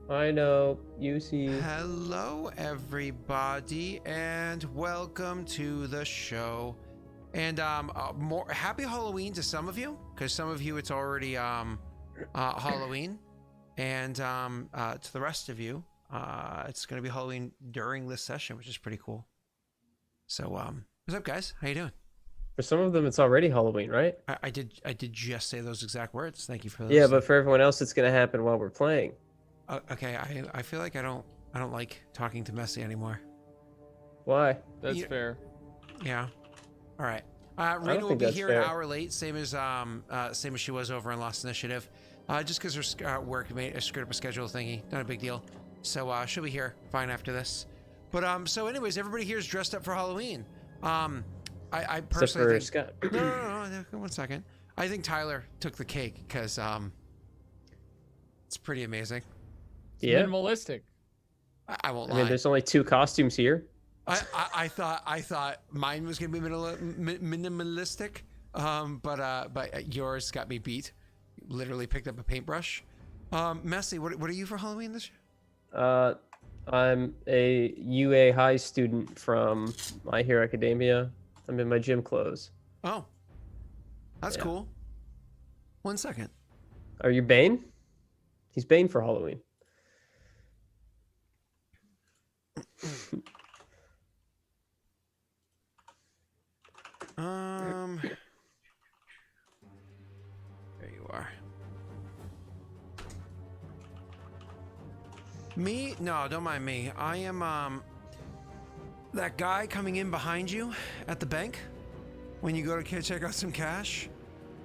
I know. You see. Hello, everybody, and welcome to the show. And more happy Halloween to some of you, because some of you it's already Halloween, and to the rest of you, it's going to be Halloween during this session, which is pretty cool. So, what's up, guys? How you doing? For some of them, it's already Halloween, right? I did just say those exact words. Thank you for those. Yeah, but for everyone else, it's gonna happen while we're playing. Okay, I feel like I don't like talking to Messi anymore. Why? That's fair. Yeah. All right. don't Rena will think be that's here fair. an hour late, same as she was over in Lost Initiative. Just because her work screwed up a schedule thingy, not a big deal. So she'll be here fine after this. But so anyways, everybody here is dressed up for Halloween. I personally think, Scott. no, 1 second. I think Tyler took the cake because it's pretty amazing. It's Yeah. minimalistic. I won't I lie. mean, there's only 2 costumes here. I thought mine was gonna be minimalistic, but yours got me beat. Literally picked up a paintbrush. Messi, what are you for Halloween this year? I'm a UA high student from My Hero Academia. I'm in my gym clothes. Oh, that's Yeah. cool. 1 second. Are you Bane? He's Bane for Halloween. There you are. Me? No, don't mind me. I am that guy coming in behind you at the bank when you go to check out some cash.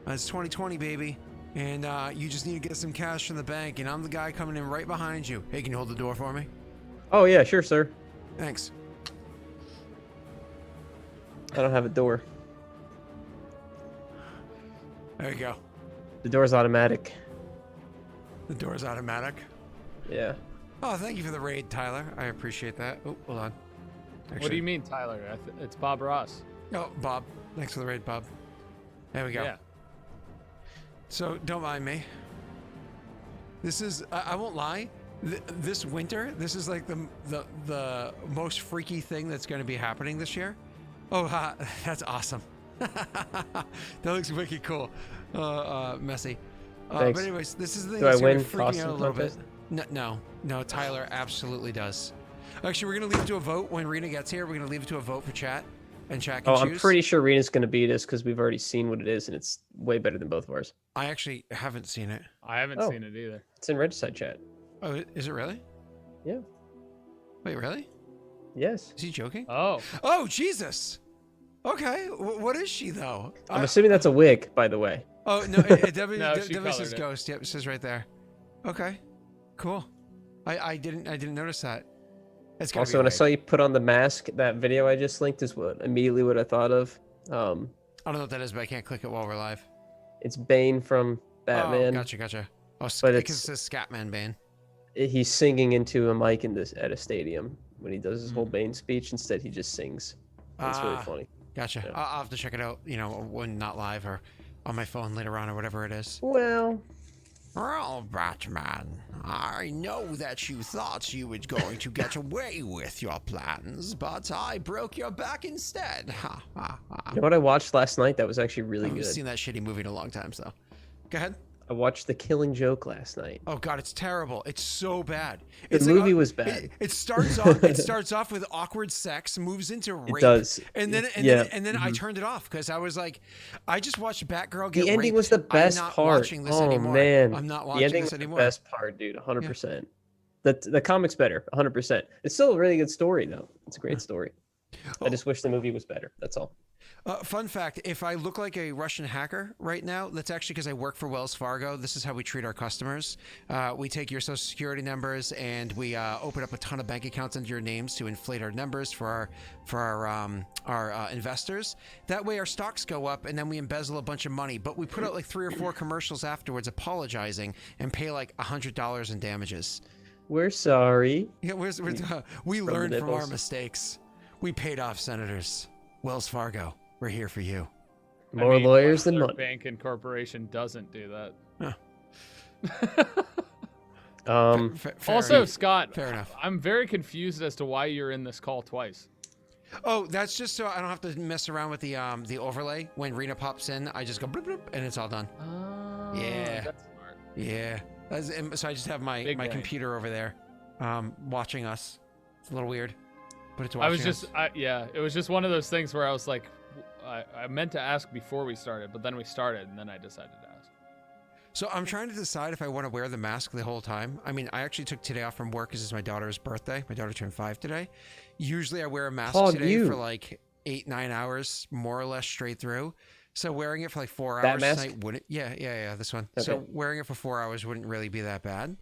It's 2020, baby, and you just need to get some cash from the bank, and I'm the guy coming in right behind you. Hey, can you hold the door for me? Oh yeah, sure, sir. Thanks. I don't have a door. There you go. The door's automatic. The door's automatic. Yeah. Oh, thank you for the raid, Tyler. I appreciate that. Oh, hold on. What do you mean, Tyler? It's Bob Ross. Oh, Bob. Thanks for the raid, Bob. There we go. Yeah. So, don't mind me. This is, I won't lie, this winter, this is like the most freaky thing that's going to be happening this year. Oh, that's awesome. That looks wicked cool. Messy. But Thanks. anyways, this is the thing Do I that's going to win freak me out a costume little bit. contest? No, Tyler absolutely does. Actually, we're going to leave it to a vote when Rena gets here. We're going to leave it to a vote for chat. And chat can Oh, choose. I'm pretty sure Rena's gonna beat us because we've already seen what it is, and it's way better than both of ours. I actually haven't seen it. I haven't Oh. seen it either. It's in Regicide chat. Oh, is it really? Yeah. Wait, really? Yes. Is he joking? Oh, Oh, Jesus. Okay, what is she though? I'm assuming that's a wig, by the way. Oh no, it definitely, No, she definitely colored says it. ghost. Yep, it says right there. Okay, cool. I didn't notice that. It's gotta Also, be a when I wig. saw you put on the mask, that video I just linked is immediately what I thought of. I don't know what that is, but I can't click it while we're live. It's Bane from Batman. Oh, gotcha. Oh, But because it says Scatman Bane. He's singing into a mic at a stadium when he does his whole Bane speech. Instead, he just sings. It's really funny. Gotcha. Yeah. I'll have to check it out. You know, when not live or on my phone later on or whatever it is. Well, Well, Batman, I know that you thought you were going to get away with your plans, but I broke your back instead. Ha ha ha. you know what I watched last night? That was actually really I haven't good. seen that shitty movie in a long time, so. Go ahead. I watched The Killing Joke last night. Oh God, it's terrible. It's so bad. The It's movie was bad. It starts off. It starts off with awkward sex, moves into rape. It does. And then Yeah. I turned it off because I was like, I just watched Batgirl get The ending raped. was the best I'm not part. watching this Oh anymore. man, I'm not the watching ending this was anymore. the best part, dude. 100%. The comic's better, 100%. It's still a really good story, though. It's a great story. I just wish the movie was better. That's all. Fun fact, if I look like a Russian hacker right now, that's actually because I work for Wells Fargo. This is how we treat our customers. We take your social security numbers and we open up a ton of bank accounts under your names to inflate our numbers for our investors. That way our stocks go up and then we embezzle a bunch of money. But we put out like 3 or 4 commercials afterwards apologizing and pay like $100 in damages. We're sorry. Yeah, we learned from our nipples. mistakes. We paid off senators. Wells Fargo, we're here for you. More I mean, lawyers what than other money. bank and corporation doesn't do that. Also, enough. Scott, Fair enough. I'm very confused as to why you're in this call twice. Oh, that's just so I don't have to mess around with the overlay. When Rena pops in, I just go bloop, bloop, and it's all done. Oh, Yeah. that's smart. Yeah. So I just have my Big brain. computer over there, watching us. It's a little weird, but it's watching us. It was just one of those things where I was like, I meant to ask before we started, but then we started, and then I decided to ask. So I'm trying to decide if I want to wear the mask the whole time. I mean, I actually took today off from work because it's my daughter's birthday. My daughter turned 5 today. Usually I wear a mask today for like 8-9 hours, more or less straight through. So wearing it for like 4 hours That mask? tonight wouldn't. Yeah, this one. Okay. So wearing it for 4 hours wouldn't really be that bad.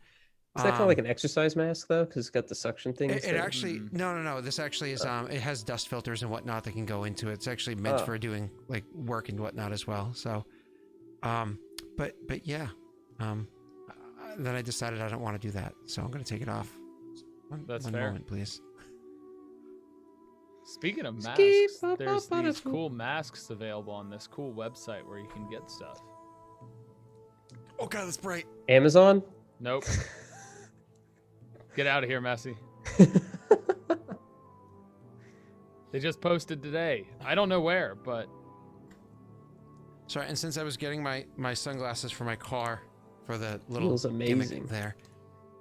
Is that kind of like an exercise mask though? Because it's got the suction things. It actually no. This actually is it has dust filters and whatnot that can go into it. It's actually meant for doing like work and whatnot as well. So, but yeah, then I decided I don't want to do that, so I'm going to take it off. That's one fair. moment, please. Speaking of masks, there's these cool masks available on this cool website where you can get stuff. Oh god, that's bright. Amazon? Nope. Get out of here, Messi. They just posted today. I don't know where, but... Sorry, and since I was getting my sunglasses for my car for the little Feels amazing gimmick there,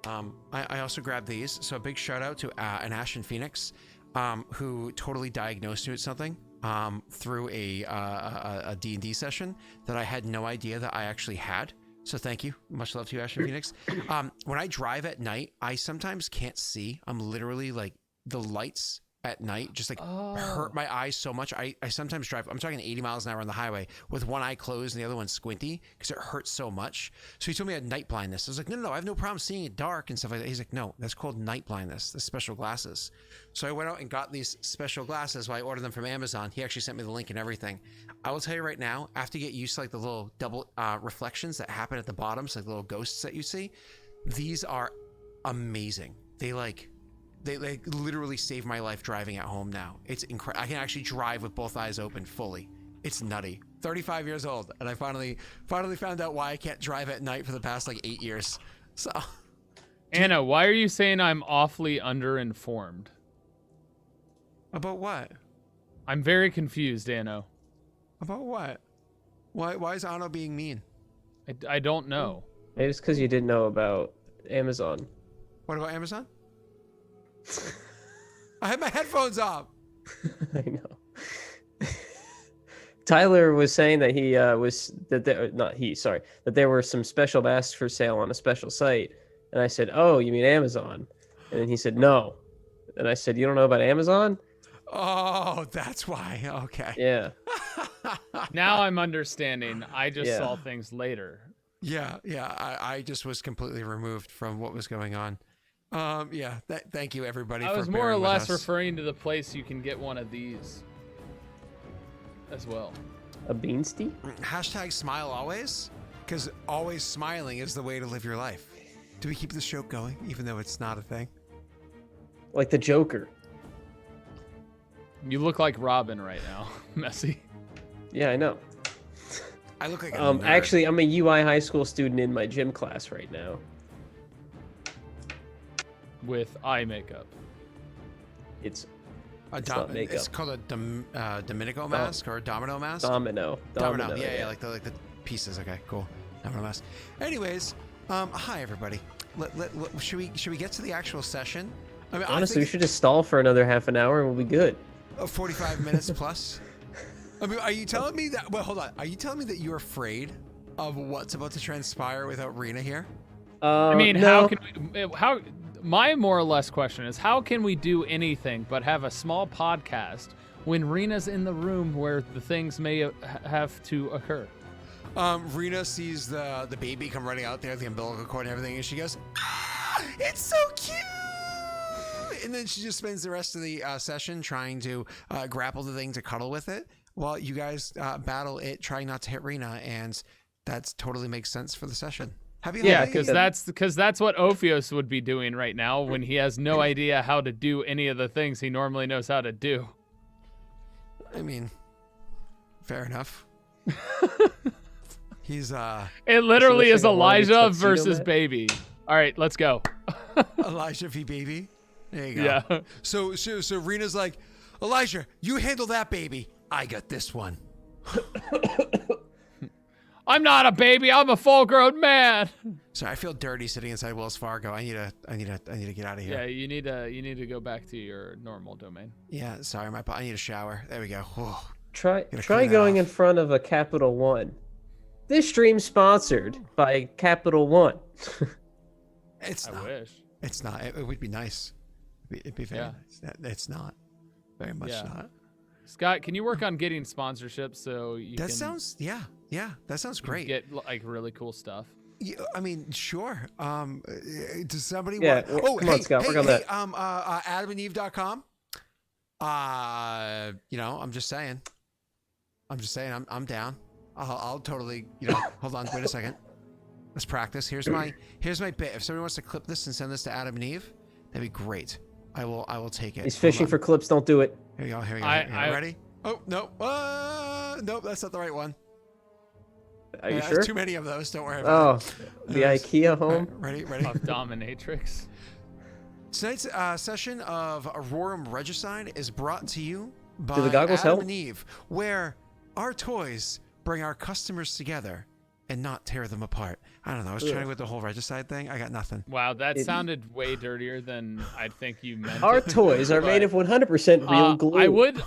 I also grabbed these. So a big shout out to an Ashen Phoenix, who totally diagnosed me with something through a D&D session that I had no idea that I actually had. So thank you. Much love to you, Ashen Phoenix. When I drive at night, I sometimes can't see. I'm literally like the lights at night just like hurt my eyes so much. I sometimes drive, I'm talking 80 miles an hour on the highway with one eye closed and the other one squinty because it hurts so much. So he told me I had night blindness. I was like, no, I have no problem seeing it dark and stuff like that. He's like, no, that's called night blindness, the special glasses. So I went out and got these special glasses while I ordered them from Amazon. He actually sent me the link and everything. I will tell you right now, I have to get used to like the little double reflections that happen at the bottom. So like little ghosts that you see. These are amazing. They literally save my life driving at home now. It's incredible. I can actually drive with both eyes open fully. It's nutty. 35 years old, and I finally found out why I can't drive at night for the past like 8 years. So, Anna, why are you saying I'm awfully underinformed? About what? I'm very confused, Anno. About what? Why is Anno being mean? I don't know. Maybe it's because you didn't know about Amazon. What about Amazon? I had my headphones off. I know. Tyler was saying that that there were some special masks for sale on a special site, and I said, "Oh, you mean Amazon?" And then he said, "No," and I said, "You don't know about Amazon?" Oh, that's why. Okay. Yeah. Now I'm understanding. I just saw things later. Yeah. I just was completely removed from what was going on. Thank you everybody. I was more or less referring to the place you can get one of these as well. A beansty? Hashtag smile always, because always smiling is the way to live your life. Do we keep this joke going, even though it's not a thing? Like the Joker. You look like Robin right now, Messi. Yeah, I know. I look like a nerd. Actually, I'm a UI high school student in my gym class right now. With eye makeup. It's not makeup. It's called a Dominico mask or a Domino mask. Domino. Yeah, like the pieces. Okay, cool. Domino mask. Anyways, hi everybody. Should we get to the actual session? I mean, honestly, we should just stall for another half an hour and we'll be good. 45 minutes plus. I mean, are you telling me that? Well, hold on. Are you telling me that you're afraid of what's about to transpire without Rena here? I mean, no. how? My more or less question is, how can we do anything but have a small podcast when Rena's in the room where the things may have to occur? Rena sees the baby come running out there, the umbilical cord and everything, and she goes, "Ah, it's so cute!" And then she just spends the rest of the session trying to grapple the thing to cuddle with it, while you guys battle it, trying not to hit Rena, and that totally makes sense for the session. Yeah, because that's what Ophios would be doing right now when he has no idea how to do any of the things he normally knows how to do. I mean, fair enough. He's It literally is Elijah versus Baby. All right, let's go. Elijah v. Baby. There you go. Yeah. So Rena's like, Elijah, you handle that baby. I got this one. I'm not a baby. I'm a full-grown man. Sorry, I feel dirty sitting inside Wells Fargo. I need to get out of here. Yeah, you need to go back to your normal domain. Yeah, sorry, I need a shower. There we go. Whew. Try clean that going off. in front of a Capital One. This stream sponsored by Capital One. It's I not. wish. It's not. It would be nice. It'd be very Yeah. nice. It's not. Very much Yeah. not. Scott, can you work on getting sponsorships so you That can sounds. Yeah. That sounds great. get like really cool stuff? Yeah, I mean, sure. Does somebody Yeah, want? well, come on, Scott, work on that. AdamandEve.com. I'm just saying. I'm down. I'll totally. Hold on. Wait a second. Let's practice. Here's my bit. If somebody wants to clip this and send this to Adam and Eve, that'd be great. I will take it. He's fishing for clips. Don't do it. Here we go. Here we go. Ready? Oh no. Nope. That's not the right one. Are you There's sure? too many of those. Don't worry about it. The IKEA home. Ready? Of Dominatrix. Tonight's session of Aurorum Regicide is brought to you by Do the goggles Adam help? and Eve, where our toys bring our customers together and not tear them apart. I don't know. I was trying with the whole regicide thing. I got nothing. Wow, that sounded way dirtier than I think you meant. Our it. toys are made of 100% real glue.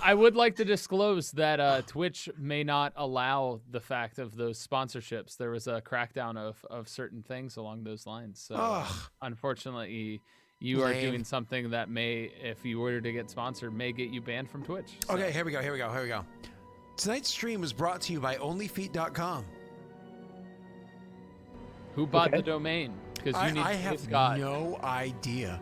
I would like to disclose that Twitch may not allow the fact of those sponsorships. There was a crackdown of certain things along those lines. So unfortunately, you are doing something that may, if you were to get sponsored, may get you banned from Twitch. So. Okay, here we go. Tonight's stream was brought to you by OnlyFeet.com. Who bought the domain? Because you need I have no idea.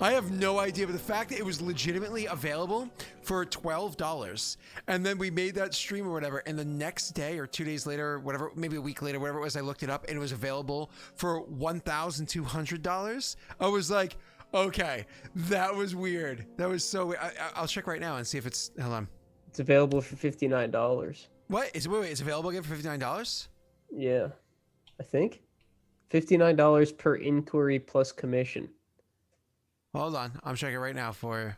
I have no idea, but the fact that it was legitimately available for $12, and then we made that stream or whatever, and the next day or 2 days later, whatever, maybe a week later, whatever it was, I looked it up and it was available for $1,200. I was like, okay, that was weird. That was so weird. I'll check right now and see if it's. Hold on. It's available for $59. What? Wait, it's available again for $59? Yeah, I think. $59 per inquiry plus commission. Hold on. I'm checking right now for you.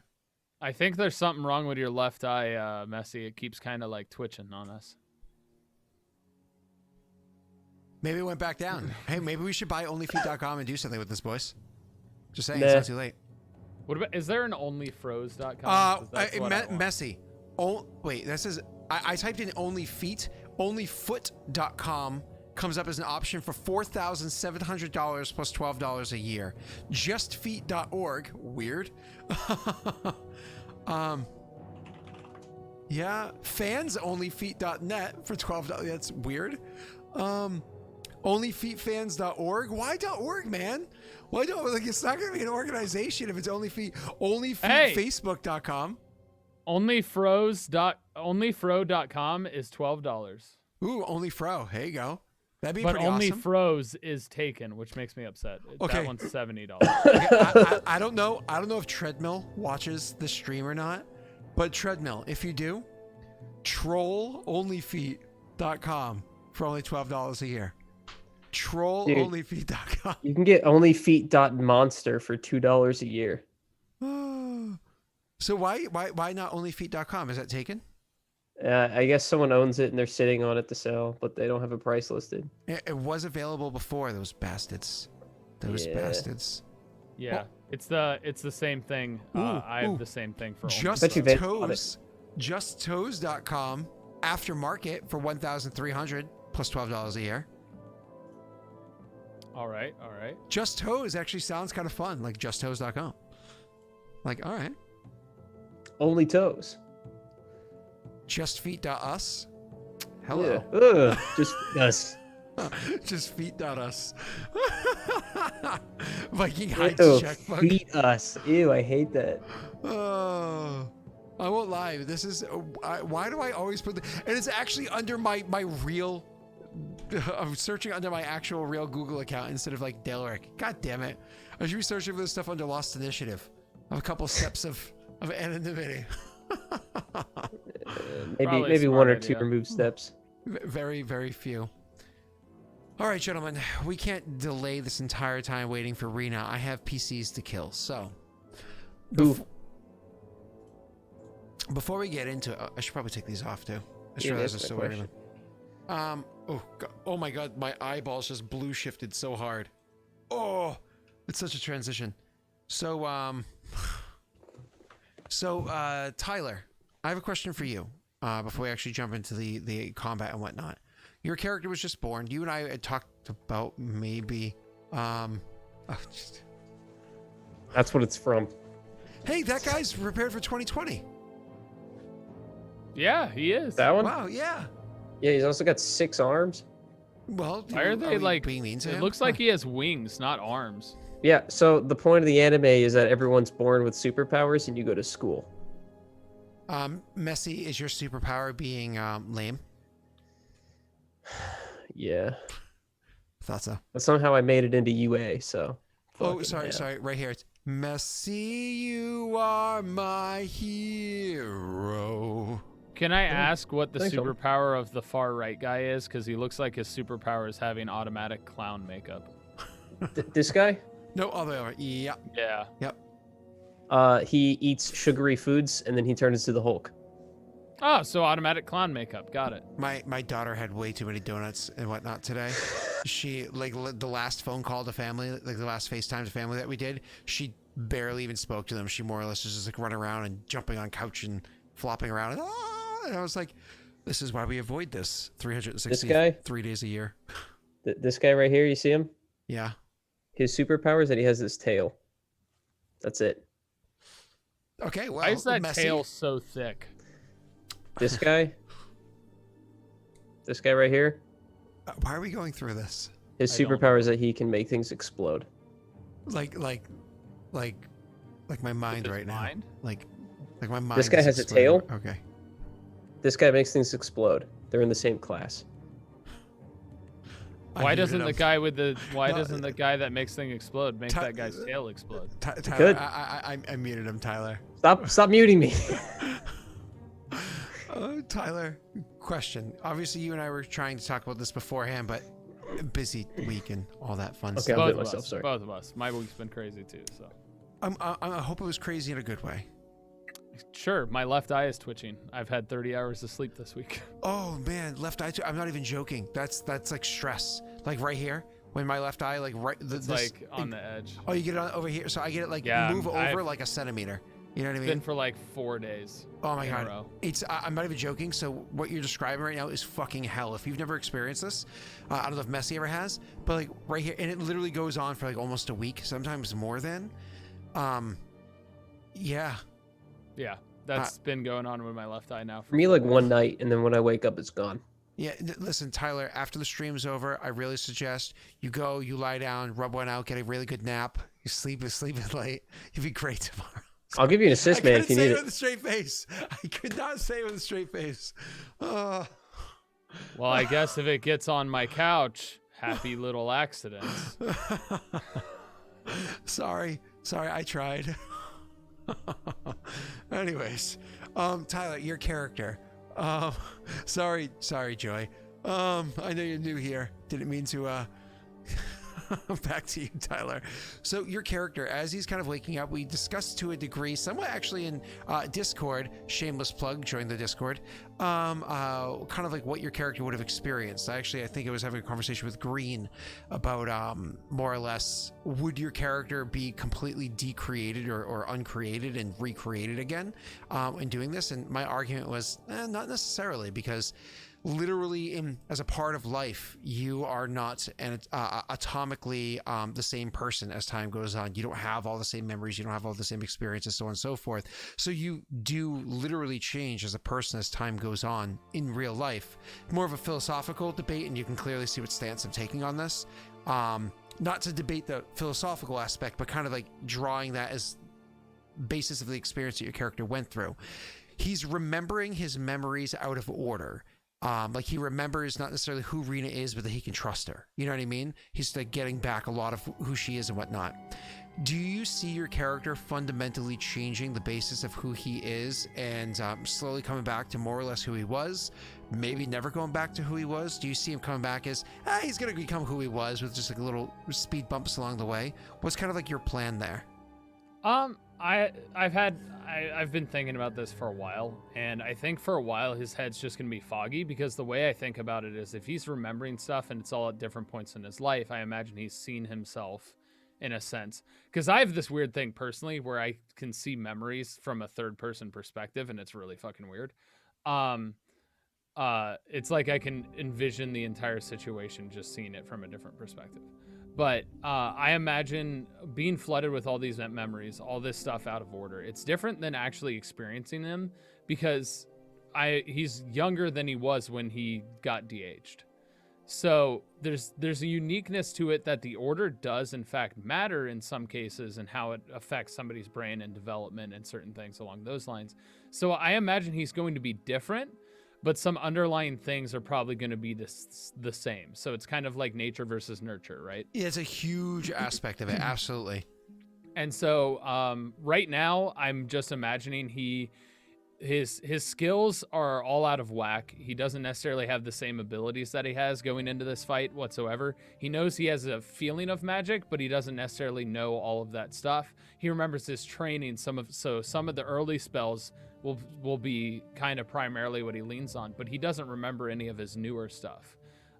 I think there's something wrong with your left eye, Messi. It keeps kind of like twitching on us. Maybe it went back down. Hey, maybe we should buy OnlyFeet.com and do something with this, boys. Just saying, Nah. it's not too late. What about? Is there an onlyfroze.com? Messy. Oh, wait, that says I typed in OnlyFeet. Onlyfoot.com comes up as an option for $4,700 plus $12 a year. Justfeet.org, weird. Yeah, fansonlyfeet.net for $12. That's weird. Onlyfeetfans.org. Why .org, man? Why don't it's not going to be an organization if it's OnlyFeet. Onlyfeetfacebook.com. Onlyfro.com is $12. Ooh, OnlyFro. There you go. That'd be But pretty only awesome. Froze is taken, which makes me upset. Okay. That one's $70. Okay, I don't know. I don't know if Treadmill watches the stream or not. But Treadmill, if you do, troll onlyfeet.com for only $12 a year. Troll onlyfeet.com. You can get onlyfeet.monster for $2 a year. So why not onlyfeet.com? Is that taken? I guess someone owns it and they're sitting on it to sell, but they don't have a price listed. It was available before, those bastards. Those bastards. Yeah, it's the same thing. I have the same thing for JustToes.com aftermarket for $1,300 plus $12 a year. All right. Just Toes actually sounds kind of fun, like JustToes.com. Like, all right. Only toes. JustFeet.us. Hello. Yeah. Ugh, just us. JustFeet.us. Viking Heights Ew, checkbook. feet us. Ew, I hate that. Oh, I won't lie. This is why do I always put and it's actually under my real. I'm searching under my actual real Google account instead of like Daelric. God damn it! I should be searching for this stuff under Lost Initiative. I have a couple steps of anonymity. Maybe one or two removed steps. Very, very few. All right, gentlemen, we can't delay this entire time waiting for Rena. I have PCs to kill, so before we get into it, I should probably take these off too. I just realized I still wearing them. Oh my god, my eyeballs just blue shifted so hard. Oh, it's such a transition. So Tyler, I have a question for you before we actually jump into the combat and whatnot. Your character was just born. You and I had talked about maybe That's what it's from. Hey, that guy's prepared for 2020. Yeah, he is. That one? Wow, yeah. Yeah, he's also got 6 arms. Well, Why are they like being mean to him? It looks like he has wings, not arms. Yeah, so the point of the anime is that everyone's born with superpowers and you go to school. Messi, is your superpower being lame? Yeah. Thought so. But somehow I made it into UA, so. Oh, sorry. Right here. It's Messi, you are my hero. Can I ask what the Thanks, superpower of the far right guy is? Because he looks like his superpower is having automatic clown makeup. This guy? No, other way over. Yeah. Yeah. Yep. He eats sugary foods and then he turns into the Hulk. Oh, so automatic clown makeup. Got it. My daughter had way too many donuts and whatnot today. She, like, the last phone call to family, like the last FaceTime to family that we did, she barely even spoke to them. She more or less was just like running around and jumping on couch and flopping around. And I was like, this is why we avoid this 363 days a year. This guy right here, you see him? Yeah. His superpower is that he has this tail. That's it. Okay, well, why is that Messi, tail so thick? This guy? This guy right here? why are we going through this? His superpower is that he can make things explode. Like my mind His right mind? now. Like my mind. This guy is has a exploding. tail? Okay. This guy makes things explode. They're in the same class. Why doesn't the guy doesn't the guy that makes things explode make that guy's tail explode? Tyler, Good. I muted him, Tyler. Stop muting me. Tyler, question. Obviously, you and I were trying to talk about this beforehand, but busy week and all that fun Okay, stuff. I'll do it Both of myself, us. sorry. Both of us. My week's been crazy too. So. I hope it was crazy in a good way. Sure, my left eye is twitching. I've had 30 hours of sleep this week. Oh man, left eye. I'm not even joking. That's like stress. Like right here, when my left eye, like right, It's like on the edge. Oh, you get it on over here. So I get it like move over like a centimeter. You know what I mean? Been for like 4 days. Oh my in a god, row. I'm not even joking. So what you're describing right now is fucking hell. If you've never experienced this, I don't know if Messi ever has, but like right here, and it literally goes on for like almost a week, sometimes more than. Yeah. Yeah, that's been going on with my left eye now. For me, like one night, and then when I wake up, it's gone. Yeah, listen, Tyler, after the stream's over, I really suggest you go, you lie down, rub one out, get a really good nap. You sleep late. You'll be great tomorrow. I'll give you an assist, man, if you need I couldn't say it it. with a straight face. I could not say it with a straight face. Well, I guess if it gets on my couch, happy little accidents. Sorry, I tried. Anyways, Tyler, your character. Sorry, Joy. I know you're new here. Didn't mean to, back to you, Tyler. So your character, as he's kind of waking up, we discussed to a degree, somewhat actually in Discord, shameless plug, join the Discord, kind of like what your character would have experienced. I think I was having a conversation with Green about more or less, would your character be completely decreated or uncreated and recreated again in doing this? And my argument was, not necessarily, because literally as a part of life, you are not atomically the same person as time goes on. You don't have all the same memories, you don't have all the same experiences, so on and so forth. So you do literally change as a person as time goes on in real life. More of a philosophical debate, and you can clearly see what stance I'm taking on this. Not to debate the philosophical aspect, but kind of like drawing that as basis of the experience that your character went through. He's remembering his memories out of order. Like he remembers not necessarily who Rena is, but that he can trust her. You know what I mean? He's like getting back a lot of who she is and whatnot. Do you see your character fundamentally changing the basis of who he is and slowly coming back to more or less who he was? Maybe never going back to who he was? Do you see him coming back as, he's going to become who he was with just like little speed bumps along the way? What's kind of like your plan there? I've been thinking about this for a while, and I think for a while his head's just gonna be foggy, because the way I think about it is if he's remembering stuff and it's all at different points in his life, I imagine he's seen himself in a sense. Because I have this weird thing personally where I can see memories from a third person perspective, and it's really fucking weird. It's like I can envision the entire situation just seeing it from a different perspective. But I imagine being flooded with all these memories, all this stuff out of order. It's different than actually experiencing them, because he's younger than he was when he got de-aged. So there's a uniqueness to it that the order does in fact matter in some cases, and how it affects somebody's brain and development and certain things along those lines. So I imagine he's going to be different, but some underlying things are probably going to be the same. So it's kind of like nature versus nurture, right? Yeah, it's a huge aspect of it. Absolutely. And so right now I'm just imagining his skills are all out of whack. He doesn't necessarily have the same abilities that he has going into this fight whatsoever. He knows he has a feeling of magic, but he doesn't necessarily know all of that stuff. He remembers his training. Some of the early spells will be kind of primarily what he leans on, but he doesn't remember any of his newer stuff.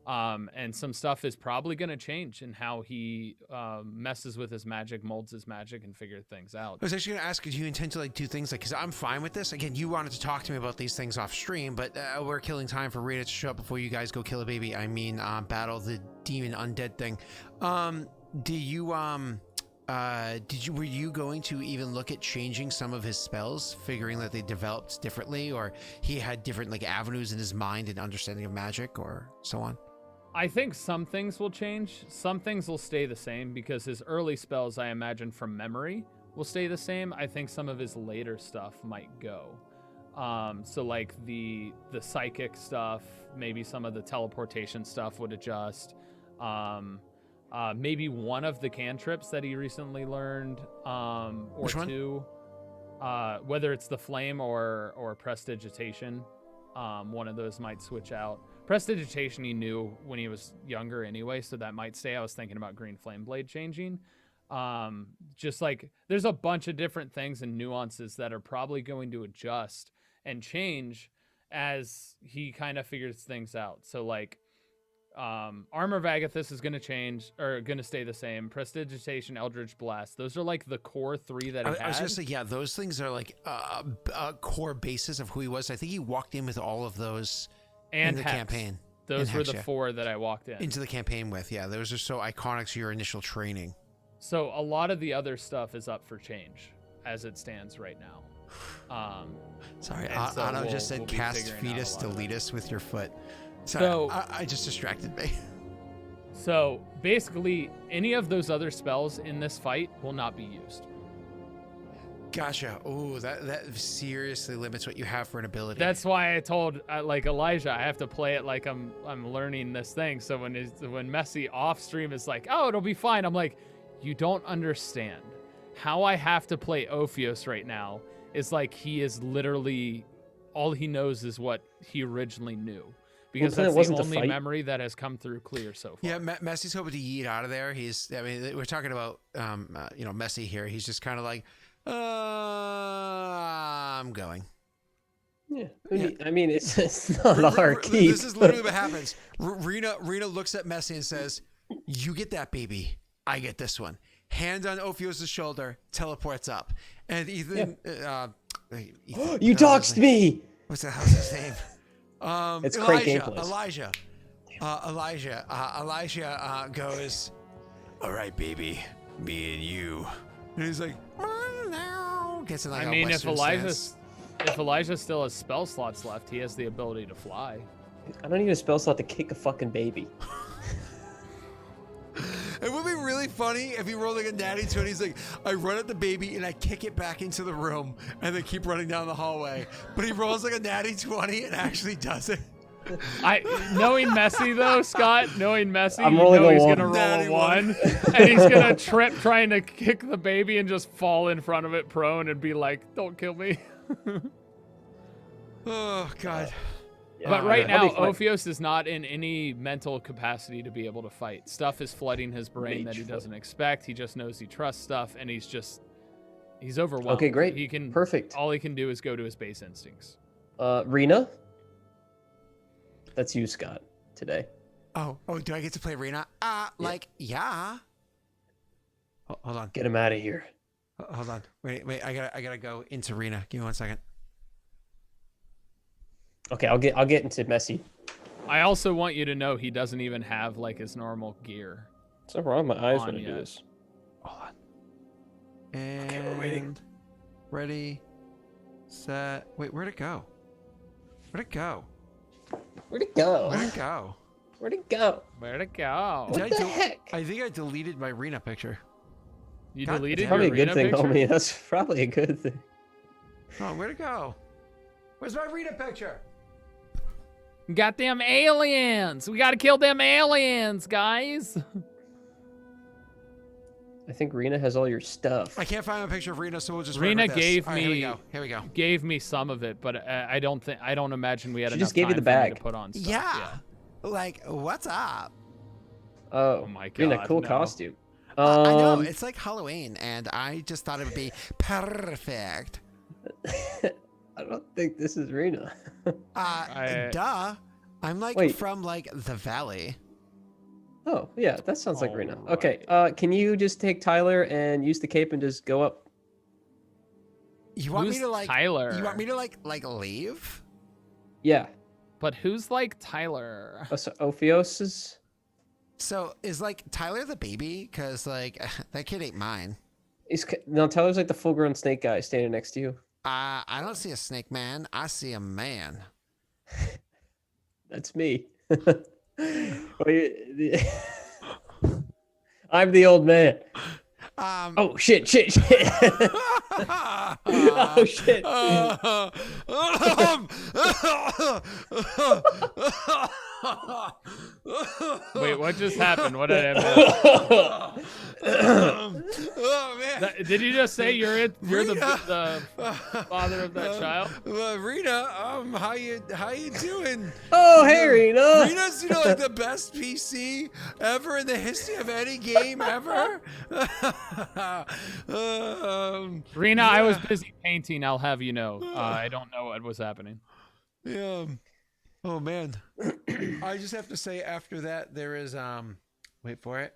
And some stuff is probably going to change in how he messes with his magic, molds his magic, and figure things out. I was actually going to ask, do you intend to like do things like, because I'm fine with this. Again, you wanted to talk to me about these things off stream, but we're killing time for Rita to show up before you guys go kill a baby. I mean, battle the demon undead thing. Were you going to even look at changing some of his spells, figuring that they developed differently, or he had different like avenues in his mind and understanding of magic, or so on? I think some things will change. Some things will stay the same, because his early spells, I imagine from memory, will stay the same. I think some of his later stuff might go. So like the psychic stuff, maybe some of the teleportation stuff would adjust. Maybe one of the cantrips that he recently learned, or Which one? two, whether it's the flame or prestidigitation, one of those might switch out. Prestidigitation he knew when he was younger anyway, so that might stay. I was thinking about Green Flame Blade changing. Just like there's a bunch of different things and nuances that are probably going to adjust and change as he kind of figures things out. So like Armor of Agathis is going to change, or going to stay the same. Prestidigitation, Eldritch Blast, those are like the core three that he had. I was going to say, yeah, those things are like a core basis of who he was. I think he walked in with all of those and in the Hex. campaign. Those were Hex, the four that I walked in. Into the campaign with, yeah. Those are so iconic to your initial training. So a lot of the other stuff is up for change as it stands right now. Sorry, so Otto just said we'll be cast figuring out fetus a lot of that. deletus with your foot. Sorry, So- I just distracted me. So basically, any of those other spells in this fight will not be used. Gotcha. Oh, that seriously limits what you have for an ability. That's why I told like Elijah, I have to play it like I'm learning this thing. So when Messi off stream is like, oh, it'll be fine, I'm like, you don't understand how I have to play Ophios right now. Is like he is literally all he knows is what he originally knew, because Well, that's it the wasn't the only fight. memory that has come through clear so far. Yeah, Messi's hoping to yeet out of there. We're talking about, Messi here. He's just kind of like, I'm going. Yeah. Yeah. I mean, it's not a hard keep. This is literally what happens. Rena looks at Messi and says, "You get that baby. I get this one." Hand on Ophios' shoulder, teleports up, and Ethan. Ethan You doxed me! What's the hell's his name? It's Craig Gameplays. Elijah goes, "All right, baby, me and you." And he's like, gets in like I a mean, if Western stance. Elijah still has spell slots left, he has the ability to fly. I don't need a spell slot to kick a fucking baby. It would be really funny if he rolled like a natty 20. He's like, I run at the baby and I kick it back into the room and then keep running down the hallway. But he rolls like a natty 20 and actually does it. Knowing Messi though, Scott, knowing Messi, I'm you rolling know a he's one. gonna roll Daddy a 1, and he's gonna trip trying to kick the baby and just fall in front of it prone and be like, "Don't kill me." Oh God. But right That'd now, be fun. Ophios is not in any mental capacity to be able to fight. Stuff is flooding his brain that he doesn't expect. He just knows he trusts stuff, and he's overwhelmed. Okay, great. He can Perfect. All he can do is go to his base instincts. Rena? That's you, Scott, today. Oh, do I get to play Rena? Yeah. Hold on. Get him out of here. Hold on. Wait. I gotta go into Rena. Give me 1 second. Okay, I'll get into Messi. I also want you to know he doesn't even have like his normal gear. What's wrong with my eyes On when I do yet. this? Hold on. And Okay, we're waiting. Ready, set. Wait, where'd it go? Where'd it Where'd go? it go? Where'd it go? Where'd it go? What the heck? I think I deleted my Rena picture. You God deleted damn. Probably a your good arena thing, picture? homie. That's probably a good thing. Oh, where'd it go? Where's my Rena picture? Got them aliens. We gotta kill them aliens, guys. I think Rena has all your stuff. I can't find a picture of Rena, so we'll just. Rena run with this. gave All right, me. Here we go. Gave me some of it, but I don't imagine we had She enough just gave you time the for me bag. to put on stuff. Yeah. Like, what's up? Oh, my Rena, God, cool no. costume. I know it's like Halloween, and I just thought it would be perfect. I don't think this is Rena. Duh. I'm like Wait. from like the valley. Oh, yeah, that sounds like Rena. Alright. Okay, can you just take Tyler and use the cape and just go up? You want Who's me to like Tyler? You want me to like leave? Yeah. But who's like Tyler? So Ophios is... So is like Tyler the baby? Cause like that kid ain't mine. No, Tyler's like the full-grown snake guy standing next to you. I don't see a snake man. I see a man. That's me. I'm the old man. Oh, shit. Oh, shit. Wait, what just happened? What did I miss? Oh man! Did you just say you're the father of that child? Rena, how you doing? Oh, hey, Rena. Rena's like the best PC ever in the history of any game ever. Rena, I was busy painting. I'll have you know. I don't know what was happening. Yeah. Oh man. I just have to say after that there is wait for it.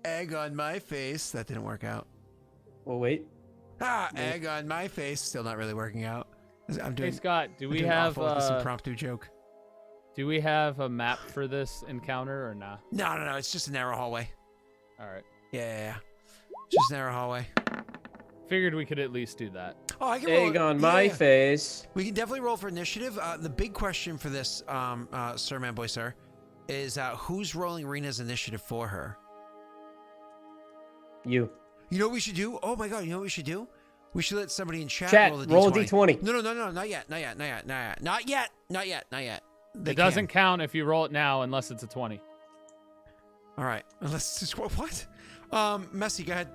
Egg on my face. That didn't work out. Well, wait. Egg on my face. Still not really working out. I'm Hey doing Scott, do I'm we doing have awful with this impromptu joke. do we have a map for this encounter or nah? No. It's just a narrow hallway. All right. Yeah. Just a narrow hallway. Figured we could at least do that. Oh, I can Egg roll. on my face. We can definitely roll for initiative. The big question for this, Sir Man Boy Sir, is who's rolling Rena's initiative for her? You. You know what we should do? Oh my god, you know what we should do? We should let somebody in chat, Chat, roll the roll a D20. D20. No, not yet. They It doesn't can. count if you roll it now unless it's a 20. All right, let's just what? Messi, go ahead.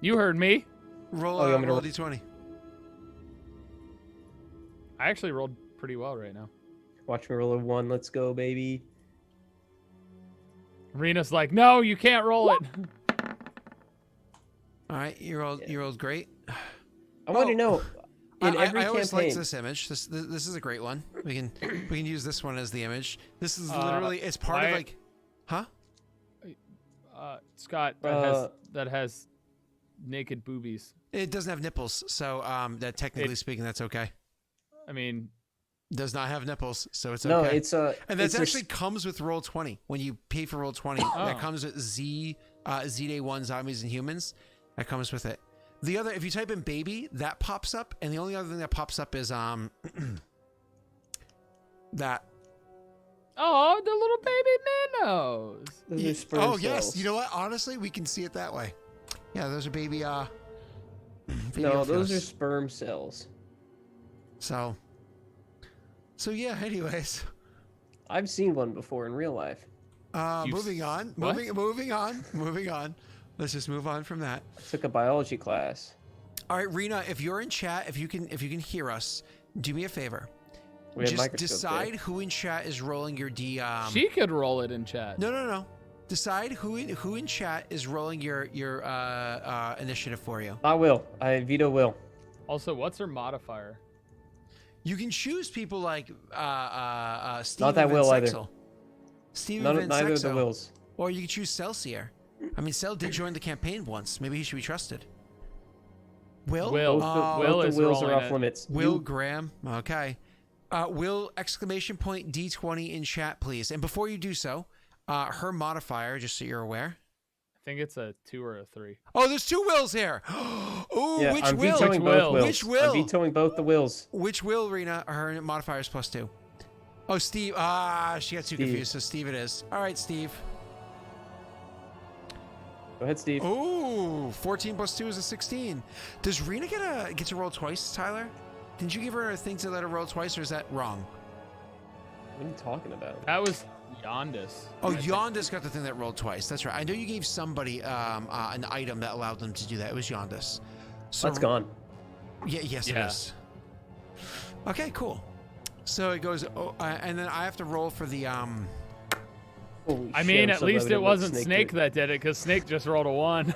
You heard me. Roll, Oh, you want me to roll a roll? D20. I actually rolled pretty well right now. Watch me roll a 1. Let's go, baby. Rena's like, no, you can't roll it. All right, you rolled great. I want to know, in every I always campaign... liked this image. This is a great one. We can use this one as the image. This is literally it's part of like, huh? Scott, that has naked boobies. It doesn't have nipples, so that technically speaking, that's okay. I mean, Does not have nipples, so it's No, okay. it's and that's it's actually comes with roll 20. When you pay for roll 20, that comes with Z Day 1 Zombies and Humans. That comes with it. The other, if you type in baby, that pops up, and the only other thing that pops up is that. oh, the little baby minnows. Those are sperm Oh yes, cells. you know what? Honestly, we can see it that way. Yeah, those are baby. No, those are Ophios. sperm cells. So So yeah. Anyways, I've seen one before in real life. moving on. What? Moving on. Let's just move on from that. I took a biology class. All right, Rena, if you're in chat, if you can hear us, do me a favor. We had Just microscopes decide there. who in chat is rolling your D. She could roll it in chat. No. Decide who in chat is rolling your initiative for you. I will. I veto will. Also, what's her modifier? You can choose people like Steven Not that Van will either. Sexel. Steven Van Neither of the Sexel. wills. Or you can choose Celsier. I mean, Cell did join the campaign once. Maybe he should be trusted. Will? Will. Will Both is the wills are rolling off it. limits. Will You- Graham. Okay. Will exclamation point D20 in chat, please. And before you do so, her modifier, just so you're aware. I think it's a 2 or a 3. Oh, there's 2 wills here. Oh, Yeah, which I'm will? vetoing Which both will? wills. Which will? I'm vetoing both the wills. Which will, Rena? Her modifier is +2. Oh, Steve. She got too Steve. confused. So Steve it is. All right, Steve. Go ahead, Steve. Oh, 14 + 2 is a 16. Does Rena get to roll twice, Tyler? Didn't you give her a thing to let her roll twice, or is that wrong? What are you talking about? That was Yondis. Oh, Yondis got the thing that rolled twice. That's right. I know you gave somebody an item that allowed them to do that. It was Yondis. So That's gone. Yeah, yes, Yeah. it is. Okay, cool. So it goes, and then I have to roll for the Holy I shit, mean, I'm at so least glad it we let wasn't Snake do it. that did it, because Snake just rolled a 1.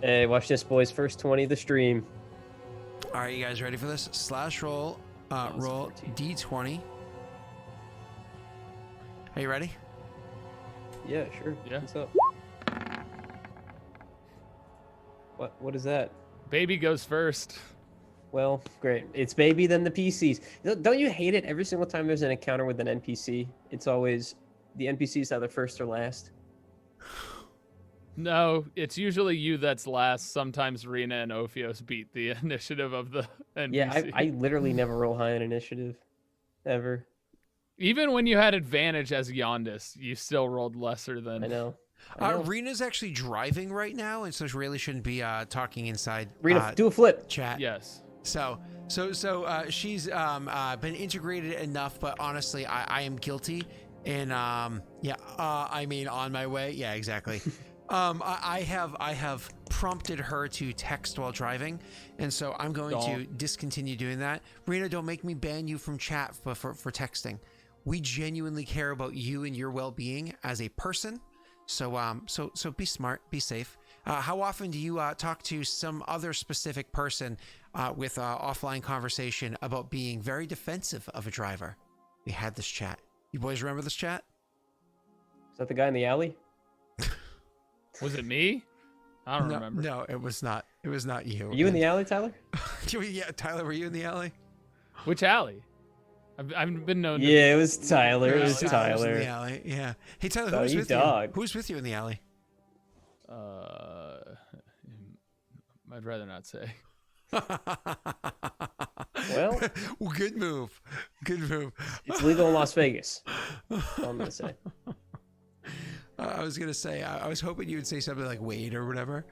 Hey, watch this, boys. First 20 of the stream. All right, you guys ready for this? Slash roll, roll 14. D20. Are you ready? Yeah, sure. Yeah. What's up? What is that? Baby goes first. Well, great. It's baby then the PCs. Don't you hate it every single time there's an encounter with an NPC? It's always the NPCs either first or last. No, it's usually you that's last. Sometimes Rena and Ophios beat the initiative of the NPC. Yeah, I literally never roll high in initiative. Ever. Even when you had advantage as Yondis, you still rolled lesser than. I know. I know. Rena's actually driving right now, and so she really shouldn't be talking inside Rena, do a flip. chat. Yes. So she's been integrated enough, but honestly, I am guilty. And I mean, on my way. Yeah, exactly. I have prompted her to text while driving, and so I'm going to discontinue doing that. Rena, don't make me ban you from chat for texting. We genuinely care about you and your well-being as a person. So so be smart, be safe. How often do you talk to some other specific person with offline conversation about being very defensive of a driver? We had this chat. You boys remember this chat? Is that the guy in the alley? Was it me? I don't remember. No, it was not. It was not you. Were you in the alley, Tyler? Yeah, Tyler, were you in the alley? Which alley? I've been known. Yeah, it was Tyler. It was Tyler was in the Tyler. alley. Yeah. Hey, Tyler, Oh, who's you with dog. you? Who's with you in the alley? I'd rather not say. Well, Good move. Good move. it's legal in Las Vegas. That's all I'm gonna say. I was gonna say. I was hoping you would say something like "Wait" or whatever.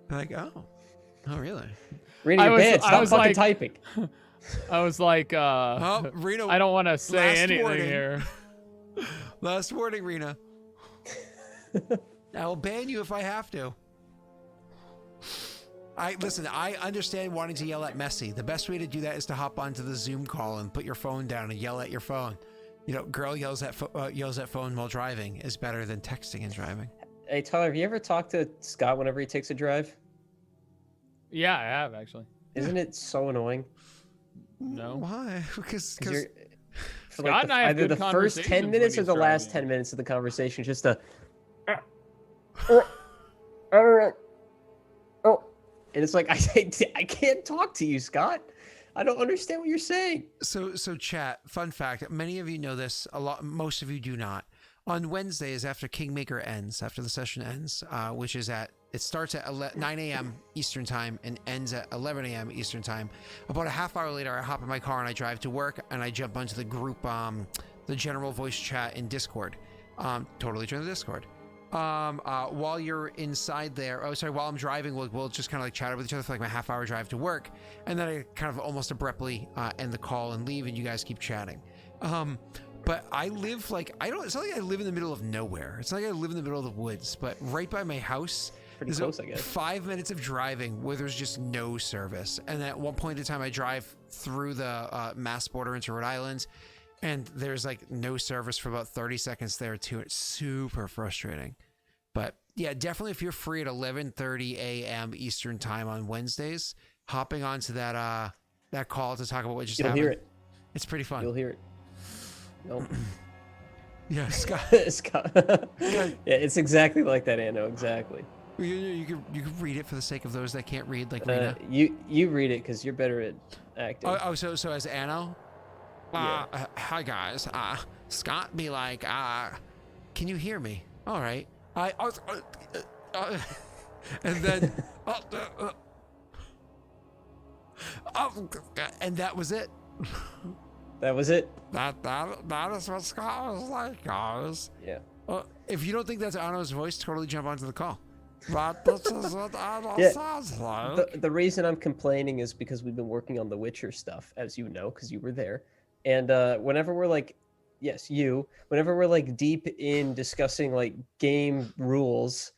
Like, oh, really? Rena, I you're was- bad. I Stop was fucking like- typing. I was like, Oh, Rena. I don't want to say last anything warning. here. Last warning, Rena. I will ban you if I have to. Listen. I understand wanting to yell at Messi. The best way to do that is to hop onto the Zoom call and put your phone down and yell at your phone. You know, girl yells at phone while driving is better than texting and driving. Hey, Tyler, have you ever talked to Scott whenever he takes a drive? Yeah, I have actually. Isn't it so annoying? No. Why? Because Because you're for Scott and I have either good the first 10 conversations minutes or when the he's last driving. 10 minutes of the conversation, just a oh, and it's like I can't talk to you, Scott. I don't understand what you're saying. So chat, fun fact, many of you know this, most of you do not. On Wednesdays after Kingmaker ends, after the session ends, which is it starts at 9 a.m. Eastern time and ends at 11 a.m. Eastern time. About a half hour later, I hop in my car and I drive to work and I jump onto the group, the general voice chat in Discord. Totally join the Discord. While you're inside there, while I'm driving, we'll just kind of like chat with each other for like my half-hour drive to work, and then I kind of almost abruptly end the call and leave, and you guys keep chatting. But I live like it's not like I live in the middle of nowhere. It's not like I live in the middle of the woods, but right by my house, Pretty close, I guess. 5 minutes of driving where there's just no service. And at one point in time, I drive through the Mass border into Rhode Island, and there's like no service for about 30 seconds there too. It's super frustrating. But yeah, definitely if you're free at 11:30 a.m. Eastern time on Wednesdays, hopping onto that call to talk about what just happened. You'll hear it. It's pretty fun. You'll hear it. Nope. Yeah, Scott. Scott. Yeah, it's exactly like that, Anno. Exactly. You could read it for the sake of those that can't read, like Rena. You read it because you're better at acting. So as Anno? Yeah. Hi guys. Scott be like, can you hear me? All right. And then, and that was it. That was it. That is what Scott was like, guys. Yeah. If you don't think that's Anno's voice, totally jump onto the call. But this is what Anno Yeah. sounds like. The reason I'm complaining is because we've been working on the Witcher stuff, as you know, because you were there. And whenever we're like, whenever we're like deep in discussing like game rules,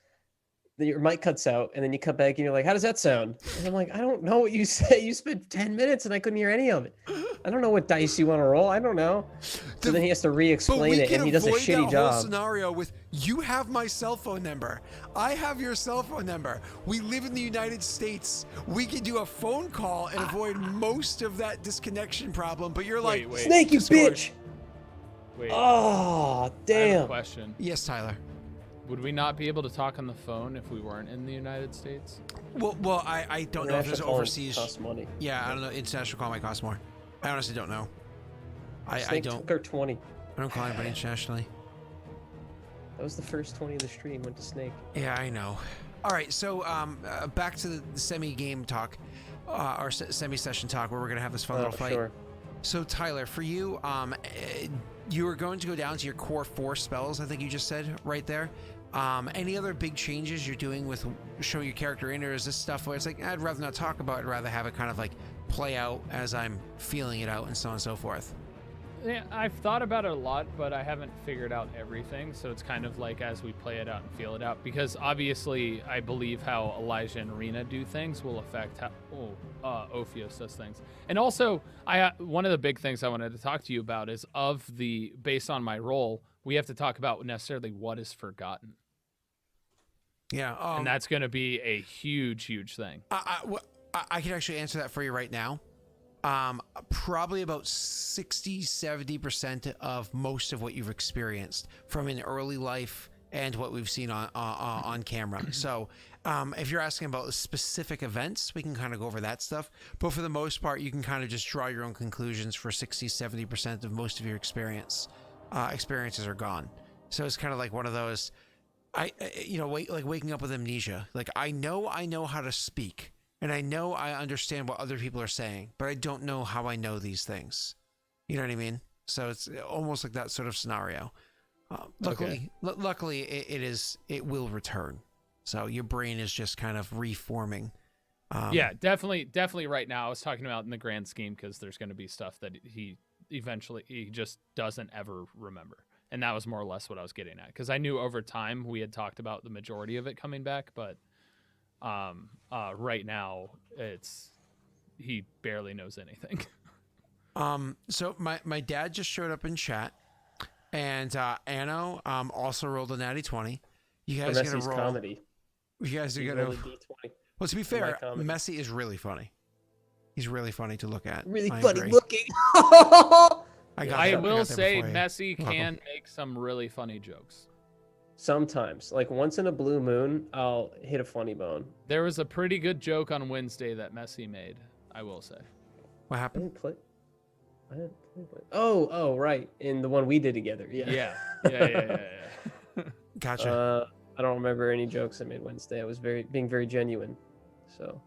then your mic cuts out and then you cut back and you're like, how does that sound? And I'm like, I don't know what you say. You spent 10 minutes and I couldn't hear any of it. I don't know what dice you want to roll. I don't know. So then he has to re-explain it and he does a shitty whole job. Scenario with, you have my cell phone number. I have your cell phone number. We live in the United States. We can do a phone call and avoid most of that disconnection problem. But you're like, Wait. Snake, you Discord. bitch! Wait. Oh, I have a damn. question. yes, Tyler. Would we not be able to talk on the phone if we weren't in the United States? Well, I don't know if there's International calling overseas. costs money. Yeah, I don't know. International call might cost more. I honestly don't know. I Snake don't. took our 20. I don't call anybody internationally. That was the first 20 of the stream, went to Snake. Yeah, I know. All right, so back to the semi-game talk, or semi-session talk, where we're gonna have this fun little fight. Sure. So Tyler, for you, you are going to go down to your core 4 spells. I think you just said right there. Any other big changes you're doing with showing your character in, or is this stuff where it's like, I'd rather not talk about it, rather have it kind of like play out as I'm feeling it out and so on and so forth? Yeah, I've thought about it a lot, but I haven't figured out everything. So it's kind of like as we play it out and feel it out. Because obviously, I believe how Elijah and Rena do things will affect how Ophios does things. And also, one of the big things I wanted to talk to you about is based on my role, we have to talk about necessarily what is forgotten. Yeah, and that's going to be a huge, huge thing. I can actually answer that for you right now. Probably about 60-70% of most of what you've experienced from in early life and what we've seen on camera. So if you're asking about specific events, we can kind of go over that stuff. But for the most part, you can kind of just draw your own conclusions for 60-70% of most of your experiences are gone. So it's kind of like one of those, waking up with amnesia. Like I know how to speak. And I know I understand what other people are saying, but I don't know how I know these things. You know what I mean? So it's almost like that sort of scenario. Luckily, it will return. So your brain is just kind of reforming. Yeah, definitely right now. I was talking about in the grand scheme, because there's going to be stuff that he just doesn't ever remember. And that was more or less what I was getting at. Because I knew over time we had talked about the majority of it coming back, but right now he barely knows anything. So my dad just showed up in chat, and Anno also rolled a natty 20. You guys are gonna roll comedy. You guys are He's gonna. really D20. Well, to be fair, Messi is really funny. He's really funny to look at. Really I funny agree. looking. I will say Messi can make some really funny jokes. Sometimes, like once in a blue moon, I'll hit a funny bone. There was a pretty good joke on Wednesday that Messi made, I will say. What I happened? didn't play. Oh, right. In the one we did together. Yeah. Yeah. Gotcha. I don't remember any jokes I made Wednesday. I was being very genuine. So.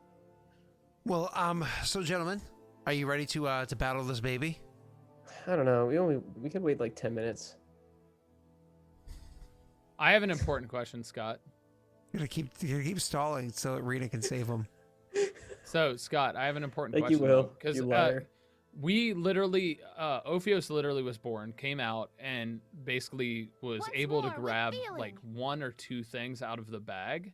Well, so gentlemen, are you ready to battle this baby? I don't know. We could wait like 10 minutes. I have an important question, Scott. You're gonna keep stalling so that Rena can save him. So, Scott, I have an important Like you question. will, Because you liar. We literally, Ophios literally was born, came out, and basically was What's able to more, what grab feeling? like 1 or 2 things out of the bag.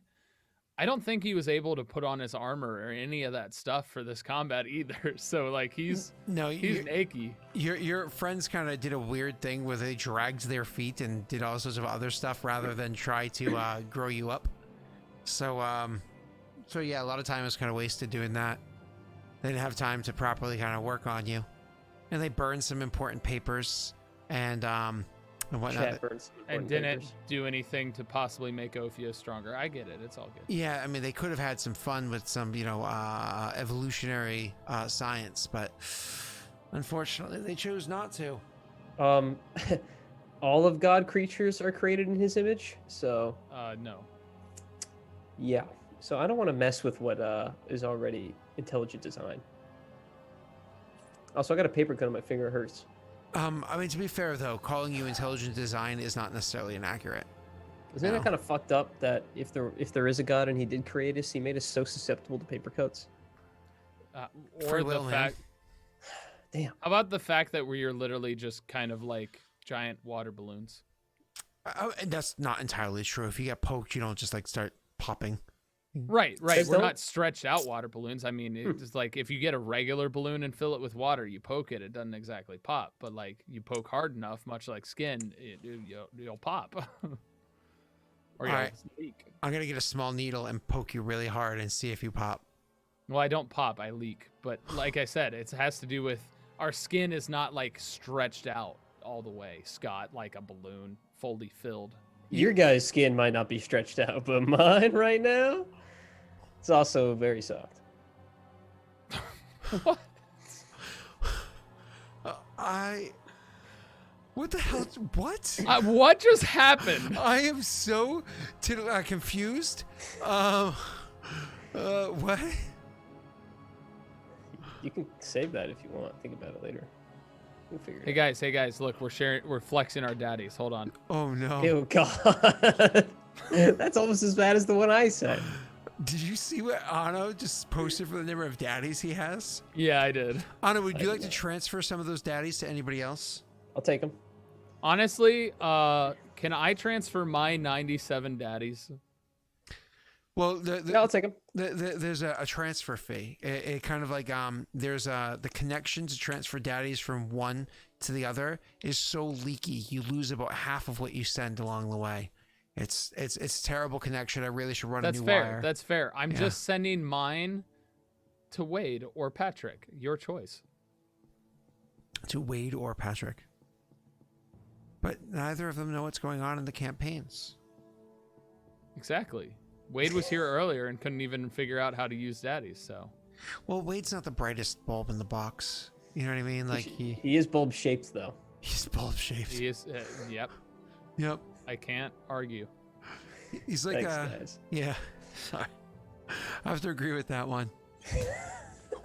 I don't think he was able to put on his armor or any of that stuff for this combat either. So like he's naked. Your friends kind of did a weird thing where they dragged their feet and did all sorts of other stuff rather than try to grow you up. So yeah, a lot of time was kind of wasted doing that. They didn't have time to properly kind of work on you, and they burned some important papers and whatnot. And didn't do anything to possibly make Ophios stronger. I get it. It's all good. Yeah, I mean, they could have had some fun with some, evolutionary science, but unfortunately, they chose not to. All of God creatures are created in His image, so. No. Yeah. So I don't want to mess with what is already intelligent design. Also, I got a paper cut on my finger. It hurts. I mean, to be fair, though, calling you intelligent design is not necessarily inaccurate. Isn't that kind of fucked up that if there is a God and He did create us, He made us so susceptible to paper cuts? Or the fact... Damn. How about the fact that we're literally just kind of like giant water balloons? And that's not entirely true. If you get poked, you don't just like start popping. Right. We're not stretched out water balloons. I mean, it's like if you get a regular balloon and fill it with water, you poke it, it doesn't exactly pop. But like you poke hard enough, much like skin, you'll pop. Or you'll leak. I'm gonna get a small needle and poke you really hard and see if you pop. Well, I don't pop, I leak. But like I said, it has to do with our skin is not like stretched out all the way, Scott, like a balloon fully filled. Your guy's skin might not be stretched out, but mine right now, it's also very soft. What? What the hell? What? What just happened? I am so confused. What? You can save that if you want. Think about it later. We'll figure it out. Hey guys, look, we're flexing our daddies. Hold on. Oh no. Oh God. That's almost as bad as the one I said. Did you see what Anno just posted for the number of daddies he has? Yeah, I did. Anno, would you like to transfer some of those daddies to anybody else? I'll take them. Honestly, can I transfer my 97 daddies? Well, Yeah, I'll take them. There's a transfer fee. It kind of like there's the connection to transfer daddies from one to the other is so leaky. You lose about half of what you send along the way. It's a terrible connection. I really should run a new wire. That's fair. I'm just sending mine to Wade or Patrick. Your choice. To Wade or Patrick. But neither of them know what's going on in the campaigns. Exactly. Wade was here earlier and couldn't even figure out how to use daddies, so. Well, Wade's not the brightest bulb in the box. You know what I mean? Like he is bulb shaped though. He's bulb shaped. He is. Yep. Yep. I can't argue. He's like Thanks, guys. Yeah. Sorry. I have to agree with that one.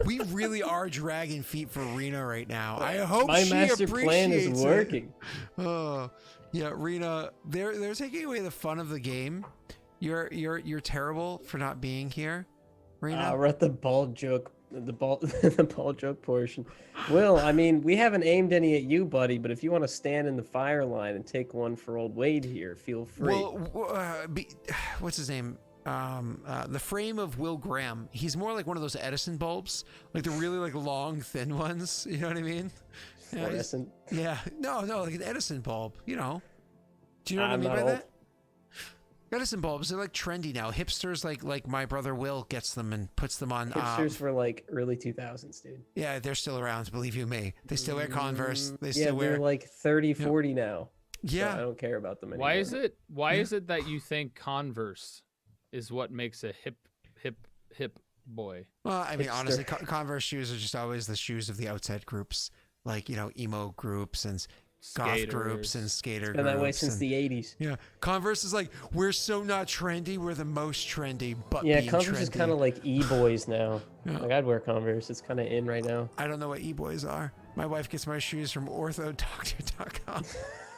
We really are dragging feet for Rena right now. I hope my she master plan is appreciates working. Oh, yeah, Rena. They're taking away the fun of the game. You're terrible for not being here, Rena. We're at the ball joke, the ball joke portion. Will, I mean, we haven't aimed any at you, buddy, but if you want to stand in the fire line and take one for old Wade here, feel free. Well, what's his name? The frame of Will Graham. He's more like one of those Edison bulbs, like the really like long, thin ones. You know what I mean? Fluorescent. Yeah. No, like an Edison bulb. You know? Do you know what I mean not by old. that? Edison bulbs, they're like trendy now. Hipsters like my brother Will gets them and puts them on. Hipsters were like early 2000s, dude. Yeah, they're still around, believe you me. They still wear Converse. They still they're wear like 30, 40 now. Yeah. So I don't care about them anymore. Why is it that you think Converse is what makes a hip boy? Well, I mean, Hipster. honestly, Converse shoes are just always the shoes of the outside groups, like, emo groups and goth groups and skater groups. Been that way since the 80s. Yeah, Converse is like, we're so not trendy, we're the most trendy, but Yeah, being Converse trendy. is kind of like e-boys now. Yeah. Like, I'd wear Converse. It's kind of in right now. I don't know what e-boys are. My wife gets my shoes from orthodoctor.com.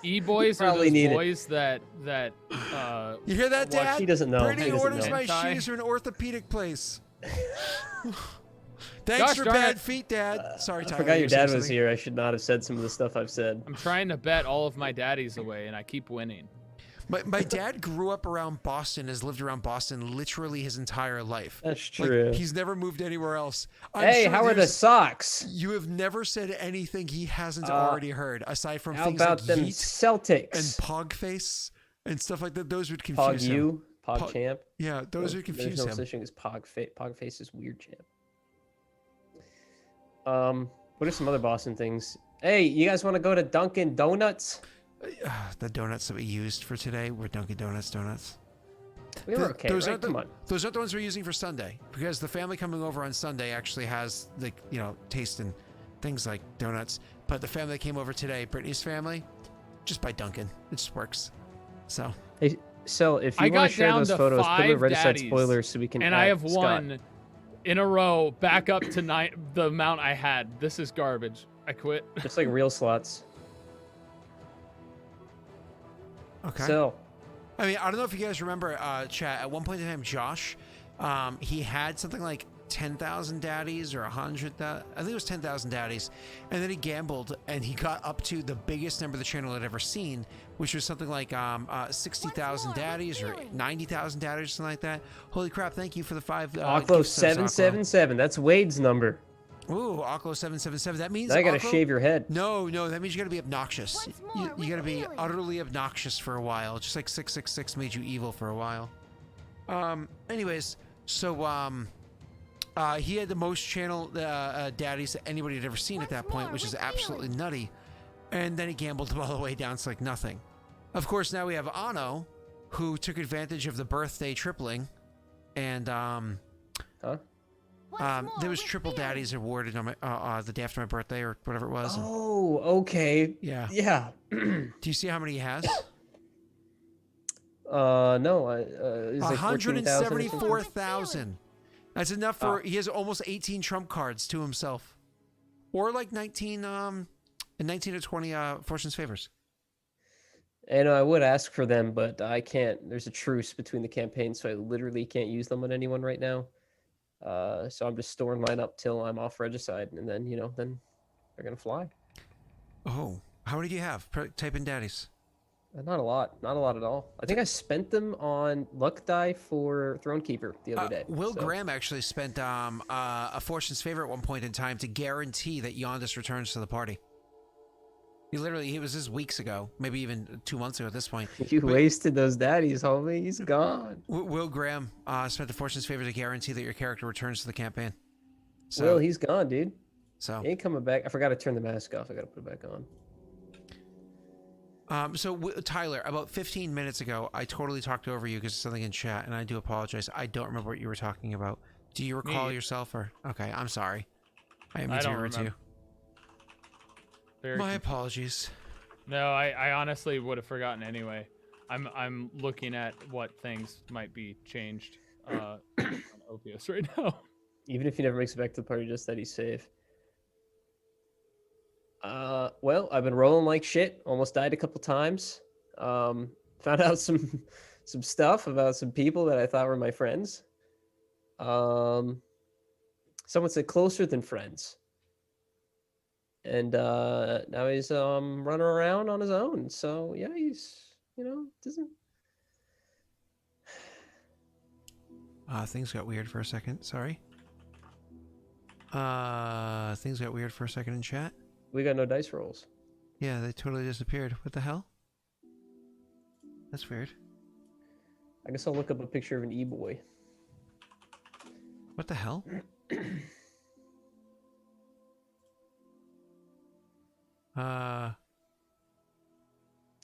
E-boys are Probably those need it. boys that You hear that, Dad? He doesn't know. Brittany He doesn't orders know. my Hentai. shoes from an orthopedic place. Thanks Gosh for darn bad it. feet, Dad. Sorry, I Tyler. forgot you your were saying dad was something? here. I should not have said some of the stuff I've said. I'm trying to bet all of my daddies away, and I keep winning. My dad grew up around Boston, has lived around Boston literally his entire life. That's Like, true. he's never moved anywhere else. I'm Hey, sure how are the there's- Sox? You have never said anything he hasn't already heard, aside from How things about like them yeet Celtics? and Pogface and stuff like that. Those would Pog confuse him. you, Pog champ. Yeah, those would There's confuse no him. such thing as Pog face. Pog face is weird champ. What are some other Boston things? Hey, you guys want to go to Dunkin' Donuts? The donuts that we used for today were Dunkin' Donuts donuts. We were okay, those right? aren't Come on. Those aren't the ones we're using for Sunday, because the family coming over on Sunday actually has, like, you know, taste in things like donuts. But the family that came over today, Brittany's family, just buy Dunkin'. It just works. So Hey, so if I you want got to share down those to photos, put them in 5 Reddit side daddies, spoilers so we can. And I add have Scott. won in a row back up to the amount I had. This is garbage. I quit. Just like real slots. okay. So I mean, I don't know if you guys remember, chat. At one point in time, Josh, he had something like 10,000 daddies or 100,000. I think it was 10,000 daddies, and then he gambled and he got up to the biggest number the channel had ever seen, which was something like 60,000 daddies or 90,000 daddies or something like that. Holy crap! Thank you for the 5. Aklo gift subs, Aklo. 777. That's Wade's number. Ooh, Aklo 777. That means Now I gotta Aklo- shave your head. No, that means you gotta be obnoxious. You gotta be utterly obnoxious for a while, just like 666 made you evil for a while. Anyways, so he had the most channel daddies that anybody had ever seen at that point, which is absolutely nutty. And then he gambled them all the way down to like nothing. Of course, now we have Ano, who took advantage of the birthday tripling, and Huh? there was triple daddies awarded on my the day after my birthday or whatever it was. and- Oh, okay. yeah. Yeah. Do you see how many he has? No. It's like 14,000 or something. 174,000. That's enough for. He has almost 18 trump cards to himself, or like 19 and 19 or 20 fortune's favors. And I would ask for them, but I can't. There's a truce between the campaigns, so I literally can't use them on anyone right now. So I'm just storing mine up till I'm off Regicide, and then then they're gonna fly. Oh, how many do you have? Type in daddies. Not a lot at all. I think I spent them on luck die for Thronekeeper the other day. Will so. Graham actually spent a fortune's favor at one point in time to guarantee that Yondis returns to the party. It was just weeks ago, maybe even 2 months ago at this point. You wasted those daddies, homie. He's gone. Will Graham spent the fortune's favor to guarantee that your character returns to the campaign. So, Will, he's gone, dude. So He ain't coming back. I forgot to turn the mask off. I gotta put it back on. Tyler, about 15 minutes ago, I totally talked over you because of something in chat, and I do apologize. I don't remember what you were talking about. Do you recall yourself, or okay? I'm sorry. I didn't mean to be rude to you. My apologies. No, I honestly would have forgotten anyway. I'm looking at what things might be changed on Opius right now. Even if he never makes it back to the party, just that he's safe. Well, I've been rolling like shit. Almost died a couple times. Found out some stuff about some people that I thought were my friends. Someone said closer than friends. And now he's running around on his own. So yeah, he's doesn't. Things got weird for a second. Sorry. Things got weird for a second in chat. We got no dice rolls. Yeah, they totally disappeared. What the hell? That's weird. I guess I'll look up a picture of an e-boy. What the hell?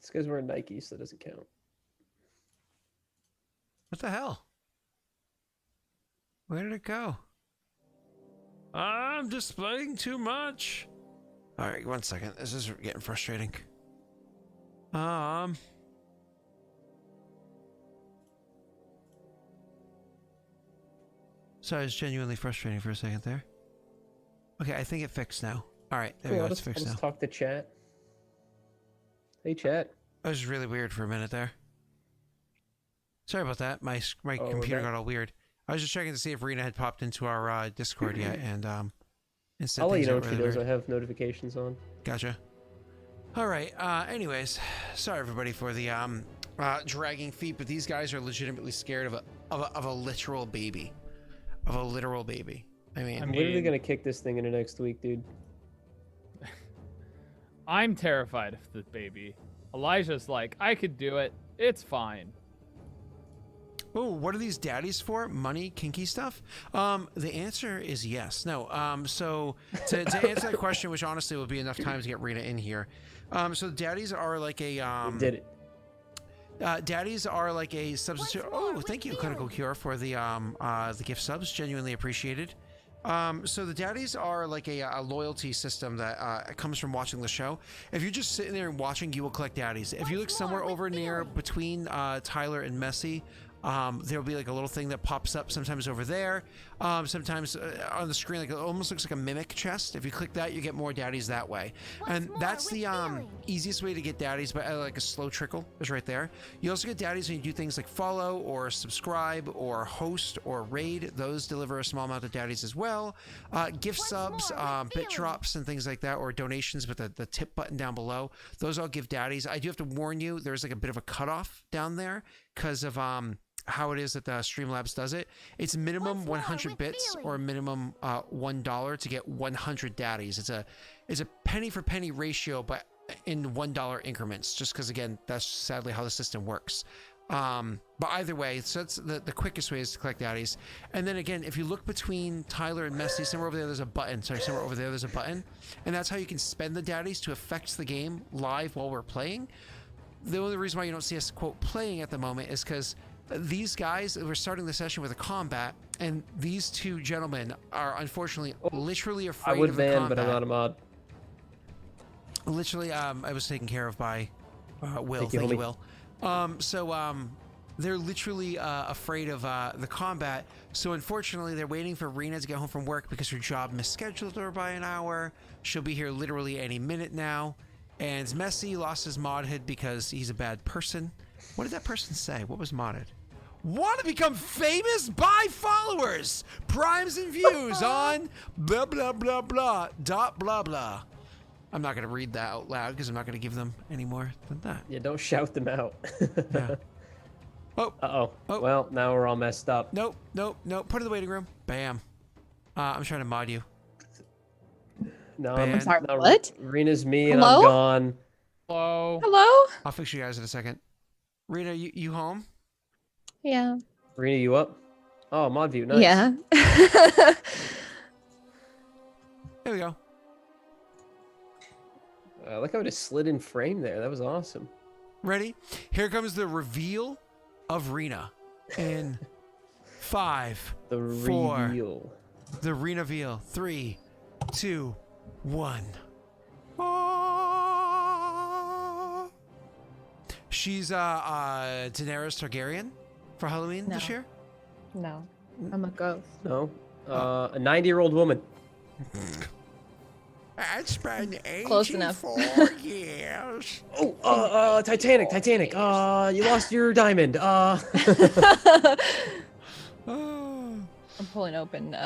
This guy's wearing Nike, so that doesn't count. What the hell? Where did it go? I'm displaying too much. All right, 1 second. This is getting frustrating. Sorry, it's genuinely frustrating for a second there. Okay, I think it fixed now. All right, there we go. It's fixed now. Let's talk to chat. Hey, chat. That was really weird for a minute there. Sorry about that. My computer got all weird. I was just checking to see if Rena had popped into our Discord yet, and I'll let you know when she does. I have notifications on. Gotcha. All right. Anyways, sorry everybody for the dragging feet, but these guys are legitimately scared of a literal baby, of a literal baby. I mean, I'm literally gonna kick this thing into next week, dude. I'm terrified of the baby. Elijah's like, I could do it. It's fine. oh, what are these daddies for? Money, kinky stuff? The answer is yes. No. So to answer that question, which honestly will be enough time to get Rena in here. So daddies are like a Did it. Daddies are like a substitute. Oh, thank you, Clinical Cure, for the gift subs. Genuinely appreciated. So the daddies are like a loyalty system that comes from watching the show. If you're just sitting there and watching, you will collect daddies. If you look somewhere over near between Tyler and Messi, there'll be like a little thing that pops up sometimes over there. Sometimes on the screen, like it almost looks like a mimic chest. If you click that, you get more daddies that way. And that's the easiest way to get daddies, but like a slow trickle is right there. You also get daddies when you do things like follow or subscribe or host or raid. Those deliver a small amount of daddies as well. Gift subs, bit drops and things like that, or donations with the tip button down below. Those all give daddies. I do have to warn you, there's like a bit of a cutoff down there because of how it is that the Streamlabs does it. It's minimum 100 bits or minimum $1 to get 100 daddies. It's a penny for penny ratio, but in $1 increments, just because again, that's sadly how the system works. But either way, so that's the quickest way is to collect daddies. And then again, if you look between Tyler and Messi, somewhere over there there's a button. Sorry, somewhere over there there's a button. And that's how you can spend the daddies to affect the game live while we're playing. The only reason why you don't see us, quote, playing at the moment is because these guys, we're starting the session with a combat, and these two gentlemen are unfortunately literally afraid I would of the ban, combat. but I'm not a mod. Literally, I was taken care of by Will. Thank you, Will. They're literally afraid of the combat. So unfortunately, they're waiting for Rena to get home from work because her job misscheduled her by an hour. She'll be here literally any minute now. And Messi lost his modhood because he's a bad person. What did that person say? What was modded? Want to become famous? Buy followers, primes, and views on blah blah blah blah dot blah blah. I'm not going to read that out loud because I'm not going to give them any more than that. Yeah, don't shout them out. Yeah. Oh. Uh-oh. Oh. Well, now we're all messed up. Nope. Put it in the waiting room. Bam. I'm trying to mod you. No, I'm sorry, no, what? Rena's me and Hello? I'm gone. Hello. Hello? I'll fix you guys in a second. Rena, you home? Yeah. Rena, you up? Oh, mod view. Nice. Yeah. There we go. I like how it just slid in frame there. That was awesome. Ready? Here comes the reveal of Rena in 5, The 4, reveal. the Rena veal. 3, 2, 1. She's Daenerys Targaryen for Halloween this year. No. I'm a ghost. No. A 90-year-old woman. It's been Close enough. 84 years. Oh, Titanic. You lost your diamond. I'm pulling open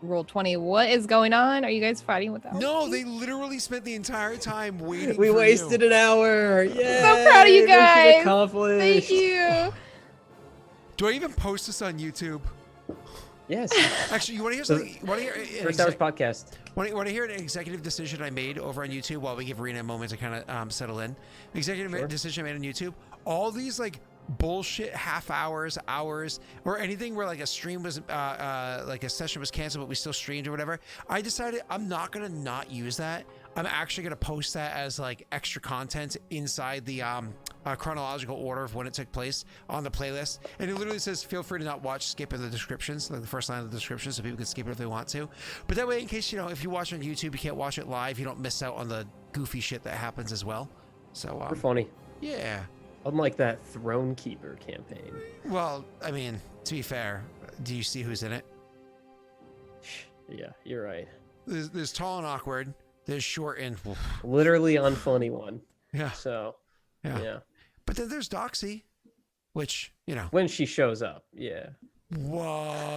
roll 20. What is going on? Are you guys fighting without No, me? they literally spent the entire time waiting We for wasted you. an hour. Yeah. So proud of you guys. Accomplished. Thank you. Do I even post this on YouTube? Yes. Actually, you want to hear something? You want to hear First Hours podcast. Want to hear an executive decision I made over on YouTube while we give Rena a moment to kind of settle in? Executive decision I made on YouTube. All these like bullshit half hours, or anything where like a stream was like a session was canceled but we still streamed or whatever. I decided I'm not gonna not use that. I'm actually gonna post that as like extra content inside the chronological order of when it took place on the playlist. And it literally says feel free to not watch, skip in the descriptions, like the first line of the description, so people can skip it if they want to. But that way, in case if you watch on YouTube, you can't watch it live, you don't miss out on the goofy shit that happens as well. So We're funny. yeah. Unlike that Throne Keeper campaign. Well, I mean, to be fair, do you see who's in it? Yeah, you're right. There's tall and awkward. There's short and Literally unfunny one. yeah. So, yeah. But then there's Doxy, which When she shows up, yeah. Whoa.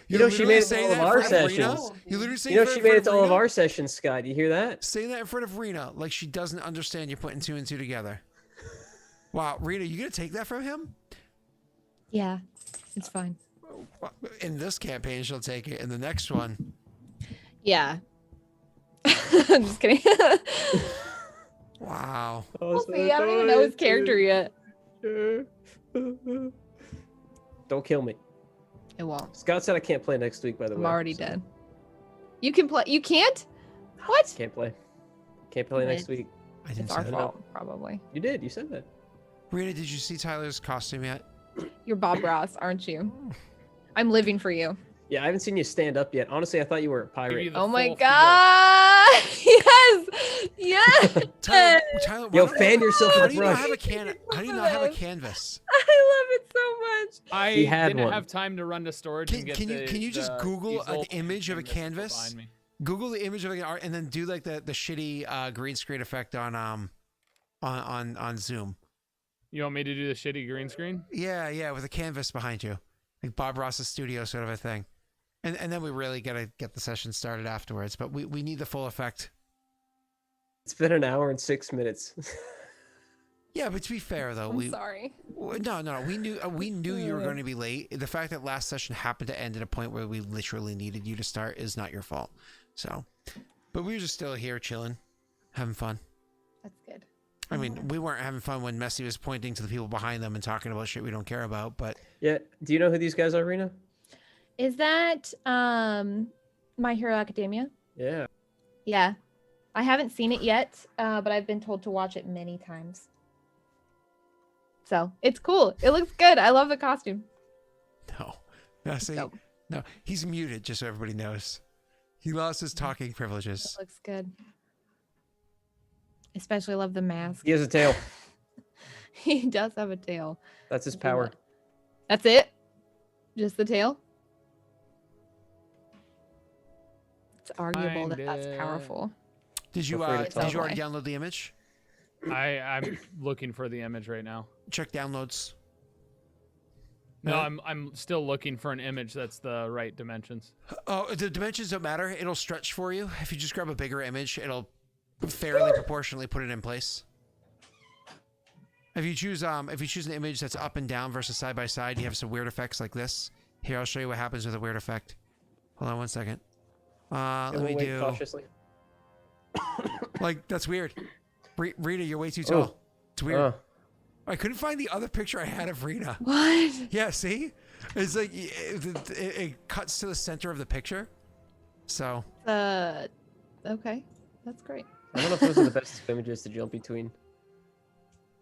You know, she made it to saying all of that in our front of Rena? sessions. You literally saying You know, that she in made front it to all of Rena? our sessions, Scott. You hear that? Saying that in front of Rena, like she doesn't understand you're putting 2 and 2 together. Wow, Rena, you gonna take that from him? Yeah, it's fine. In this campaign, she'll take it. In the next one, Yeah. I'm just kidding. wow. We'll see. I don't even know his character yet. Don't kill me. It won't. Scott said I can't play next week, by the way. I'm already so dead. You can play. You can't? What? Can't play. Can't play next It's- week. I didn't It's say our that. fault, probably. You did. You said that. Rena, did you see Tyler's costume yet? You're Bob Ross, aren't you? I'm living for you. Yeah, I haven't seen you stand up yet. Honestly, I thought you were a Give pirate. you the Oh my full god! Yes! Yes! Tyler, Yo, why don't fan you- yourself How with do a you not brush. have a can? How do you not have a canvas? I love it so much. I He had didn't one. have time to run to storage and get Can you just the Google an easel image of a canvas canvas? behind me. Google the image of an art and then do like the shitty green screen effect on Zoom. You want me to do the shitty green screen? Yeah, with a canvas behind you, like Bob Ross's studio sort of a thing, and then we really gotta get the session started afterwards. But we need the full effect. It's been an hour and 6 minutes. Yeah, but to be fair though, I'm sorry. no, we knew you were going to be late. The fact that last session happened to end at a point where we literally needed you to start is not your fault. So, but we were just still here chilling, having fun. That's good. I mean, we weren't having fun when Messi was pointing to the people behind them and talking about shit we don't care about, but Yeah. Do you know who these guys are, Rena? Is that My Hero Academia? Yeah. Yeah. I haven't seen it yet, but I've been told to watch it many times. So it's cool. It looks good. I love the costume. no. Messi, Dope. no, he's muted just so everybody knows. He lost his talking privileges. It looks good. Especially love the mask. He has a tail. He does have a tail. That's his power. That's it? Just the tail? It's arguable that that's Kinda. powerful. Did you Feel free to did you talk. already download the image? I'm looking for the image right now. Check downloads. No, No? I'm still looking for an image that's the right dimensions. Oh, the dimensions don't matter. It'll stretch for you. If you just grab a bigger image, it'll fairly proportionally put it in place. If you choose an image that's up and down versus side by side, you have some weird effects like this. Here, I'll show you what happens with a weird effect. Hold on one second. Let We'll me wait do cautiously. like that's weird. Rita, you're way too tall. Oh. It's weird. Oh. I couldn't find the other picture I had of Rita. What? Yeah, see? It's like it cuts to the center of the picture. So Okay. That's great. I don't know if those are the best images to jump between.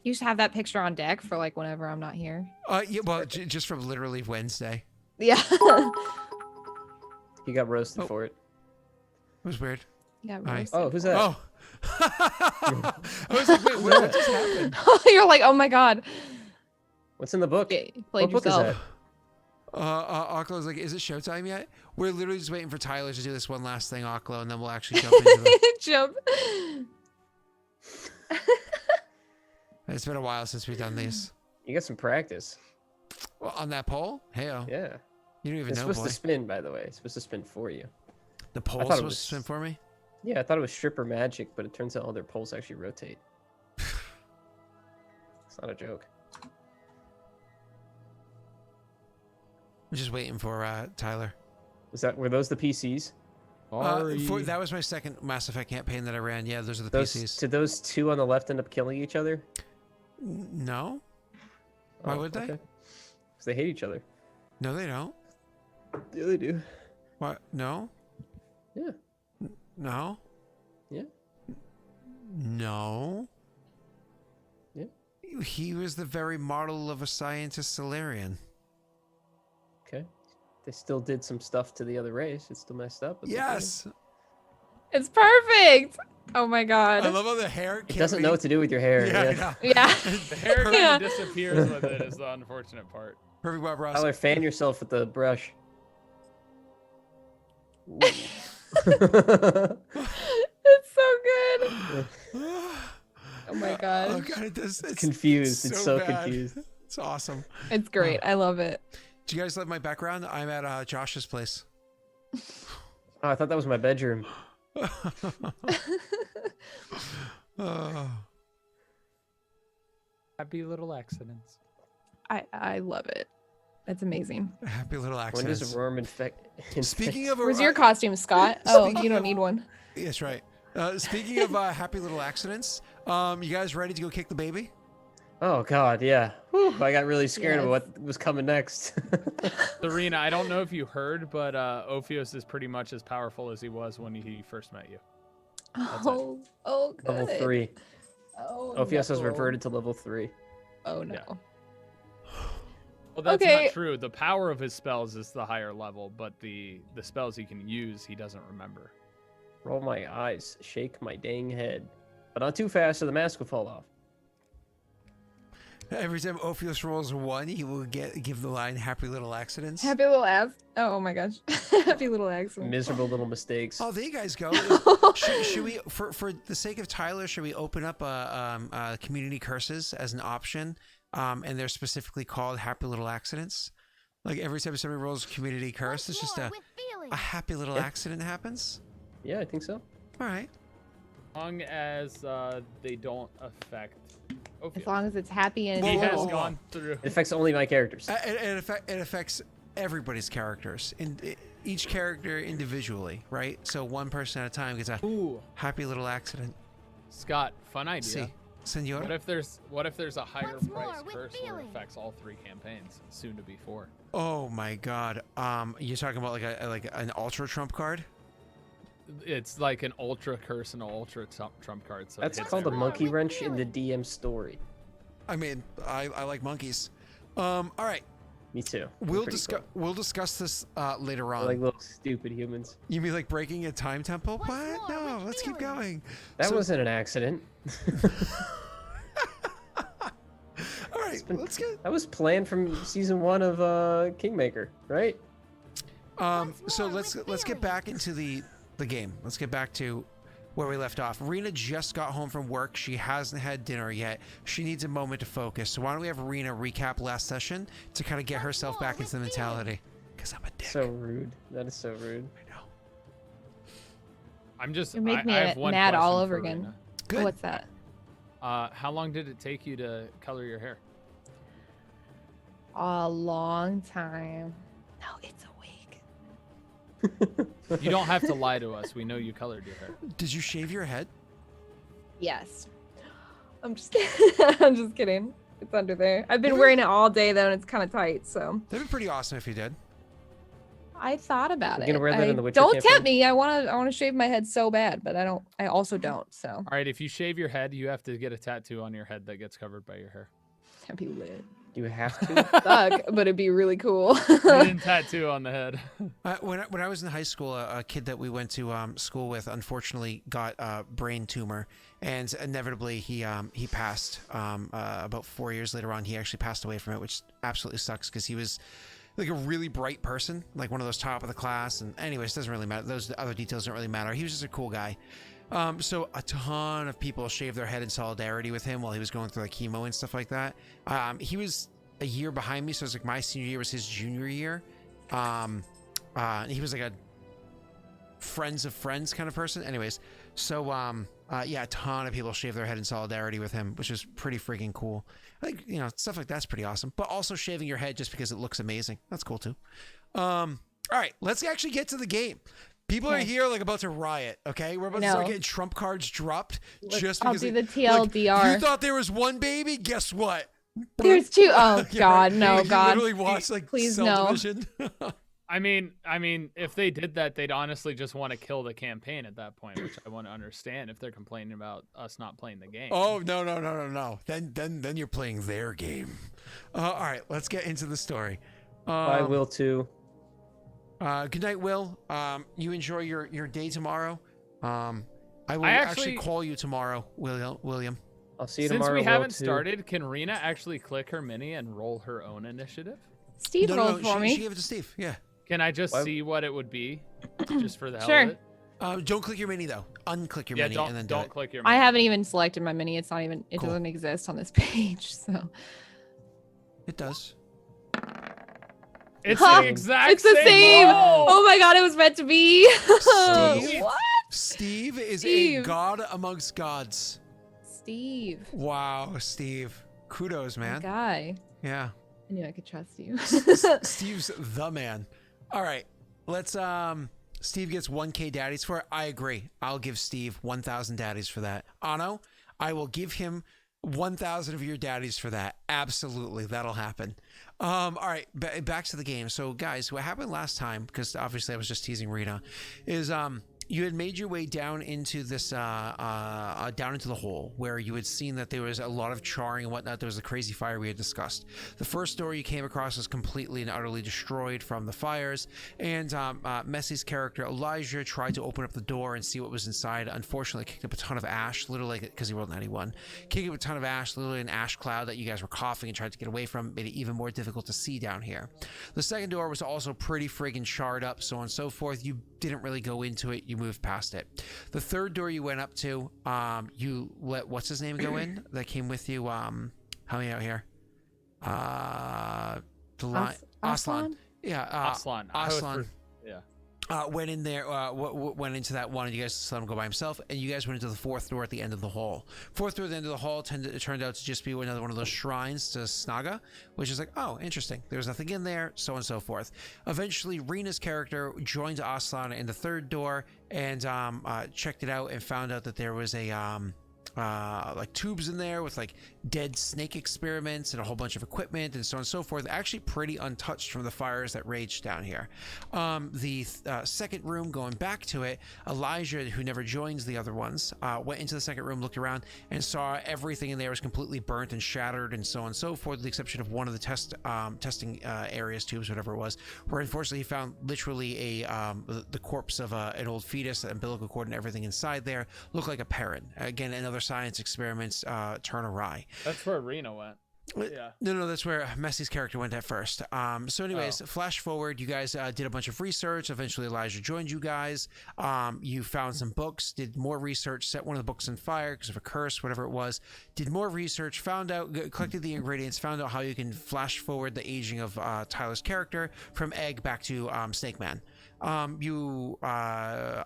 You should have that picture on deck for like whenever I'm not here. yeah, well, just from literally Wednesday. Yeah. He got roasted Oh. for it. It was weird. Yeah. Nice. Oh, who's that? Oh. I was like, wait, what just happened? You're like, oh my god. What's in the book? Yeah, you played What book is yourself. that? Oklo was like, is it showtime yet? We're literally just waiting for Tyler to do this one last thing, Oklo, and then we'll actually jump into the... Jump. It's been a while since we've done these. You got some practice. Well, on that pole? Hey-oh. Yeah. You don't even It's know, supposed boy. to spin, by the way. It's supposed to spin for you. The pole's thought it supposed was- to spin for me? Yeah, I thought it was stripper magic, but it turns out all their poles actually rotate. It's not a joke. I'm just waiting for Tyler. Were those the PCs? That was my second Mass Effect campaign that I ran. Yeah, those are the Those PCs. did those two on the left end up killing each other? No? Why would they? Because they hate each other. No, they don't. Yeah, they do. What? No? Yeah. No? Yeah. No? Yeah. He was the very model of a scientist Solarian. Okay. They still did some stuff to the other race. It's still messed up. but they did it. Yes! It's perfect. Oh my god. I love how the hair It doesn't know what to do with your hair. Yeah, I Yeah. know. Yeah. The hair kind Yeah. of disappears with it is the unfortunate part. Perfect, Bob Ross. Tyler, fan yourself with the brush. It's so good. Oh my god. Oh god, it does. It's Confused. It's so bad. confused. It's awesome. It's great. I love it. Do you guys love my background? I'm at Josh's place. Oh, I thought that was my bedroom. Happy little accidents. I love it. That's amazing. Happy little When accidents. does worm infect? Speaking of, Where's your costume, Scott? Oh, Speaking you don't of- need one. That's right. Speaking of happy little accidents, you guys ready to go kick the baby? Oh God, yeah. Whew, I got really scared of Yes. what was coming next. Serena, I don't know if you heard, but Ophios is pretty much as powerful as he was when he first met you. Oh, good. Level 3. Oh, Ophios has no. reverted to level 3. Oh no. Yeah. Well, that's Okay. not true. The power of his spells is the higher level, but the spells he can use, he doesn't remember. Roll my eyes, shake my dang head, but not too fast, or the mask will fall off. Every time Ophios rolls a 1, he will give the line "Happy little accidents." Happy little ass. Oh my gosh. Happy little accident. Miserable little mistakes. Oh, there you guys go. should we, for the sake of Tyler, should we open up community curses as an option? And they're specifically called "Happy Little Accidents." Like every time somebody rolls a community curse, it's just a happy little accident happens. Yeah, I think so. All right. As long as they don't affect Ophios. As long as it's happy and He Whoa, has whoa, whoa. gone through. It affects only my characters. It affects everybody's characters, each character individually, right? So one person at a time gets a Ooh, happy little accident. Scott, fun idea. See, Senor. What if there's a higher Once more price with curse where it feeling. affects all 3 campaigns, soon to be 4? Oh my God. You're talking about like an ultra trump card? It's like an ultra curse and an ultra trump card. So it That's hits called a every- monkey wrench in the DM story. I mean, I like monkeys. All right. Me too. They're We'll pretty discuss. cool. We'll discuss this later They're on. like little stupid humans. You mean like breaking a time temple? Once What? more No, with let's keep feeling. going. That So- wasn't an accident. All right, let's get. That was planned from season 1 of Kingmaker, right? So more let's with get feeling. back into the game. Let's get back to where we left off. Rena just got home from work. She hasn't had dinner yet. She needs a moment to focus. So why don't we have Rena recap last session to kind of get herself back into the mentality? Because I'm a dick. So rude. That is so rude. I know. I'm just. You make I me have one mad all question over for again. Rena. Good. What's that? How long did it take you to color your hair? A long time. No, it's a week. You don't have to lie to us. We know you colored your hair. Did you shave your head? Yes. I'm just kidding. I'm just kidding. It's under there. I've been wearing it all day though, and it's kind of tight. So That'd be pretty awesome if you did. I thought about You're it. gonna wear that in the Witcher don't campaign? tempt me. I want to shave my head so bad, but I don't. I also don't. So All right, if you shave your head, you have to get a tattoo on your head that gets covered by your hair. that'd be lit. You have to. Suck, but it'd be really cool. Hidden tattoo on the head. When I was in high school, a kid that we went to school with unfortunately got a brain tumor, and inevitably he passed. About 4 years later on, he actually passed away from it, which absolutely sucks because he was like a really bright person, like one of those top of the class. And anyways, doesn't really matter. Those other details don't really matter. He was just a cool guy. So a ton of people shaved their head in solidarity with him while he was going through like chemo and stuff like that. He was a year behind me, so it was like my senior year was his junior year. He was like a friends of friends kind of person. Anyways, so yeah, a ton of people shaved their head in solidarity with him, which is pretty freaking cool. I think, you know, stuff like that's pretty awesome. But also shaving your head just because it looks amazing. That's cool too. All right, let's actually get to the game. People are Okay. here like about to riot, okay? We're about to No. start getting trump cards dropped just I'll because do they- the TLDR. Like, you thought there was one baby? Guess what? There's two. Oh Yeah, God, right? no, You God. literally watched like Please cell no. division. I mean, if they did that, they'd honestly just want to kill the campaign at that point, which I want to understand if they're complaining about us not playing the game. Oh no. Then you're playing their game. All right, let's get into the story. I will too. Good night, Will. You enjoy your day tomorrow. I will I actually actually- call you tomorrow, William. I'll see you Since tomorrow. we Will, haven't too. started, can Rena actually click her mini and roll her own initiative? Steve rolled for she me. gave it to Steve. Yeah. Can I just Why- see what it would be, just for the hell Sure. of it? Don't click your mini though. Unclick your Yeah, mini and then don't do it. click your. I mini. haven't even selected my mini. It's not even. It Cool. doesn't exist on this page. So It does. It's Huh, the exact It's the same. roll! Oh my god, it was meant to be. Steve. What? Steve is a Steve. god amongst gods. Steve. Wow, Steve. Kudos, My man. guy. Yeah. I knew I could trust you. Steve's the man. All right. Let's Steve gets 1K daddies for it. I agree. I'll give Steve 1,000 daddies for that. Ano, I will give him 1,000 of your daddies for that. Absolutely. That'll happen. All right, back to the game. So guys, what happened last time, because obviously I was just teasing Rita, is you had made your way down into this down into the hole where you had seen that there was a lot of charring and whatnot. There was a crazy fire we had discussed. The first door you came across was completely and utterly destroyed from the fires, and Messy's character Elijah tried to open up the door and see what was inside. Unfortunately, kicked up a ton of ash, literally, because he rolled 91, kicked up a ton of ash, literally an ash cloud that you guys were coughing and tried to get away from, made it even more difficult to see down here. The second door was also pretty friggin' charred up, so on and so forth. You didn't really go into it. You moved past it. The third door you went up to, you let what's his name go in that came with you. Help me out here. The line Aslan. Yeah, Aslan. Aslan. Yeah. Went in there, went into that one, and you guys just let him go by himself, and you guys went into the fourth door at the end of the hall. Fourth door at the end of the hall turned out to just be another one of those shrines to Snaga, which is like, oh, interesting. There's nothing in there, so on and so forth. Eventually, Rena's character joined Aslan in the third door and checked it out and found out that there was a like tubes in there with like dead snake experiments and a whole bunch of equipment and so on and so forth, actually pretty untouched from the fires that raged down here. The second room, going back to it, Elijah, who never joins the other ones, went into the second room, looked around, and saw everything in there was completely burnt and shattered and so on and so forth, with the exception of one of the testing areas, tubes, whatever it was, where unfortunately he found literally the corpse of an old fetus, the umbilical cord and everything inside there looked like a parrot. Again, another science experiments turn awry. That's where Rena went. Yeah. No, that's where Messy's character went at first. So anyways, flash forward, you guys did a bunch of research. Eventually Elijah joined you guys. You found some books, did more research, set one of the books on fire because of a curse, whatever it was, did more research, found out, collected the ingredients, found out how you can flash forward the aging of Tyler's character from Egg back to Snake Man.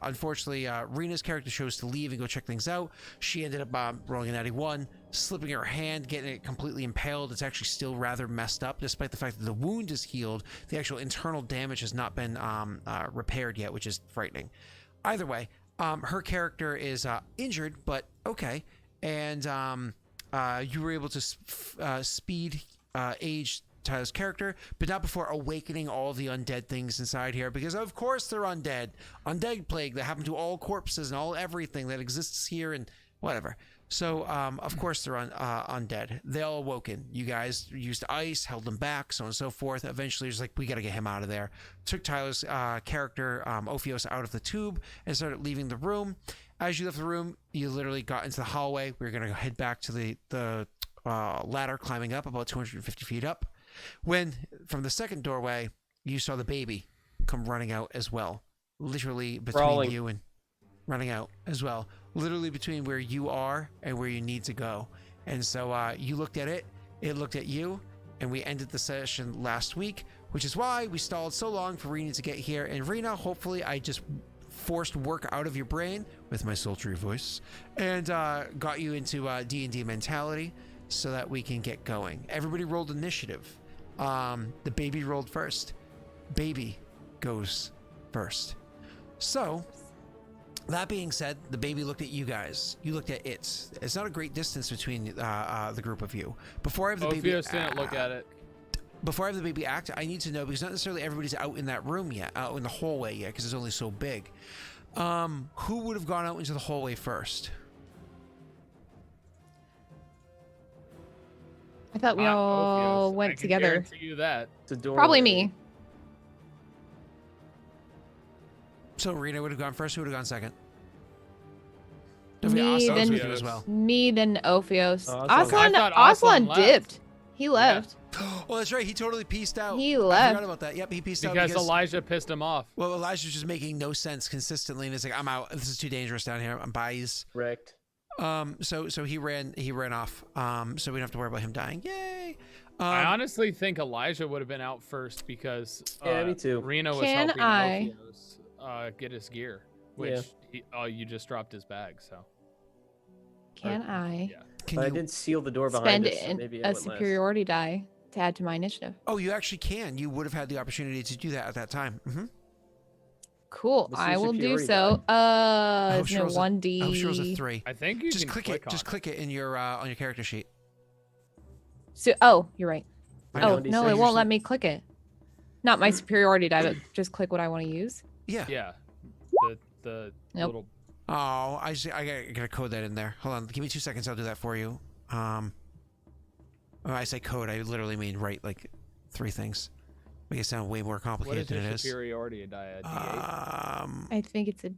Unfortunately, Rena's character chose to leave and go check things out. She ended up rolling a 91, slipping her hand, getting it completely impaled. It's actually still rather messed up, despite the fact that the wound is healed. The actual internal damage has not been repaired yet, which is frightening. Either way, her character is injured, but okay. And you were able to speed age Tyler's character, but not before awakening all the undead things inside here, because of course they're undead. Undead plague that happened to all corpses and all everything that exists here and whatever. So of course they're undead. They all awoken. You guys used ice, held them back, so on and so forth. Eventually it was like, we got to get him out of there. Took Tyler's character Ophios out of the tube and started leaving the room. As you left the room, you literally got into the hallway. We were going to head back to the ladder, climbing up about 250 feet up, when from the second doorway you saw the baby come running out as well, literally between you and running out as well, literally between where you are and where you need to go. And so you looked at it looked at you, and we ended the session last week, which is why we stalled so long for Rena to get here. And Rena, hopefully I just forced work out of your brain with my sultry voice and got you into D&D mentality so that we can get going. Everybody rolled initiative. The baby rolled first. Baby goes first. So, that being said, the baby looked at you guys. You looked at it. It's not a great distance between the group of you. Before I have the baby, didn't look at it. Before I have the baby act, I need to know, because not necessarily everybody's out in that room yet, out in the hallway yet, because it's only so big. Who would have gone out into the hallway first? I thought we all went together. You that. Probably me. So Rena would have gone first. Who would have gone second? Me, then with you as well. Me, then Ophios. Aslan Aslan left. dipped. He left. Oh, that's right. He totally pieced out. He I left. forgot about that. Yep, he pieced out Because Elijah pissed him off. Well, Elijah's just making no sense consistently, and it's like, I'm out. This is too dangerous down here. I'm biased. Wrecked. So he ran off. So we don't have to worry about him dying. Yay. I honestly think Elijah would have been out first because Yeah, me too. Reno was Can helping I- Ophios get his gear, which you just dropped his bag. So Can I yeah. But I did seal the door behind spend us, so maybe I a went last. superiority die to add to my initiative? Oh, you actually can. You would have had the opportunity to do that at that time. Mm-hmm. Cool. What's I your will do superiority so. I Isn't it 1D? I hope sure it was a 3. I think you Just can click it. Just on click it in your on your character sheet. So, oh, you're right. I Oh, know. no, it won't let me click it. Not my superiority die, but just click what I want to use. Yeah. Yeah. The Nope. little. Oh, I gotta code that in there. Hold on, give me 2 seconds. I'll do that for you. When I say code, I literally mean write like 3 things. Make it sound way more What complicated is than your it is. superiority die? A D8? I think it's a.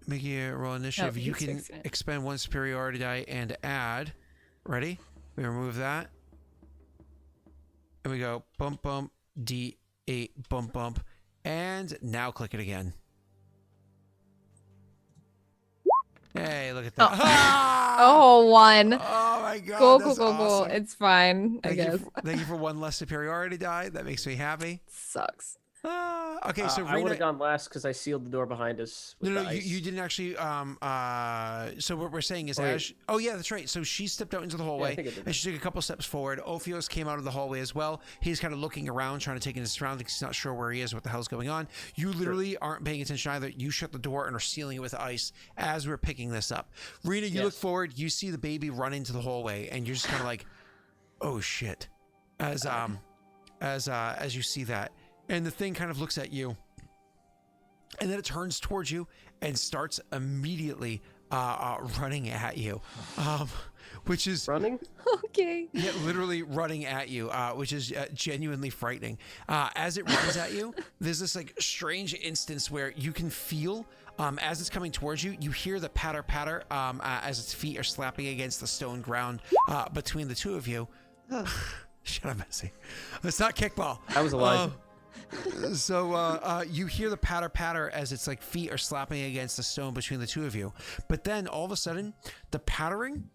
Make your roll initiative. You he's can fixing it. expend 1 superiority die and add. Ready? We remove that. And we go bump bump D8 bump bump, and now click it again. Hey, look at that! Oh. Ah! Oh, 1. Oh my god! Cool, that's cool, cool, cool. awesome. It's fine, I Thank guess. thank you for 1 less superiority die. That makes me happy. Sucks. Okay, so I would Rena, have gone last because I sealed the door behind us. With no, the ice. you didn't actually. So what we're saying is, Wait. oh yeah, that's right. So she stepped out into the hallway, think I did and she took a couple steps forward. Ophios came out of the hallway as well. He's kind of looking around, trying to take in his surroundings. He's not sure where he is, what the hell's going on. You literally aren't paying attention either. You shut the door and are sealing it with ice as we're picking this up. Rena, you look Yes. forward. You see the baby run into the hallway, and you're just kind of like, oh shit, as you see that. And the thing kind of looks at you, and then it turns towards you and starts immediately running at you, which is running. Okay. yeah, literally running at you, which is genuinely frightening. As it runs at you, there's this like strange instance where you can feel. As it's coming towards you, you hear the patter patter as its feet are slapping against the stone ground between the two of you. Shut up, Messi. It's not kickball. I was Elijah. So you hear the patter patter as its like feet are slapping against the stone between the two of you. But then all of a sudden, the pattering,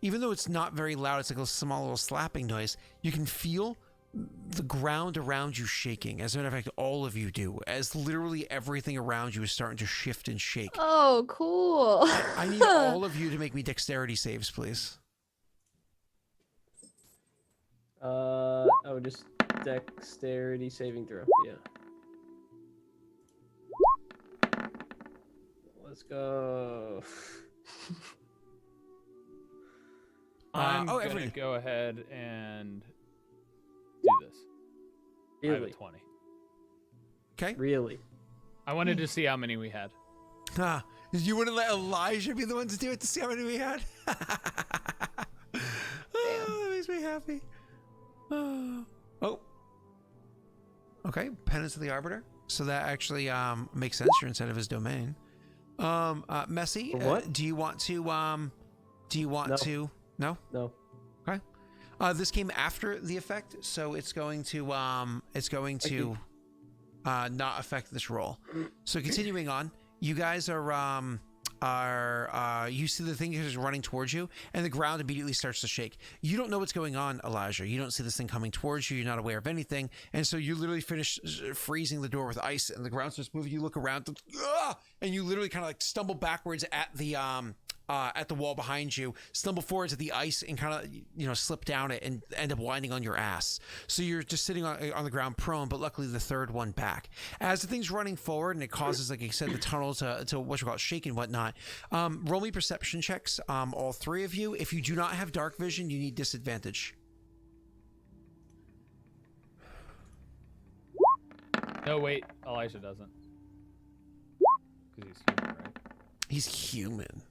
even though it's not very loud, it's like a small little slapping noise. You can feel the ground around you shaking. As a matter of fact, all of you do, as literally everything around you is starting to shift and shake. Oh, cool. I need all of you to make me dexterity saves, please. Oh, just dexterity saving throw. Yeah. Let's go. I'm gonna everything. go ahead and do this. I have a Really? 20. Okay. Really? I wanted to see how many we had. You wouldn't let Elijah be the one to do it to see how many we had? Oh, that makes me happy. Oh. Okay, Penance of the Arbiter. So that actually makes sense. You're inside of his domain. Messi, What? do you want to No. to no? No. Okay. This came after the effect, so it's going to not affect this roll. So continuing on, you guys are you see the thing is running towards you, and the ground immediately starts to shake. You don't know what's going on, Elijah. You don't see this thing coming towards you. You're not aware of anything, and so you literally finish freezing the door with ice, and the ground starts moving. You look around, and you literally kind of like stumble backwards at the wall behind you, stumble forward to the ice, and kind of slip down it and end up winding on your ass. So you're just sitting on the ground prone, but luckily the third one back. As the thing's running forward and it causes, like I said, the tunnel to what you call it, shake and whatnot. Roll me perception checks, all 3 of you. If you do not have dark vision, you need disadvantage. No, wait. Elijah doesn't. Because he's human, right? He's human.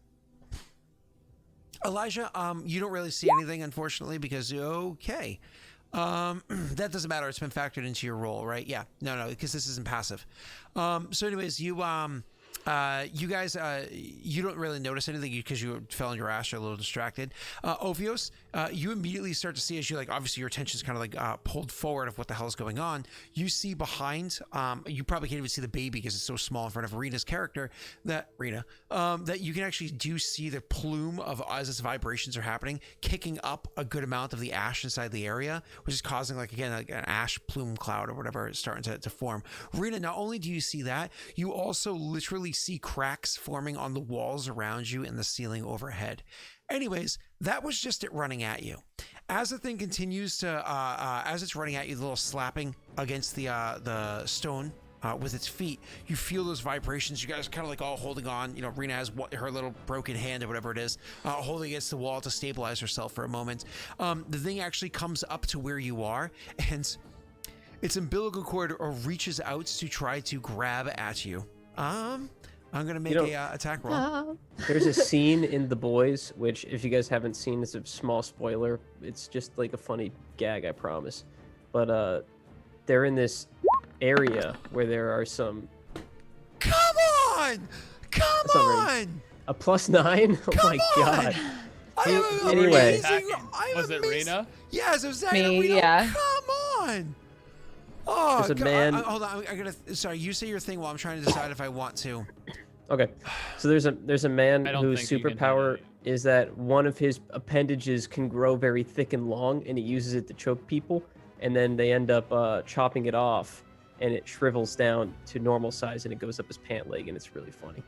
Elijah, you don't really see anything, unfortunately, because okay. That doesn't matter. It's been factored into your roll, right? Yeah. No, because this isn't passive. So anyways, you You guys, you don't really notice anything because you fell on your ass. You're a little distracted. Ophios, you immediately start to see as you like, obviously your attention's kind of like pulled forward of what the hell is going on. You see behind, you probably can't even see the baby because it's so small in front of Rena's character that you can actually do see the plume of, as its vibrations are happening, kicking up a good amount of the ash inside the area, which is causing like, again, like an ash plume cloud or whatever is starting to form. Rena, not only do you see that, you also literally see cracks forming on the walls around you and the ceiling overhead. Anyways, that was just it running at you. As the thing continues to, as it's running at you, the little slapping against the stone with its feet, you feel those vibrations. You guys kind of like all holding on. You know, Rena has her little broken hand or whatever it is, holding against the wall to stabilize herself for a moment. The thing actually comes up to where you are, and its umbilical cord reaches out to try to grab at you. I'm gonna make a attack roll. There's a scene in The Boys, which if you guys haven't seen, it's a small spoiler. It's just like a funny gag, I promise. But they're in this area where there are some. Come on! Come on! A +9? Oh Come my on! god! Anyway, Was it Rena? Yes, it was Me, Rena. yeah. Come on! Oh, There's a man. hold on. I'm gonna. Sorry, you say your thing while I'm trying to decide if I want to. Okay, so there's a man I don't whose think you can superpower hit is that one of his appendages can grow very thick and long, and he uses it to choke people, and then they end up chopping it off, and it shrivels down to normal size, and it goes up his pant leg, and it's really funny.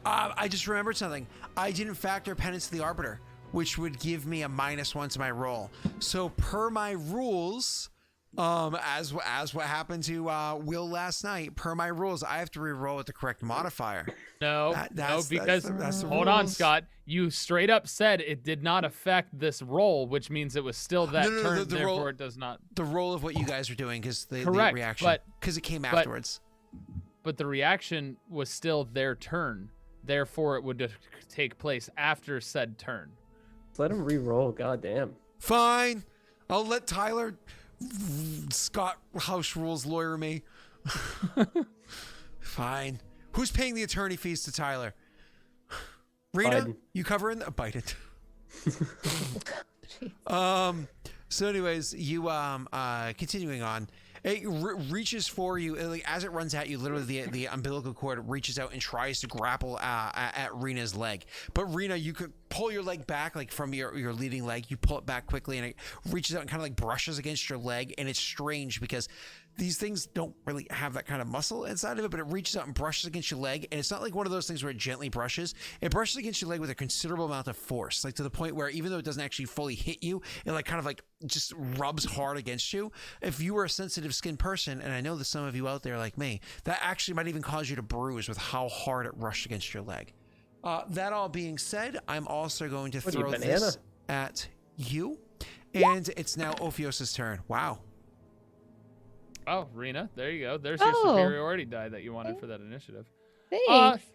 I just remembered something. I didn't factor Penance to the Arbiter, which would give me a -1 to my roll. So per my rules, as what happened to Will last night, per my rules, I have to re-roll with the correct modifier. No, That's because the hold on, rules. Scott. You straight up said it did not affect this roll, which means it was still that No, turn. the Therefore, roll- it does not. The roll of what you guys are doing, because the Correct, reaction, because it came afterwards. But the reaction was still their turn. Therefore, it would take place after said turn. Let him re-roll. Goddamn. Fine, I'll let Tyler Scott House rules lawyer me. Fine. Who's paying the attorney fees to Tyler? Rena, Biden. you covering the Biden? So anyways, you continuing on. It reaches for you, like, as it runs at you. Literally, the umbilical cord reaches out and tries to grapple at Rena's leg. But Rena, you could pull your leg back, like from your leading leg. You pull it back quickly, and it reaches out and kind of like brushes against your leg. And it's strange because these things don't really have that kind of muscle inside of it, but it reaches out and brushes against your leg. And it's not like one of those things where it gently brushes. It brushes against your leg with a considerable amount of force, like to the point where even though it doesn't actually fully hit you, it like kind of like just rubs hard against you. If you were a sensitive skin person, and I know that some of you out there like me, that actually might even cause you to bruise with how hard it rushed against your leg. That all being said, I'm also going to What are you, throw banana? this at you. And it's now Ophios' turn. Wow. Oh, Rena, there you go. There's your Oh. superiority die that you wanted for that initiative. Thanks.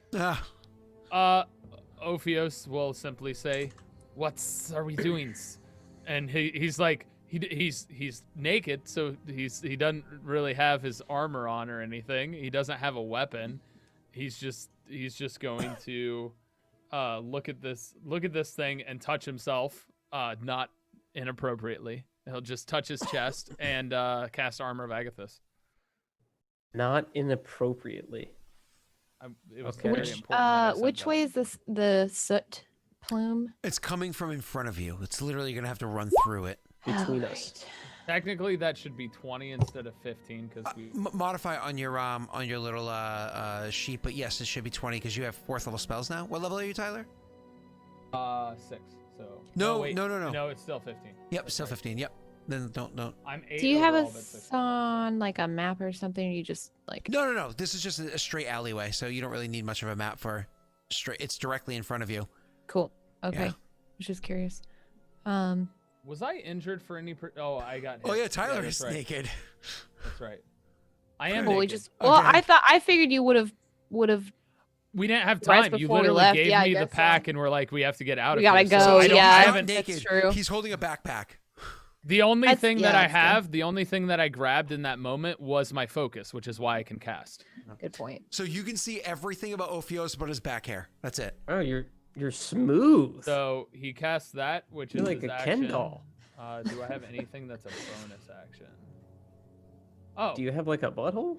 Ophios will simply say, "What are we doing?" And he's like, he's naked, so he doesn't really have his armor on or anything. He doesn't have a weapon. He's just going to look at this thing and touch himself, not inappropriately. He'll just touch his chest and cast Armor of Agathis. Not inappropriately. It was Okay. very important that I said Which that. way is this the soot plume? It's coming from in front of you. It's literally going to have to run through it. Between Oh, us. Technically, that should be 20 instead of 15 because we. Modify on your little sheet, but yes, it should be 20 because you have 4th level spells now. What level are you, Tyler? 6. So. No, wait, no. No, it's still 15. Yep, That's still right. 15. Yep. Then don't. I'm 8. Do you have overall, a but 6. on like a map or something? Or you just like No. This is just a straight alleyway, so you don't really need much of a map for straight. It's directly in front of you. cool. Okay. Yeah. Was just curious. Was I injured for any? Oh, I got. Hit. Oh yeah, Tyler that's is right. naked. That's right. I am. Well, we naked. just well, Okay. I figured you would have We didn't have Right time. You before we literally left, gave yeah, I me the guess so. pack, and we're like, we have to get out We of gotta here. go, So I don't, yeah. I He's not haven't. That's naked. true. He's holding a backpack. The only thing that I that's good. have, the only thing that I grabbed in that moment was my focus, which is why I can cast. Good point. So you can see everything about Ophios but his back hair. That's it. Oh, you're smooth. So he casts that, which You're is like his a action. Ken doll. Do I have anything that's a bonus action? Oh, Do you have like a butthole?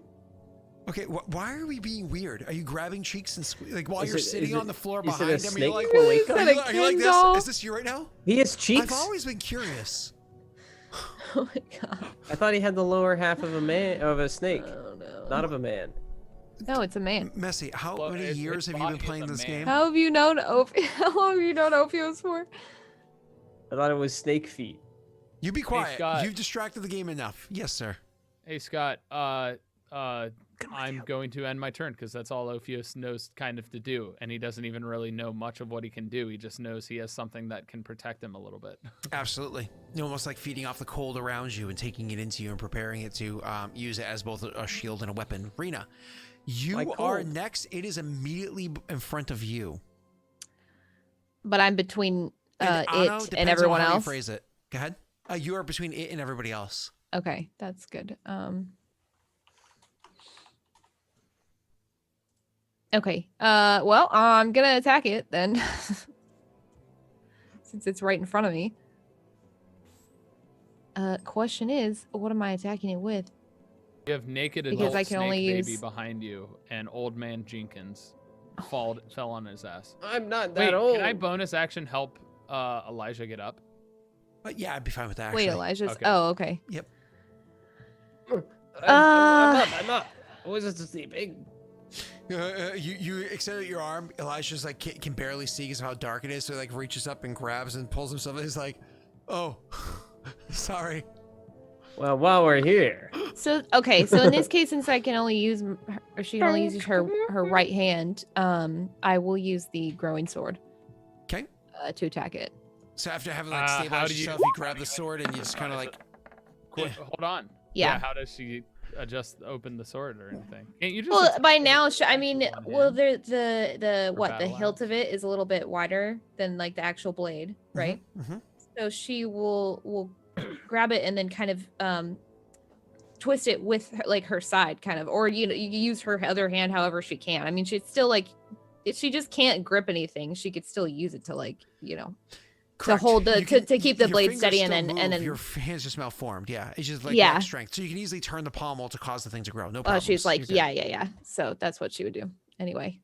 Okay, why are we being weird? Are you grabbing cheeks and like while Is you're it- sitting is on it- the floor is it a behind him? You're snake like, cloaca? are Is it you, a are you like Ken this? doll? Is this you right now? He has cheeks. I've always been curious. Oh my god. I thought he had the lower half of a snake, Oh no. not of a man. No, it's a man. Messy, how Well, many it's years have you been body is playing a this man. game? How have you known How long have you known Ophios for? I thought it was snake feet. You be quiet. Scott. You've distracted the game enough. Yes, sir. hey Scott. I'm going to end my turn because that's all Ophios knows kind of to do, and he doesn't even really know much of what he can do. He just knows he has something that can protect him a little bit. Absolutely. Almost like feeding off the cold around you and taking it into you and preparing it to use it as both a shield and a weapon. Rena, you Like are cold. next. It is immediately in front of you. But I'm between And Anno, it depends and on everyone how you else. phrase it. Go ahead. You are between it and everybody else. Okay, that's good. Okay. Well, I'm gonna attack it then. Since it's right in front of me. Question is, what am I attacking it with? You have naked Because adult I can snake only baby use- behind you, and old man Jenkins fell on his ass. I'm not that Wait, old. can I bonus action help Elijah get up? But yeah, I'd be fine with that. Actually. Wait, Elijah's. Okay. Oh, okay. Yep. I'm up. I was just sleeping. You extend out your arm. Elijah's like can barely see because of how dark it is. So he like reaches up and grabs and pulls himself. And he's like, "Oh, sorry." Well, while we're here, So okay, so in this case, since I can only use, or she can only use her right hand, I will use the growing sword. 'Kay. To attack it. So after having like How stabilized do you- yourself, you grab the sword and you just kind of like. Hold on. Yeah. How does she open the sword or anything? Can't you just? Well, attack by it now, with I mean, one well, hand? the what the battle hilt axe? of it is a little bit wider than like the actual blade, right? Mm-hmm. So she will grab it and then kind of twist it with her, like her side, kind of, or you know, you can use her other hand however she can. I mean, she's still like, if she just can't grip anything, she could still use it to like, you know, Correct. hold the You can- to keep the your blade fingers steady still and then move, your hands just malformed. Yeah, it's just like Yeah. lack strength. So you can easily turn the pommel to cause the thing to grow. No oh, problem. she's like, yeah. So that's what she would do anyway.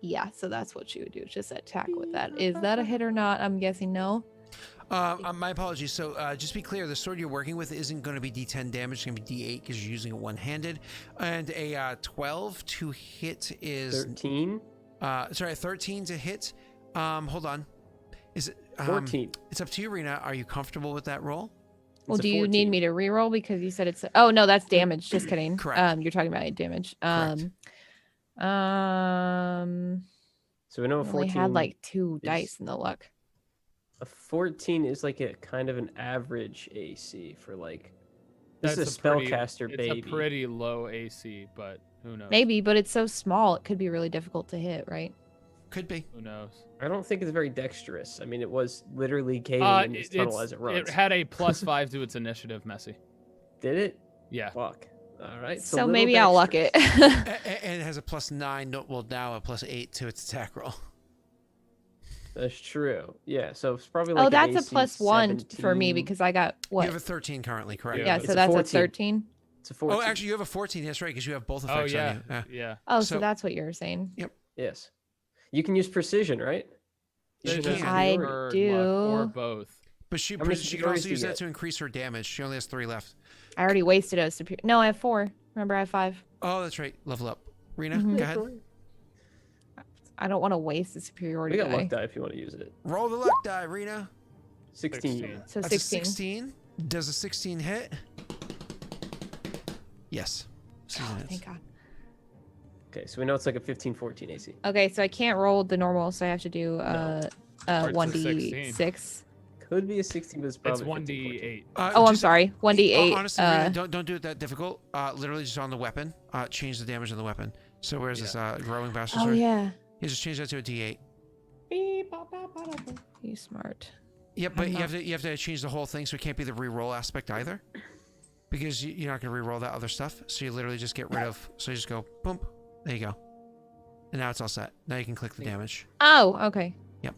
Yeah, so that's what she would do. Just attack with that. Is that a hit or not? I'm guessing no. My apologies. So just be clear, the sword you're working with isn't going to be D10 damage. It's going to be D8 because you're using it one-handed. And a 12 to hit is 13, 13 to hit. Hold on. Is it 14. It's up to you, Rena. Are you comfortable with that roll? Well, It's a do you need 14. me to reroll because you said it's? Oh no, that's damage. Just kidding. Correct. You're talking about damage. Correct. So we know a I only 14. had like 2 is- dice in the luck. A 14 is like a kind of an average AC for like. This That's is a pretty- spellcaster baby. It's a pretty low AC, but who knows? Maybe, but it's so small, it could be really difficult to hit, right? Could be. Who knows? I don't think it's very dexterous. I mean, it was literally caving in this tunnel as it runs. It had a +5 to its initiative, Messi. Did it? Yeah. Fuck. All right. So maybe I'll luck it. And it has a +9. No, well, now a +8 to its attack roll. That's true. Yeah. So it's probably like. Oh, an that's a AC +1 for me 17. because I got what? You have a 13 currently, correct? Yeah, Yeah, it's so a that's a 14. 13. It's a 14. Oh, actually, you have a 14. That's right, because you have both Oh effects yeah. on you. Yeah. Oh, So- so that's what you're saying. Yes. You can use precision, right? You She can use can. I superiority. Or luck, or do. both. But she How many she can superiorities also do you use that get? to increase her damage. She only has 3 left. I already wasted a superior. No, I have 4. Remember, I have 5. Oh, that's right. Level up. Rena, Mhm. go ahead. I don't want to waste the superiority We got die. luck die if you want to use it. Roll the luck die, Rena. 16. So That's 16. a 16. Does a 16 hit? Yes. 16 Oh, hits. thank God. Okay, so we know it's like a 15, 14 AC. Okay, so I can't roll the normal, so I have to do Or it's a 1d6. Could be a 16, but it's It's probably 15, 14. 1d8. Oh, I'm Just- sorry. 1d8. Honestly, Rena, don't do it that difficult. Literally just on the weapon. Change the damage on the weapon. So where's this growing bastard Oh sword? yeah. Yeah, just change that to a D8. You smart. Yeah, but you have to change the whole thing, so it can't be the re-roll aspect either, because you're not going to re-roll that other stuff. So you literally just get rid of. So you just go boom. There you go. And now it's all set. Now you can click the damage. Oh, okay. Yep.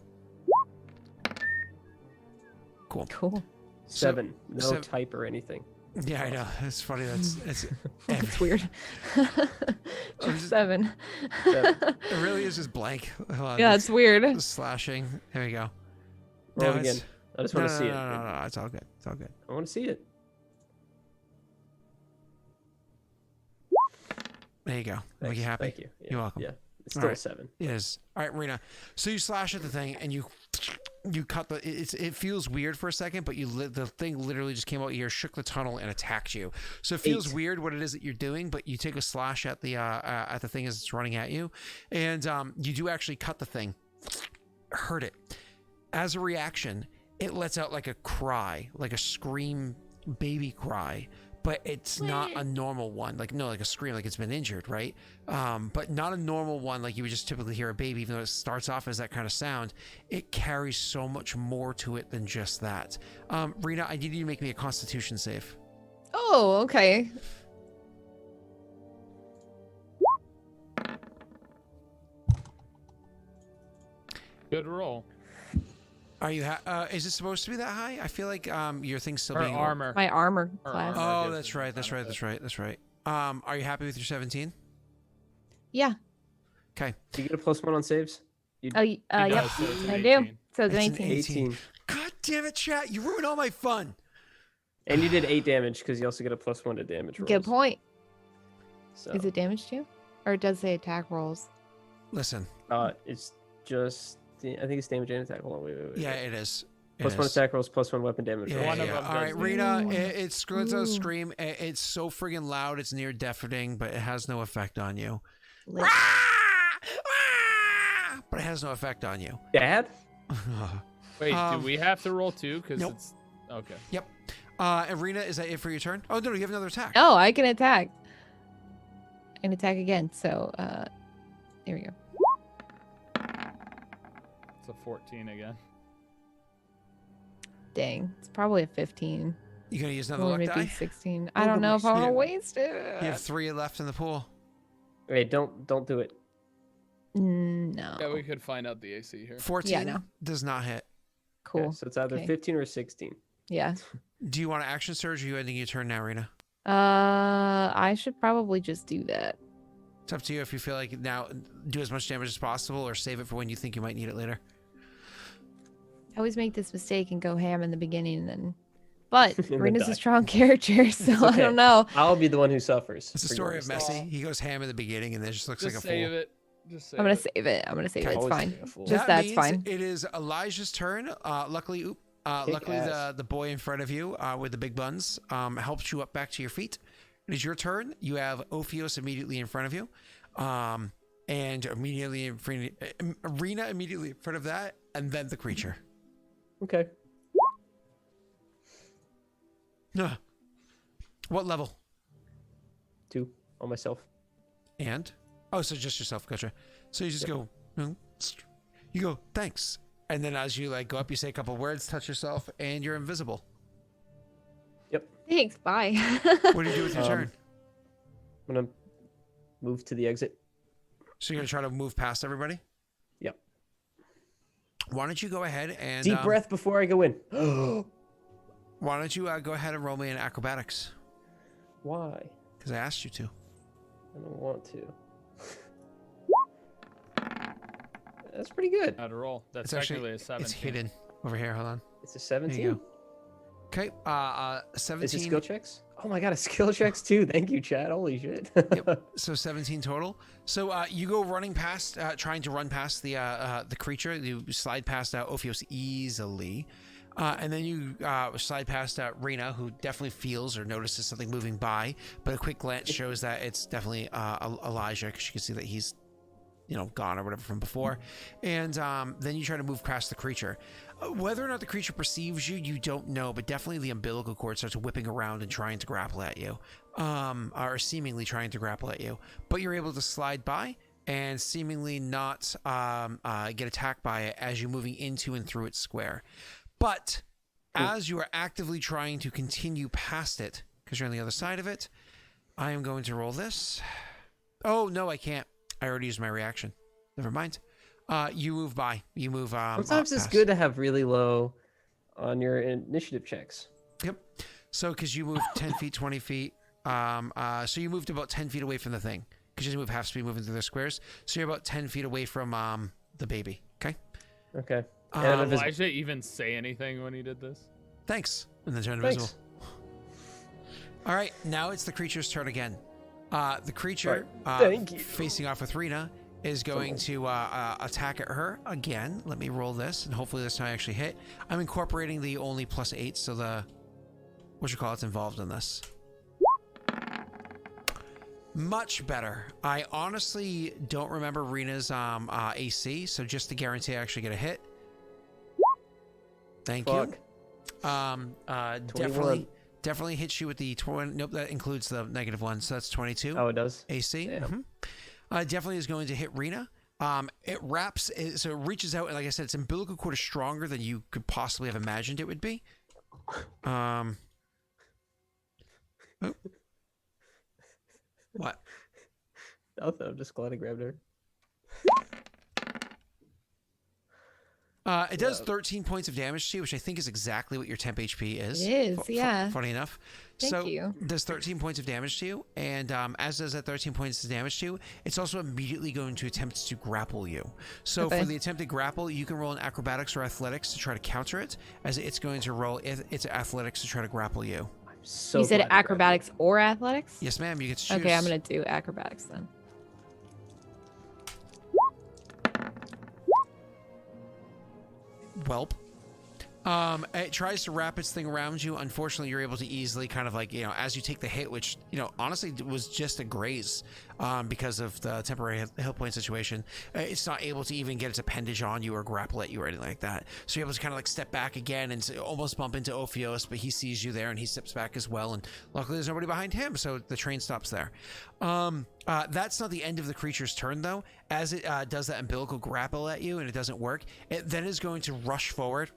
Cool. Cool. 7. No type or anything. Yeah, I know. It's funny. It's That's weird. Just 7. it really is just blank. Yeah, it's weird. Slashing. There you go. Roll No, it again. I just want to see it. No, it's all good. It's all good. I want to see it. There you go. Make you happy? Thank you. Yeah, You're welcome. Yeah. It's still right. 7. It is. All right, Rena. So you slash at the thing and you cut the. It feels weird for a second, but the thing literally just came out here, shook the tunnel, and attacked you. So it feels 8. weird what it is that you're doing, but you take a slash at the thing as it's running at you, and you do actually cut the thing, hurt it. As a reaction, it lets out like a cry, like a scream, baby cry. But it's not a normal one, like a scream, like it's been injured, right? But not a normal one like you would just typically hear a baby, even though it starts off as that kind of sound. It carries so much more to it than just that. Rena, I need you to make me a Constitution save. Oh, okay. Good roll. Are you? Is it supposed to be that high? I feel like your thing's still Her being armor. My armor Her class. armor. Oh, gives that's you right. That's right. benefit. That's right. That's right. Are you happy with your 17? Yeah. Okay. Do you get a +1 on saves? Oh, He yep. does, so it's an I do. 18. So it's an It's an 18. 18. God damn it, chat! You ruined all my fun. And you did 8 damage because you also get a +1 to damage rolls. Good point. So, Is it damage too? Or it does say attack rolls? Listen. It's just. I think it's damage and attack. Hold on, wait. Yeah, it is. It +1 is. attack rolls, +1 weapon damage Yeah, rolls. One of yeah. them All does right, do Rena, that. it's lets out a Ooh. scream. It's so friggin' loud, it's near deafening, but it has no effect on you. Lit. But it has no effect on you. Dad? Wait, Um, do we have to roll 2? Because nope. it's okay. Yep. And Rena, is that it for your turn? Oh, no, you have another attack. Oh, I can attack. I can attack again. So, there we go. It's a 14 again. Dang. It's probably a 15. You gonna use another Or luck maybe die? 16. Oh, I don't know if I want to yeah. waste it. You have 3 left in the pool. Wait, don't do it. No. Yeah, we could find out the AC here. 14 no. does not hit. Cool. Okay, so it's either Okay. 15 or 16. Yeah. Do you want an action surge or are you ending your turn now, Rena? I should probably just do that. It's up to you if you feel like now do as much damage as possible or save it for when you think you might need it later. I always make this mistake and go ham in the beginning, and then. But then Rena's die. a strong character, so It's I okay. don't know. I'll be the one who suffers. It's a for story your of mistakes. Messi. He goes ham in the beginning and then just looks Just like a save fool. it. Just save I'm gonna it. save it. I'm gonna save it. It's Always fine. be a fool. Just That that's means fine. It is Elijah's turn. Luckily, ass. the boy in front of you with the big buns helps you up back to your feet. It is your turn. You have Ophios immediately in front of you, and immediately in front, Arena immediately in front of that, and then the creature. Okay. What level? 2 on myself. And oh, so just yourself, gotcha. So you just go, you go, thanks, and then as you like go up, you say a couple words, touch yourself, and you're invisible. Thanks. Bye. What do you do with your turn? I'm gonna move to the exit. So you're gonna try to move past everybody. Yep. Why don't you go ahead and Deep breath before I go in. Why don't you go ahead and roll me in acrobatics? Why? Because I asked you to. I don't want to. That's pretty good. How to roll. That's It's actually technically a 7. it's hidden over here. Hold on. It's a 17. go. Okay. 17. Is it skill checks? Oh my god, it's skill checks too. Thank you, Chad. Holy shit. Yep. So 17 total. So you go running past, trying to run past the creature. You slide past Ophios easily. And then you slide past Rena, who definitely feels or notices something moving by, but a quick glance shows that it's definitely Elijah, because you can see that he's, gone or whatever from before. And then you try to move past the creature. Whether or not the creature perceives you, you don't know, but definitely the umbilical cord starts whipping around and trying to grapple at you, or seemingly trying to grapple at you. But you're able to slide by and seemingly not get attacked by it as you're moving into and through its square. But as you are actively trying to continue past it, because you're on the other side of it, I am going to roll this. Oh, no, I can't. I already used my reaction. Never mind. You move by. You move. Sometimes it's past. good to have really low on your initiative checks. Yep. So, because you moved 10 feet, 20 feet. So you moved about 10 feet away from the thing. Because you move half speed moving through the squares. So you're about 10 feet away from the baby. Okay? Okay. Did Elijah even say anything when he did this? Thanks. And then turn invisible. All right. Now it's the creature's turn again. The creature facing off with Rena is going to attack at her again. Let me roll this, and hopefully this time I actually hit. I'm incorporating the only +8, so the it's involved in this. Much better. I honestly don't remember Rena's AC, so just to guarantee I actually get a hit. Thank you. Definitely hits you with the 20. Nope, that includes the -1, so that's 22. Oh, it does? AC. Mm-hmm. Definitely is going to hit Rena. It wraps, so it reaches out, and like I said, its umbilical cord is stronger than you could possibly have imagined it would be. What? Nothing. I'm just glad I grabbed her. It does 13 points of damage to you, which I think is exactly what your temp HP is. It is, yeah. Funny enough. Thank you. Does 13 points of damage to you, and as does that 13 points of damage to you, it's also immediately going to attempt to grapple you. So for the attempted grapple, you can roll an acrobatics or athletics to try to counter it, as it's going to roll its athletics to try to grapple you. So you said acrobatics or athletics? Yes, ma'am. You get to choose. Okay, I'm going to do acrobatics then. Welp. It tries to wrap its thing around you. Unfortunately, you're able to easily kind of like, as you take the hit, which, honestly was just a graze because of the temporary hit point situation. It's not able to even get its appendage on you or grapple at you or anything like that. So you're able to kind of like step back again and almost bump into Ophios, but he sees you there and he steps back as well. And luckily there's nobody behind him, so the train stops there. That's not the end of the creature's turn, though. As it does that umbilical grapple at you and it doesn't work, it then is going to rush forward.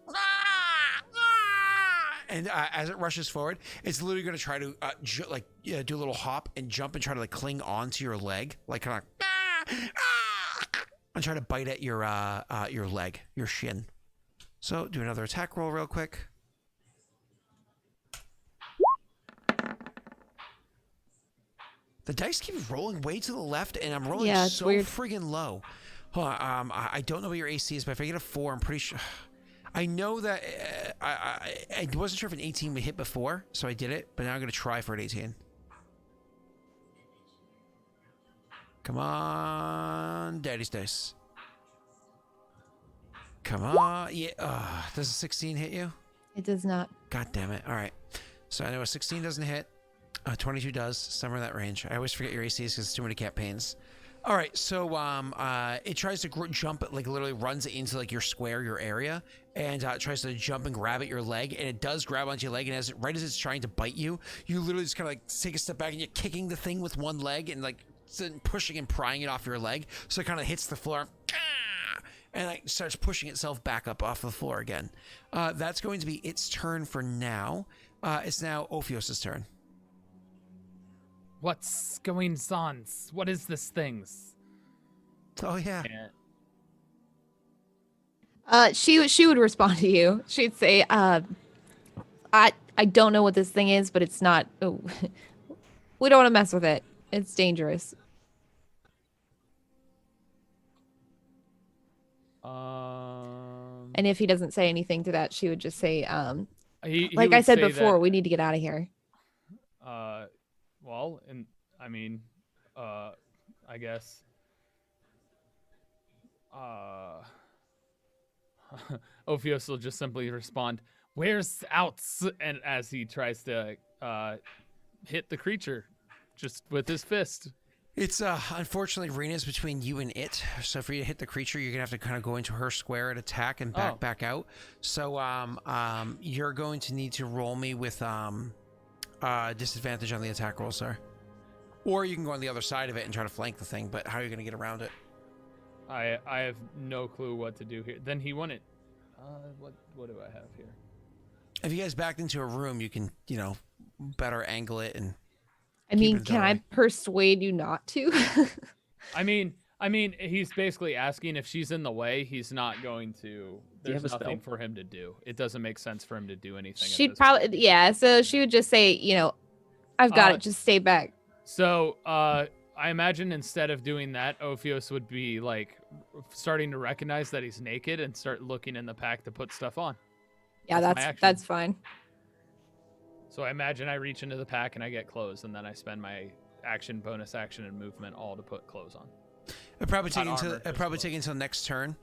And as it rushes forward, it's literally going to try to do a little hop and jump and try to like cling onto your leg, like kind of and try to bite at your leg, your shin. So do another attack roll real quick. The dice keep rolling way to the left, and I'm rolling so weird. Friggin' low. I don't know what your AC is, but if I get a 4, I'm pretty sure. I know that I wasn't sure if an 18 would hit before, so I did it, but now I'm going to try for an 18. Come on, daddy's dice. Come on. Yeah. Does a 16 hit you? It does not. God damn it. All right. So I know a 16 doesn't hit. 22 does. Somewhere in that range. I always forget your ACs because it's too many campaigns. All right, so it tries to jump, like literally runs into like your square, your area, and tries to jump and grab at your leg, and it does grab onto your leg, and right as it's trying to bite you, you literally just kind of like take a step back and you're kicking the thing with one leg and like pushing and prying it off your leg, so it kind of hits the floor and like starts pushing itself back up off the floor again. That's going to be its turn for now. It's now Ophios' turn. What's going on? What is this thing? Oh yeah. She would respond to you. She'd say, I don't know what this thing is, but it's not. Oh, we don't want to mess with it. It's dangerous. And if he doesn't say anything to that, she would just say, like I said before, we need to get out of here. Well, and I mean, I guess, Ophios will just simply respond, "Where's outs?" And as he tries to hit the creature, just with his fist. It's unfortunately Rena's between you and it. So for you to hit the creature, you're gonna have to kind of go into her square and attack and back out. So you're going to need to roll me with disadvantage on the attack roll, sir. Or you can go on the other side of it and try to flank the thing, but how are you going to get around it? I have no clue what to do here. Then he won it. What do I have here? If you guys backed into a room, you can, better angle it and. I mean, can I persuade you not to? I mean, he's basically asking if she's in the way. He's not going to. There's nothing for him to do. It doesn't make sense for him to do anything. She'd probably, yeah. So she would just say, I've got it. Just stay back. So, I imagine instead of doing that, Ophios would be like starting to recognize that he's naked and start looking in the pack to put stuff on. Yeah, that's fine. So I imagine I reach into the pack and I get clothes, and then I spend my action, bonus action, and movement all to put clothes on. It'd probably take until next turn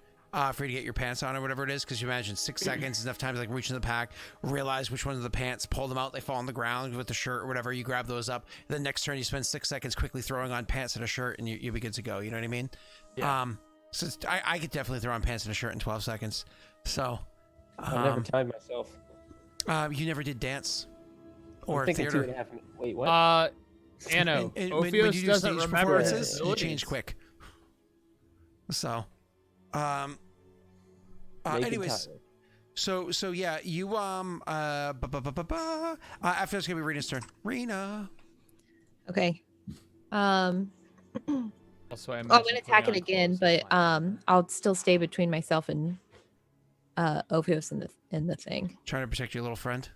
for you to get your pants on or whatever it is, because you imagine 6 seconds is enough time to like reach in the pack, realize which ones are the pants, pull them out, they fall on the ground with the shirt or whatever, you grab those up. Then next turn you spend 6 seconds quickly throwing on pants and a shirt, and you'll be good to go. You know what I mean? Yeah. So I could definitely throw on pants and a shirt in 12 seconds. So I never timed myself. You never did dance. Or I'm thinking theater. 2.5 minutes. Wait, what? Anno, when Ophios you do doesn't stage remember his performances, you abilities. change quick. So, Naked anyways, Tyler. so yeah, you after this gonna be Rena's turn. Rena. Okay. Also, I'm gonna attack it again, but I'll still stay between myself and Ophios in the thing. Trying to protect your little friend.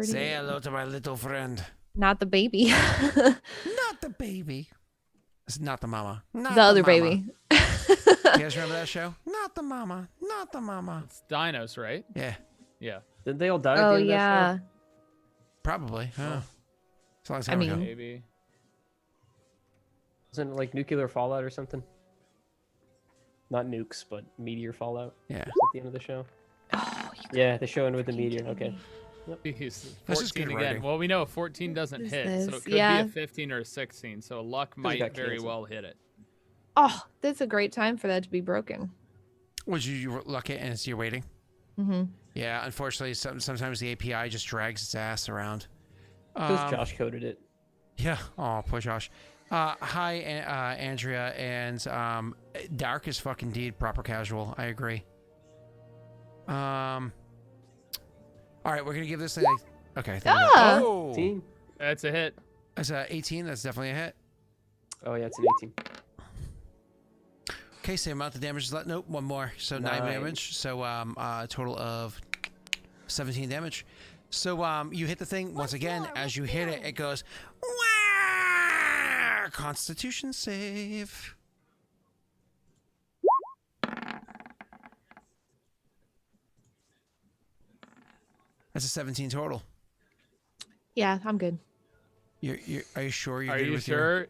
Say hello to my little friend. Not the baby. Not the baby. It's not the mama. Not the other mama. baby. You guys remember that show? Not the mama. Not the mama. It's dinos, right? Yeah. Yeah. Did they all die? At Oh the end yeah. Of that Probably. Huh. As long as I mean- Maybe. show? Wasn't it like nuclear fallout or something? Not nukes, but meteor fallout. Yeah. At the end of the show. Oh, Yeah, the show ended with the meteor. Okay. He's This is 14 good again. writing. Well, we know 14 doesn't What is hit, so this? it could Yeah. be a 15 or a 16. So luck got might very canceled. well hit it. Oh, that's a great time for that to be broken. Would you luck it and you're waiting? Mm-hmm. Yeah, unfortunately, sometimes the API just drags its ass around. Because Josh coded it. Yeah. Oh, poor Josh. Hi, Andrea, and Dark is fucking indeed proper casual. I agree. All right, we're gonna give this a. Okay. There we go. Ah! Oh, 18? That's a hit. that's 18. That's definitely a hit. Oh, yeah, it's an 18. Okay, same amount of damage. Nope, one more. So 9 Nine. damage. So a total of 17 damage. So you hit the thing once again. As you hit it, it goes. Wah! Constitution save. That's a 17 total. Yeah, I'm good. Are you sure you're Are good you with sure?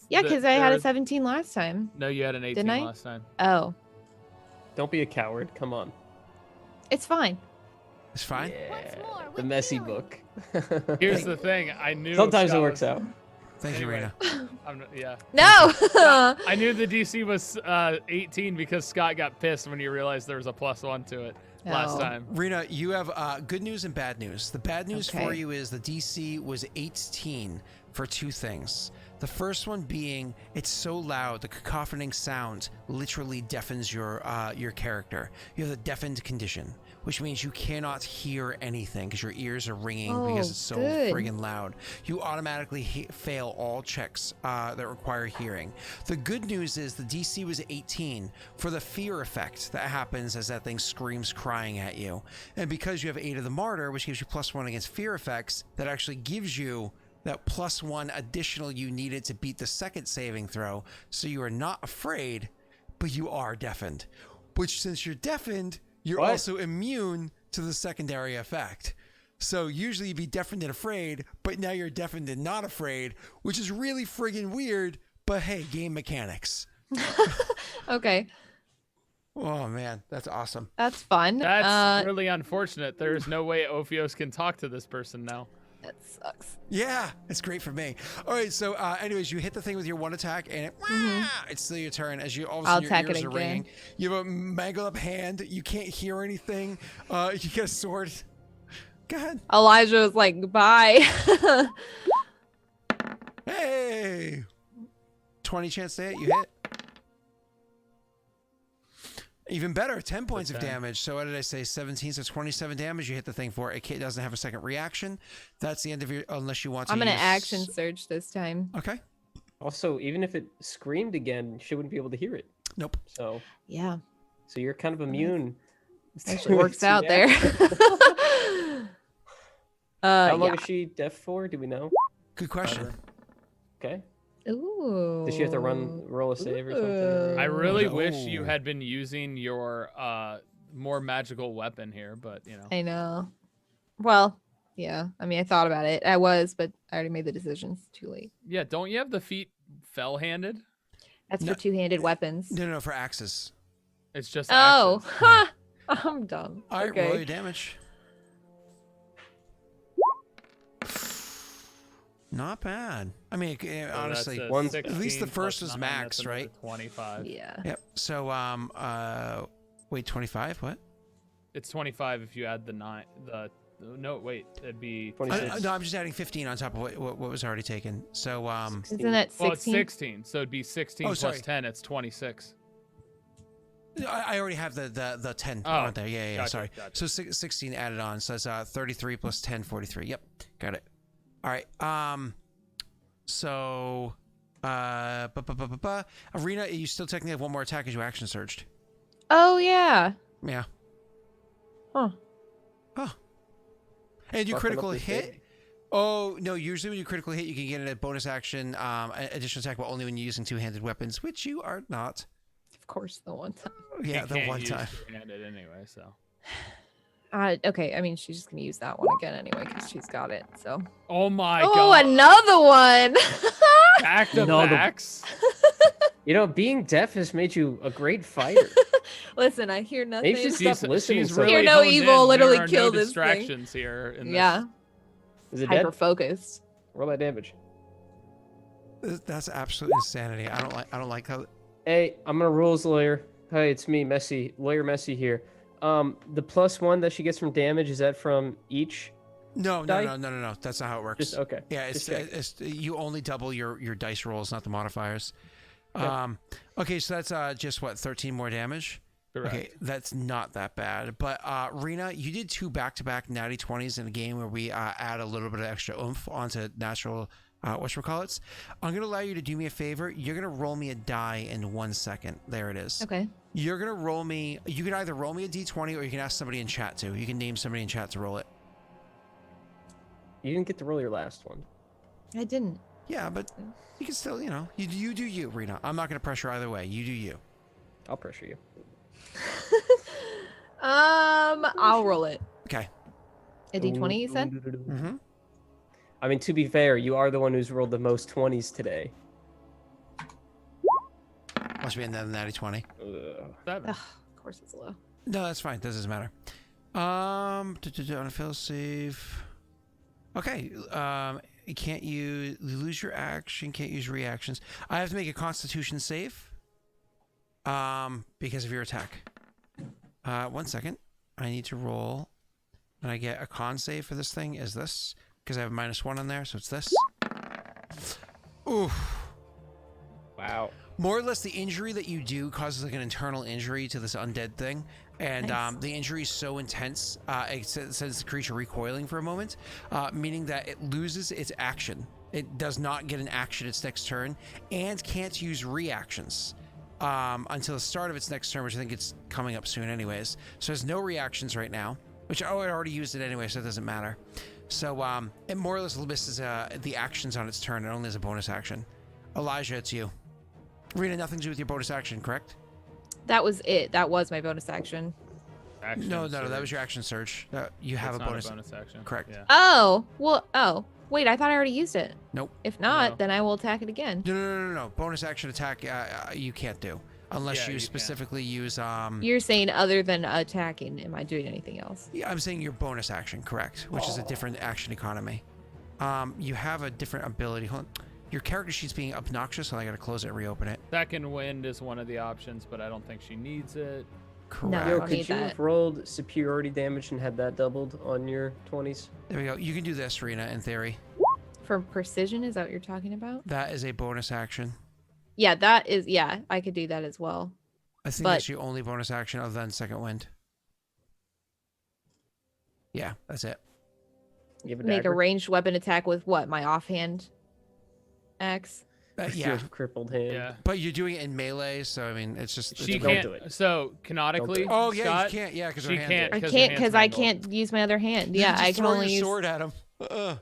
Yeah, because I had a There- 17 last time. No, you had an 18 Didn't I? last time. Oh, Don't be a coward. Come on. it's fine. It's fine. Yeah, the messy book. Here's the thing. I knew. Sometimes it Scott works was- out. Thank you, Anyway. Rena. Yeah. No. I knew the DC was 18 because Scott got pissed when he realized there was a +1 to it last Oh. time. Rena, you have good news and bad news. The bad news for Okay. you is the DC was 18 for 2 things. The first one being it's so loud, the cacophoning sound literally deafens your character. You have the deafened condition, which means you cannot hear anything because your ears are ringing because Oh, it's so good. friggin' loud. You automatically fail all checks that require hearing. The good news is the DC was 18 for the fear effect that happens as that thing screams crying at you. And because you have 8 of the Martyr, which gives you +1 against fear effects, that actually gives you that +1 additional you needed to beat the second saving throw. So you are not afraid, but you are deafened. Which, since you're deafened, you're What? also immune to the secondary effect. So usually you'd be deafened and afraid, but now you're deafened and not afraid, which is really friggin' weird, but hey, game mechanics. Okay, Oh man, that's awesome. that's fun. That's really unfortunate. There's no way Ophios can talk to this person now. That sucks. Yeah, it's great for me. All right, so anyways, you hit the thing with your 1 attack, and it's still your turn. As you all of a I'll sudden your attack it ears are again. ringing. You have a mangled up hand. You can't hear anything. You get a sword. Go ahead. Elijah was like, "Bye." Hey, 20 chance to hit. You hit. Even better, 10 points of 10. damage. So what did I say? 17, so 27 damage. You hit the thing for it. It doesn't have a second reaction. That's the end of your, unless you want to I'm gonna use... action surge this time. Okay. Also, even if it screamed again, she wouldn't be able to hear it. Nope. So Yeah, you're kind of immune. actually works to out that. there. How long Yeah. is she deaf for? Do we know? Good question. Okay. Ooh. Does she have to roll a save or something? I really Oh. wish you had been using your more magical weapon here, but you know. I know. Well, yeah. I mean, I thought about it. I was, but I already made the decision. It's too late. Yeah, don't you have the feet fell-handed? That's No. for two-handed weapons. No, for axes. It's just Oh, axes. ha! I'm dumb. All right, Okay. roll your damage. Not bad. I mean, So honestly, that's a one- at least the 16 first plus was 9, max, that's another right? 25. Yeah. Yep. So, wait, 25? What? It's 25 if you add the 9. No, wait, it'd be 26. No, I'm just adding 15 on top of what was already taken. So, Isn't that 16? Well, it's 16, so it'd be 16 Oh, plus sorry. 10. It's 26. I already have the 10 Oh, on there. Yeah, gotcha, sorry. gotcha. So 16 added on. So that's 33 plus 10, 43. Yep, got it. All right. So, Arena, you still technically have one more attack as you action surged. Oh yeah. Yeah. Huh. And you Buffing critical up the hit. hit. Oh no! Usually when you critical hit, you can get a bonus action, additional attack, but only when you're using two-handed weapons, which you are not. Of course, the one time. Yeah, You the can't one use time. two-handed anyway, so. Okay. I mean, she's just gonna use that one again anyway because she's got it. So. Oh my Oh, god. another one. Back to No, the- backs? You know, being deaf has made you a great fighter. Listen, I hear nothing. Maybe she's stop listening. She's so really Hear no honed evil, in. literally There are kill no this thing. distractions here. In Yeah. Is it dead? Hyper focused. Roll that damage. That's absolute insanity. I don't like how. Hey, I'm gonna rules lawyer. Hey, it's me, Messy. Lawyer Messy here. The +1 that she gets from damage, is that from each? No. Die? No. That's not how it works. Just okay. Yeah, Just check. it's you only double your dice rolls, not the modifiers. Okay. Okay, so that's just what 13 more damage. Correct. Okay, that's not that bad. But Rena, you did 2 back-to-back natty 20s in a game where we add a little bit of extra oomph onto natural whatchamacallits. I'm gonna allow you to do me a favor. You're gonna roll me a die in 1 second. There it is. Okay. You're gonna roll me. You can either roll me a d20 or you can ask somebody in chat to. You can name somebody in chat to roll it. You didn't get to roll your last one. I didn't. Yeah, but you can still, you do you, Rena. I'm not gonna pressure either way. You do you. I'll pressure you. I'll roll it. Okay. A d20, you said? Mm-hmm. I mean, to be fair, you are the one who's rolled the most 20s today. Must be another natty 20. Ugh. Seven. Ugh, of course it's low. No, that's fine. That doesn't matter. On a fail save. Okay. You can't use. You lose your action. Can't use reactions. I have to make a Constitution save. Because of your attack. 1 second. I need to roll, and I get a con save for this thing. Is this because I have a -1 on there? So it's this. Oof. Wow. More or less, the injury that you do causes like an internal injury to this undead thing, and Nice. the injury is so intense, it sends the creature recoiling for a moment, meaning that it loses its action. It does not get an action its next turn, and can't use reactions until the start of its next turn, which I think it's coming up soon, anyways. So it has no reactions right now, which I already used it anyway, so it doesn't matter. So it more or less misses the actions on its turn. It only has a bonus action. Elijah, it's you. Rena, nothing to do with your bonus action, correct? That was it. That was my bonus action. Action No, that was surge. your action surge. You have It's a not bonus. action. Correct. Yeah. Oh, well, wait, I thought I already used it. Nope. If not, No. then I will attack it again. No. Bonus action attack, you can't do. Unless Yeah, you you specifically use... You're saying other than attacking, am I doing anything else? Yeah, I'm saying your bonus action, correct, which is a different action economy. You have a different ability. Hold on. Your character sheet's being obnoxious, so I gotta close it and reopen it. Second wind is one of the options, but I don't think she needs it. Correct. I Yo, don't could need you that. have rolled superiority damage and had that doubled on your 20s? There we go. You can do this, Rena, in theory. For precision, is that what you're talking about? That is a bonus action. Yeah, that is, yeah, I could do that as well. I think But- that's your only bonus action other than second wind. Yeah, that's it. You have a Make a dagger? ranged weapon attack with what? My offhand axe? With Yeah, your crippled hand. Yeah. but you're doing it in melee, so I mean, it's just She Don't can't. do it. So canonically, Oh yeah, Scott, you can't. Yeah, because she can't. I 'cause can't her hand's because I mangled. can't use my other hand. You Yeah, can I just can throw only your use. sword at him.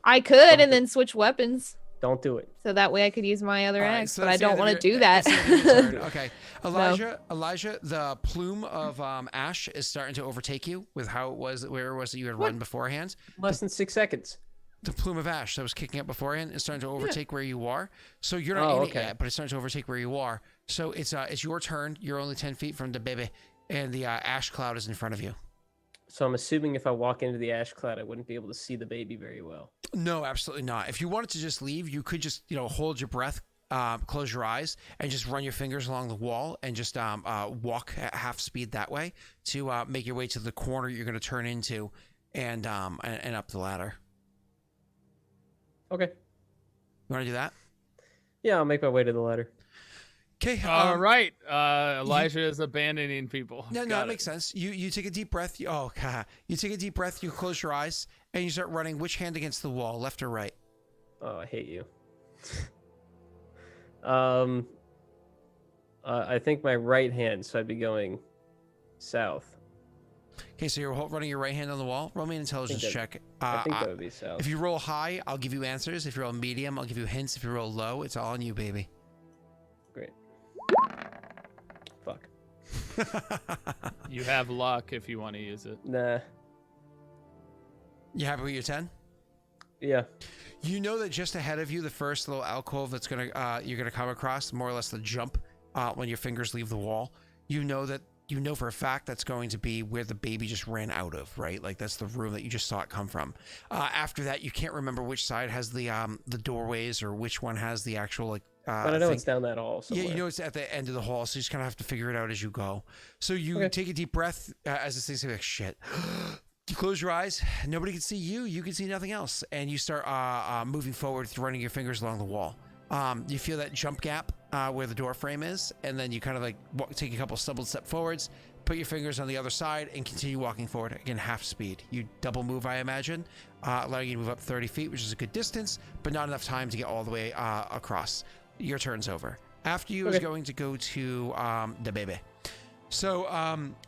I could and then switch weapons, Don't do it. so that way I could use my other All right, axe. so But I that's the don't end of want to your- do that. that's the end of your turn. Okay, Elijah, the plume of ash is starting to overtake you with how it was, where it was that you had run beforehand. Less than 6 seconds. The plume of ash that was kicking up beforehand is starting to overtake where you are. So you're not Oh, in it okay. yet, but it's starting to overtake where you are. So it's your turn. You're only 10 feet from the baby, and the ash cloud is in front of you. So I'm assuming if I walk into the ash cloud, I wouldn't be able to see the baby very well. No, absolutely not. If you wanted to just leave, you could just hold your breath, close your eyes, and just run your fingers along the wall and just walk at half speed that way to make your way to the corner you're going to turn into, and up the ladder. Okay. You want to do that? Yeah, I'll make my way to the ladder. Okay. All right. Elijah is abandoning people. No, Got it it. makes sense. You take a deep breath. You take a deep breath. You close your eyes and you start running. Which hand against the wall, left or right? Oh, I hate you. I think my right hand, so I'd be going south. Okay, so you're running your right hand on the wall. Roll me an intelligence that- check. I think that would be south. If you roll high, I'll give you answers. If you roll medium, I'll give you hints. If you roll low, it's all on you, baby. Great. Fuck. You have luck if you want to use it. Nah. You happy with your 10? Yeah. You know that just ahead of you, the first little alcove that's you're gonna come across, more or less the jump when your fingers leave the wall. You know for a fact that's going to be where the baby just ran out of, right? Like that's the room that you just saw it come from. After that, you can't remember which side has the doorways or which one has the actual like. But I know it's down that hall somewhere. Yeah, you know it's at the end of the hall, so you just kind of have to figure it out as you go. So you Okay. take a deep breath as this thing's like, shit. You close your eyes. Nobody can see you. You can see nothing else. And you start moving forward, running your fingers along the wall. You feel that jump gap where the door frame is, and then you kind of like take a couple stumbled step forwards, put your fingers on the other side, and continue walking forward. Again, half speed. You double move, I imagine, allowing you to move up 30 feet, which is a good distance, but not enough time to get all the way across. Your turn's over. After you is going to go to the baby. So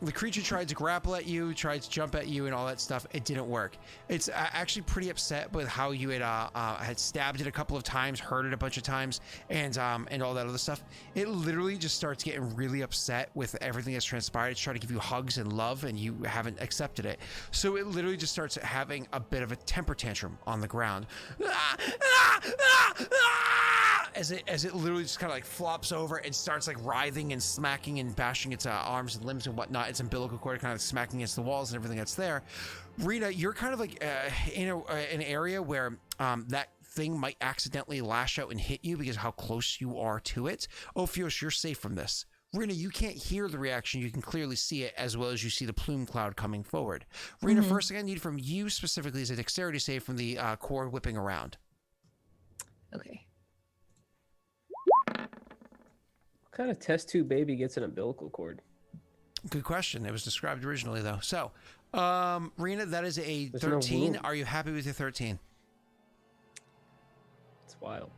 the creature tried to grapple at you, tried to jump at you, and all that stuff. It didn't work. It's actually pretty upset with how you had stabbed it a couple of times, hurt it a bunch of times, and all that other stuff. It literally just starts getting really upset with everything that's transpired. It's trying to give you hugs and love, and you haven't accepted it. So it literally just starts having a bit of a temper tantrum on the ground. As it literally just kind of like flops over and starts like writhing and smacking and bashing its arms and limbs and whatnot, its umbilical cord kind of smacking against the walls and everything that's there. Rena, you're kind of like in an area where that thing might accidentally lash out and hit you because of how close you are to it. Ophios, you're safe from this. Rena, you can't hear the reaction. You can clearly see it as well as you see the plume cloud coming forward. Rena, first thing I need from you specifically is a dexterity save from the cord whipping around. Okay. What kind of test tube baby gets an umbilical cord? Good question. It was described originally, though. So, Rena, that is a There's no 13. womb. Are you happy with your 13? It's wild.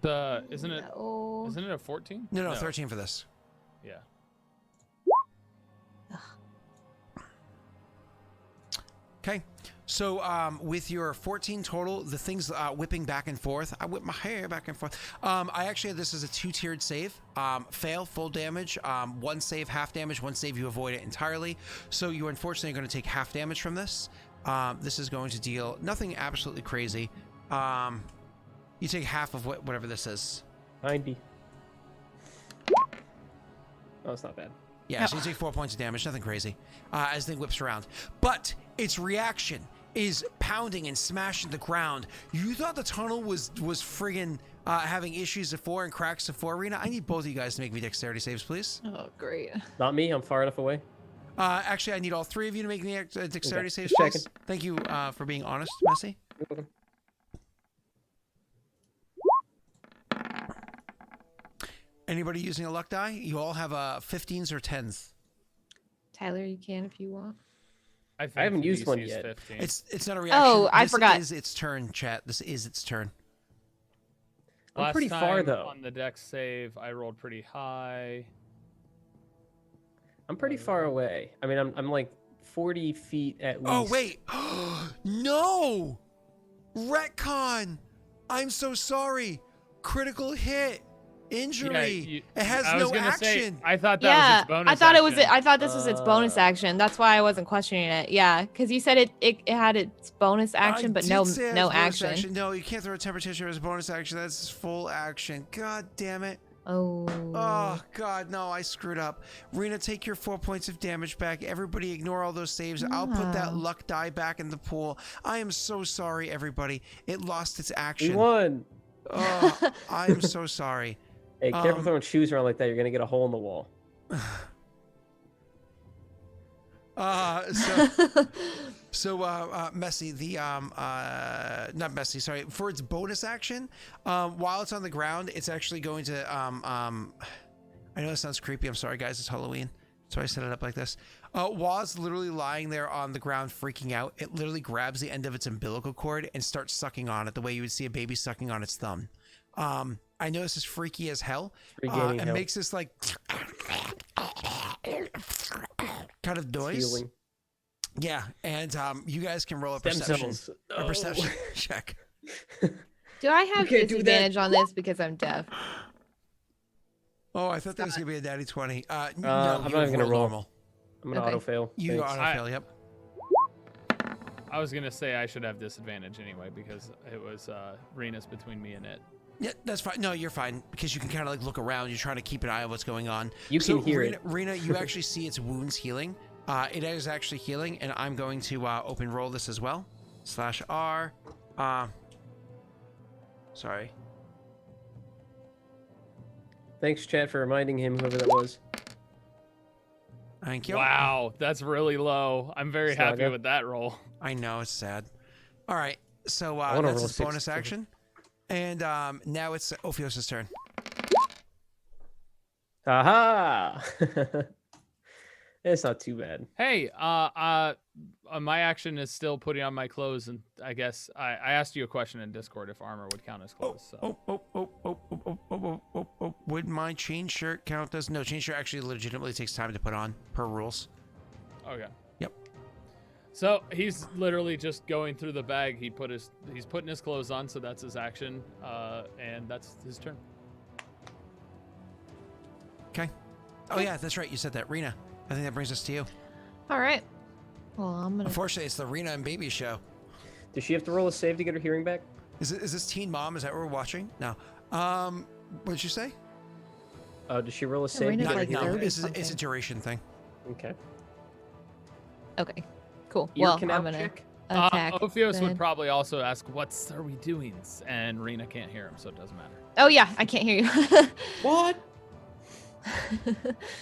Isn't it? No. Isn't it a 14? No, 13 for this. Yeah. Okay. So, with your 14 total, the thing's whipping back and forth. I whip my hair back and forth. I actually had this as a 2-tiered save. Fail, full damage. One save, half damage. One save, you avoid it entirely. So you unfortunately are going to take half damage from this. This is going to deal nothing absolutely crazy. You take half of whatever this is. 90. Oh, it's not bad. Yeah, so you take 4 points of damage, nothing crazy, as the thing whips around. But its reaction is pounding and smashing the ground. You thought the tunnel was friggin' having issues before and cracks before, Rena. I need both of you guys to make me dexterity saves, please. Oh, great. Not me. I'm far enough away. Actually, I need all three of you to make me dexterity Okay, saves, just please. checking. Thank you for being honest, Messi. You're welcome. Anybody using a luck die? You all have 15s or 10s. Tyler, you can if you want. I haven't the used one DC is yet. 15. It's not a reaction. Oh, I forgot. This is its turn, chat. This is its turn. I'm Last pretty far time though. on the dex save, I rolled pretty high. I'm pretty far away. I mean, I'm like 40 feet at least. Oh wait, no, retcon. I'm so sorry. Critical hit, injury. It has I was no gonna say, action. I thought that Yeah, was its bonus I thought it was. action. I thought this was its bonus action. That's why I wasn't questioning it. Yeah, because you said it had its bonus action, but I no did say it no was bonus action. No, you can't throw a temper tantrum as a bonus action. That's full action. God damn it. Oh. Oh, God, no, I screwed up. Rena, take your 4 points of damage back. Everybody ignore all those saves. I'll put that No. luck die back in the pool. I am so sorry, everybody. It lost its action. We won. Oh, I am so sorry. Hey, careful throwing shoes around like that. You're gonna get a hole in the wall. Messy, not Messy, sorry, for its bonus action, while it's on the ground, it's actually going to, I know this sounds creepy, I'm sorry guys, it's Halloween, so I set it up like this. While it's literally lying there on the ground freaking out, it literally grabs the end of its umbilical cord and starts sucking on it the way you would see a baby sucking on its thumb. I know this is freaky as hell. Regaining It health. makes this like kind of noise. Healing. Yeah, and you guys can roll a Stem perception, cells. a perception check. Do I have can't do that. disadvantage on this because I'm deaf? Oh, I thought that was gonna be a daddy 20. No, I'm you not even gonna roll. normal. I'm gonna Okay. auto fail. You Thanks. auto fail. Yep. I was gonna say I should have disadvantage anyway because it was Rena's between me and it. Yeah, that's fine. No, you're fine because you can kind of like look around. You're trying to keep an eye on what's going on. You can hear Rena, it. Rena, you actually see its wounds healing. It is actually healing, and I'm going to open roll this as well. /R. Sorry. Thanks, Chad, for reminding him, whoever that was. Thank you. Wow, that's really low. I'm very happy Saga. with that roll. I know it's sad. All right, so wanna that's roll its bonus 6. action, and now it's Ophios' turn. Aha! It's not too bad. Hey, my action is still putting on my clothes, and I guess I asked you a question in Discord if armor would count as clothes. So. Would my chain shirt count as? No, chain shirt actually legitimately takes time to put on per rules. Okay. Yep. So he's literally just going through the bag. He's putting his clothes on, so that's his action, and that's his turn. Okay. Oh yeah, that's right. You said that, Rena. I think that brings us to you. All right. Well, I'm gonna. Unfortunately, it's the Rena and Baby show. Does she have to roll a save to get her hearing back? Is this Teen Mom? Is that what we're watching? No. What did you say? Does she roll a save to Rena's get her like hearing No, 30 back? it's a something. duration thing. Okay. Okay. Cool. Ear Well, canal I'm gonna check? attack. Ophios then. would probably also ask, "What are we doing?" And Rena can't hear him, so it doesn't matter. Oh yeah, I can't hear you. What?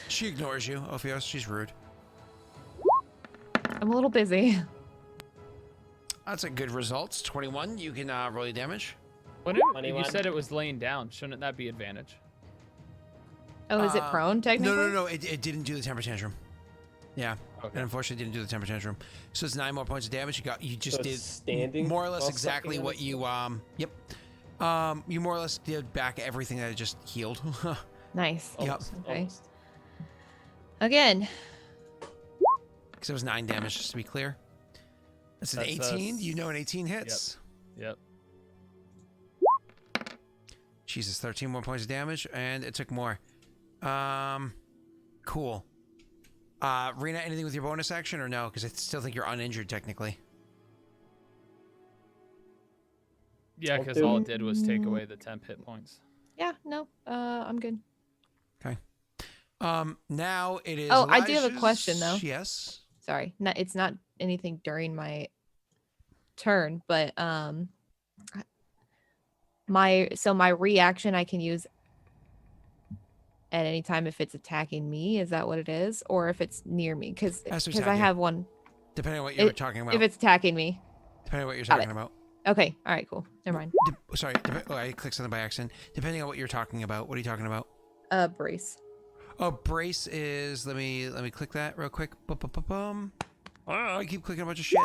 She ignores you, Ophios. She's rude. I'm a little busy. That's a good result. 21. You can roll your damage. You 21. said it was laying down. Shouldn't that be advantage? Oh, is it prone technically? No. It didn't do the temper tantrum. Yeah. Okay. It unfortunately didn't do the temper tantrum. So it's 9 more points of damage. You just So did it's standing more or less while exactly sucking on what its you Yep. You more or less did back everything that it just healed. Nice. Yep. Almost, Okay. almost. Again. Because it was 9 damage, just to be clear. That's an That's 18. You know an 18 hits. Yep. Jesus, 13 more points of damage, and it took more. Cool. Rena, anything with your bonus action or no? Because I still think you're uninjured technically. Yeah, because all it did was take away the temp hit points. Yeah. No. I'm good. Okay. Now it is. Oh, I do have a Elijah's- question, though. Yes. Sorry. It's not anything during my turn, but my reaction I can use at any time if it's attacking me. Is that what it is, or if it's near me? Because Has to I attack you. have one. Depending on what you're talking about. If it's attacking me. Depending on what you're Got talking it. about. Okay. All right. Cool. Never mind. I clicked something by accident. Depending on what you're talking about. What are you talking about? Brace. Oh, brace is. Let me click that real quick. Boom. Oh, I keep clicking a bunch of shit.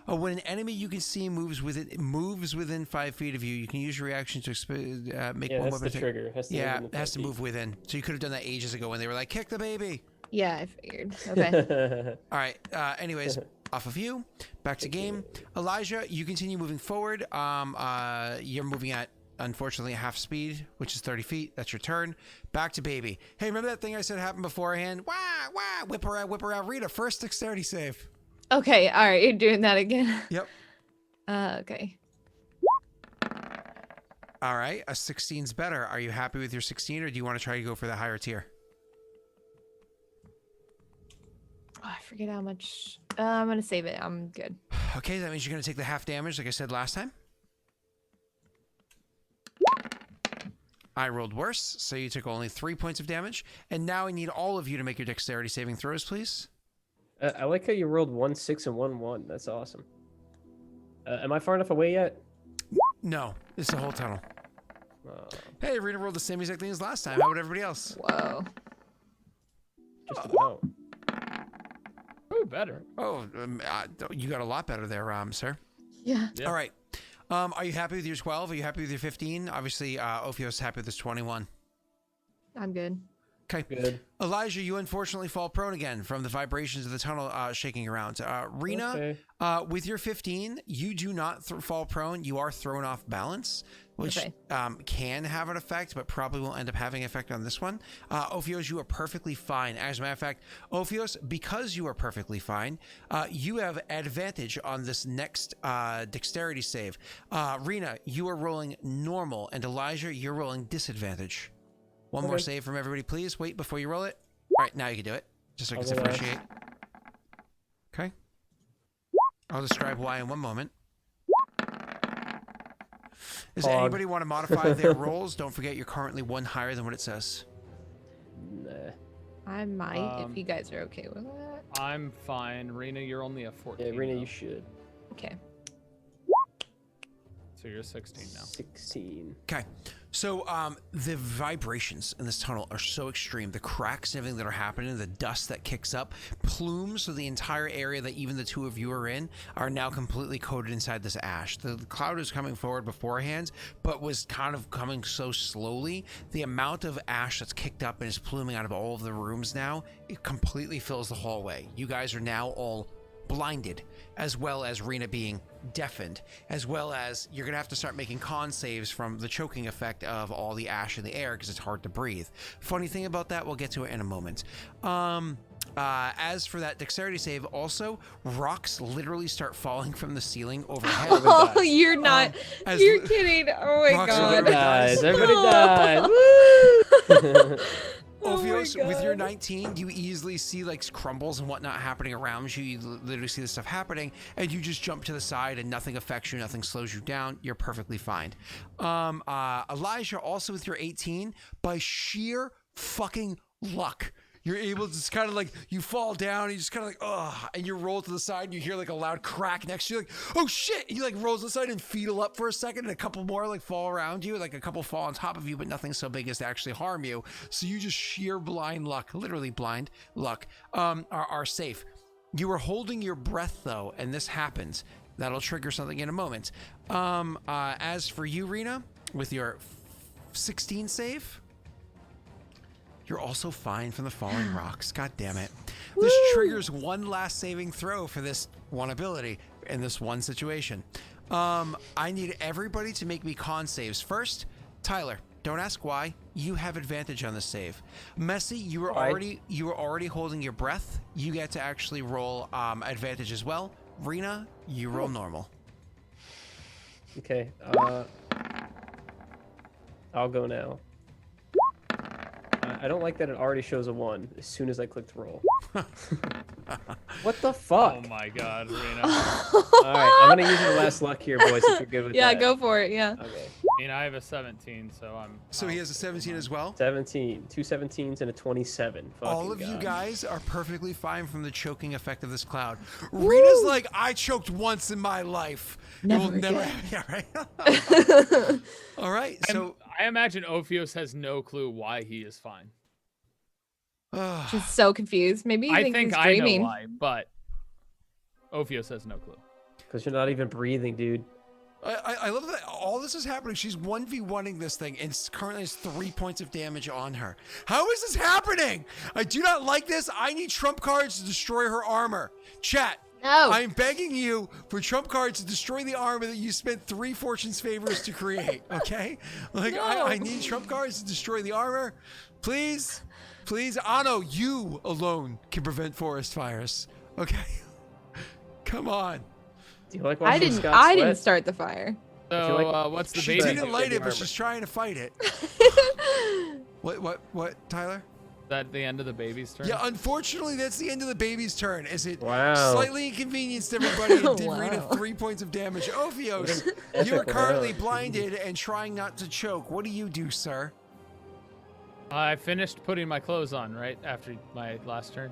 Oh, when an enemy you can see moves within 5 feet of you, you can use your reaction to make one that's more the trigger. It has to move within. So you could have done that ages ago when they were like, kick the baby. Yeah, I figured. Okay. All right. Anyways, off of you, back to game. Elijah, you continue moving forward. You're moving at, unfortunately, half speed, which is 30 feet. That's your turn. Back to baby. Hey, remember that thing I said happened beforehand? Wah, whip her out. Rita, first dexterity save. Okay, all right, you're doing that again. Yep. Okay. All right, a 16's better. Are you happy with your 16, or do you want to try to go for the higher tier? Oh, I forget how much. I'm gonna save it. I'm good. Okay, that means you're gonna take the half damage, like I said last time. I rolled worse, so you took only 3 points of damage. And now I need all of you to make your dexterity saving throws, please. I like how you rolled 1, 6, and 1, 1. That's awesome. Am I far enough away yet? No, it's the whole tunnel. Oh, Hey, Rena rolled the same exact thing as last time. How about everybody else? Whoa. just about. Oh, better. Oh, you got a lot better there, sir. Yeah. Yeah. All right. Are you happy with your 12? Are you happy with your 15? Obviously, Ophios happy with his 21. I'm good. Okay. Good. Elijah, you unfortunately fall prone again from the vibrations of the tunnel shaking around. Rena, Okay. with your 15, you do not fall prone. You are thrown off balance, which can have an effect, but probably won't end up having an effect on this one. Ophios, you are perfectly fine. As a matter of fact, Ophios, because you are perfectly fine, you have advantage on this next dexterity save. Rena, you are rolling normal, and Elijah, you're rolling disadvantage. One more save from everybody, please. Wait before you roll it. All right, now you can do it. Just so I can differentiate. Okay. I'll describe why in one moment. Does anybody want to modify their rolls? Don't forget you're currently one higher than what it says. Nah. I might, if you guys are okay with that. I'm fine. Rena, you're only a 14. Yeah, Rena, though. you should. Okay. So you're 16 now. 16. Okay. So the vibrations in this tunnel are so extreme. The cracks and everything that are happening, the dust that kicks up, plumes of the entire area that even the two of you are in are now completely coated inside this ash. The cloud was coming forward beforehand, but was kind of coming so slowly. The amount of ash that's kicked up and is pluming out of all of the rooms now, it completely fills the hallway. You guys are now all blinded, as well as Rena being deafened, as well as you're gonna have to start making con saves from the choking effect of all the ash in the air because it's hard to breathe. Funny thing about that, we'll get to it in a moment. As for that dexterity save, also rocks literally start falling from the ceiling overhead. Oh, you're not. You're kidding. Oh my god. Everybody dies. Woo! Ophios, with your 19, you easily see like crumbles and whatnot happening around you. You literally see this stuff happening, and you just jump to the side, and nothing affects you, nothing slows you down. You're perfectly fine. Elijah, also with your 18, by sheer fucking luck, you're able to just kind of like, you fall down, and you just kind of like, ugh, and you roll to the side, and you hear like a loud crack next to you, like, oh shit! And you like rolls to the side and fetal up for a second, and a couple more like fall around you, like a couple fall on top of you, but nothing so big as to actually harm you. So you just sheer blind luck, literally blind luck, are safe. You were holding your breath though, and this happens. That'll trigger something in a moment. As for you, Rena, with your 16 save, you're also fine from the falling rocks. God damn it. This triggers one last saving throw for this one ability in this one situation. I need everybody to make me con saves. First, Tyler, don't ask why. You have advantage on the save. Messy, you were already holding your breath. You get to actually roll advantage as well. Rena, you roll normal. Okay. I'll go now. I don't like that it already shows a 1 as soon as I clicked roll. What the fuck? Oh my god, Rena. All right, I'm gonna use the last luck here, boys. If you're good with that. Yeah, go for it. Yeah. Okay. I mean, I have a 17, so I'm. So he has a 17 as well? 17, 2 17s and a 27. All of Fucking you God. guys are perfectly fine from the choking effect of this cloud. Rena's like, I choked once in my life. Never Yeah, right. All right. So I imagine Ophios has no clue why he is fine. Just so confused. Maybe he I thinks think he's I dreaming. know why, but Ophios has no clue. Because you're not even breathing, dude. I love that all this is happening. She's 1v1ing this thing and currently has 3 points of damage on her. How is this happening? I do not like this. I need trump cards to destroy her armor. Chat. No. I'm begging you for trump cards to destroy the armor that you spent 3 fortune's favors to create. Okay? Like, No. I need trump cards to destroy the armor. Please. Please. Ano, you alone can prevent forest fires. Okay? Come on. Do you like I watching didn't. Scott I sweat? didn't start the fire. So like- what's the She baby? didn't do? light it, but armor. she's trying to fight it. What, Tyler? Is that the end of the baby's turn? Yeah, unfortunately, that's the end of the baby's turn. Is it Wow. slightly inconvenienced everybody and did Rita Wow. 3 points of damage? Ophios, Epic you are currently round. blinded and trying not to choke. What do you do, sir? I finished putting my clothes on right after my last turn.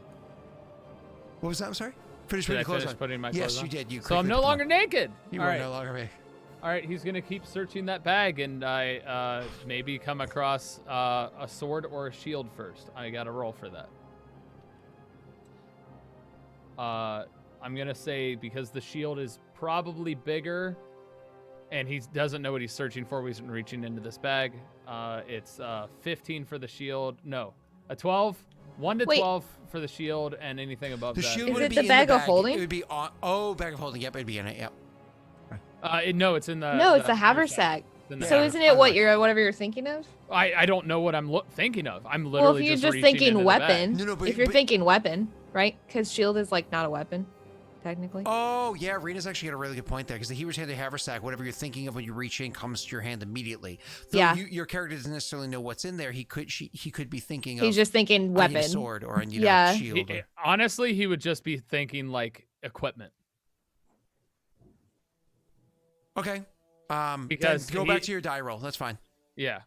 What was that? I'm sorry? Finish Did putting I your clothes finish on. putting my Yes, clothes on? you did. You So I'm quickly no put them longer on. naked. You All are right. no longer me. All right, he's gonna keep searching that bag, and I maybe come across a sword or a shield first. I gotta roll for that. I'm gonna say because the shield is probably bigger, and he doesn't know what he's searching for. He's reaching into this bag. It's 15 for the shield. No, a 12. 1 to Wait. 12 for the shield, and anything above The that. shield Is wouldn't it be the in bag the of holding? It would be on. Oh, bag of holding. Yep, it'd be in it. Yep. No, it's in the. No, it's the haversack. haversack. It's in the So haversack. isn't it what you're whatever you're thinking of? I don't know what I'm thinking of. I'm Well, literally if you're just reaching thinking into the bag. weapon, No, but- if you're but- thinking weapon, right? Because shield is like not a weapon, technically. Oh, yeah, Rena's actually got a really good point there because the Heber's hand and haversack, whatever you're thinking of when you reach in, comes to your hand immediately. Though Yeah. your character doesn't necessarily know what's in there. He could be thinking of He's just thinking I need weapon. a sword or I need Yeah. a shield. Honestly, he would just be thinking like equipment. Okay. Because then go back to your die roll. That's fine. Yeah.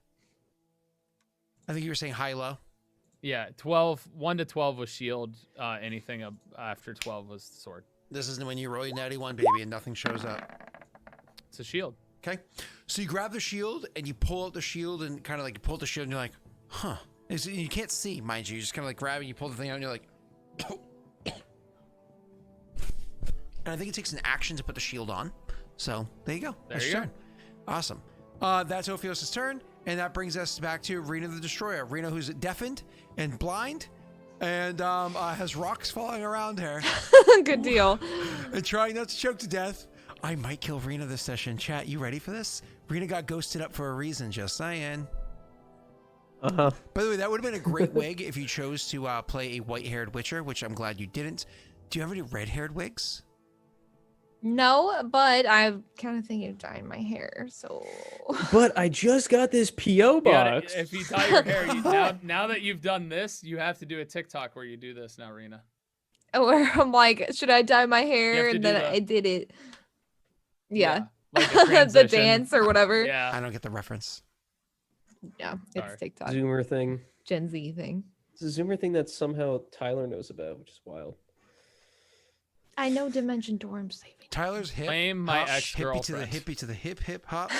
I think you were saying high-low. Yeah. 12. 1 to 12 was shield. Anything after 12 was sword. This isn't when you roll your natty one, baby, and nothing shows up. It's a shield. Okay. So you grab the shield and you pull out the shield and kind of like you pull out the shield and you're like, huh. And so you can't see, mind you. You just kind of like grab it, you pull the thing out and you're like, and I think it takes an action to put the shield on. So there you go. There That's you your go. turn. Awesome. That's Ophios' turn, and that brings us back to Rena the Destroyer. Rena, who's deafened and blind, and has rocks falling around her, Good deal. and trying not to choke to death. I might kill Rena this session. Chat, you ready for this? Rena got ghosted up for a reason, just saying. Uh-huh. By the way, that would have been a great wig if you chose to play a white-haired Witcher, which I'm glad you didn't. Do you have any red-haired wigs? No, but I'm kind of thinking of dyeing my hair. So But I just got this PO Yeah, box. if you dye your hair, now that you've done this, you have to do a TikTok where you do this now, Rena. where I'm like, should I dye my hair? to And do then the- I did it. Yeah. Like a The transition. dance or whatever. I Yeah. don't get the reference. Yeah, Sorry. it's TikTok. Zoomer thing. Gen Z thing. It's a Zoomer thing that somehow Tyler knows about, which is wild. I know Dimension Dorm saving. Tyler's hip. Blame my hop, ex-girlfriend. hippie to the hip hip hop.